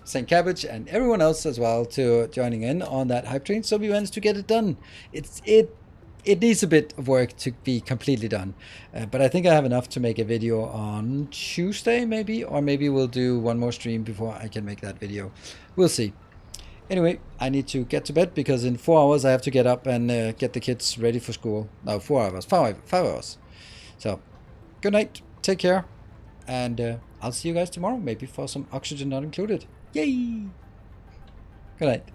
Speaker 1: St. Cabbage and everyone else as well to joining in on that hype train. So we managed to get it done. It needs a bit of work to be completely done, but I think I have enough to make a video on Tuesday maybe, or maybe we'll do one more stream before I can make that video. We'll see. Anyway, I need to get to bed because in 4 hours I have to get up and get the kids ready for school. No, 4 hours, 5 hours. So, good night, take care, and I'll see you guys tomorrow, maybe for some oxygen not included. Yay! Good night.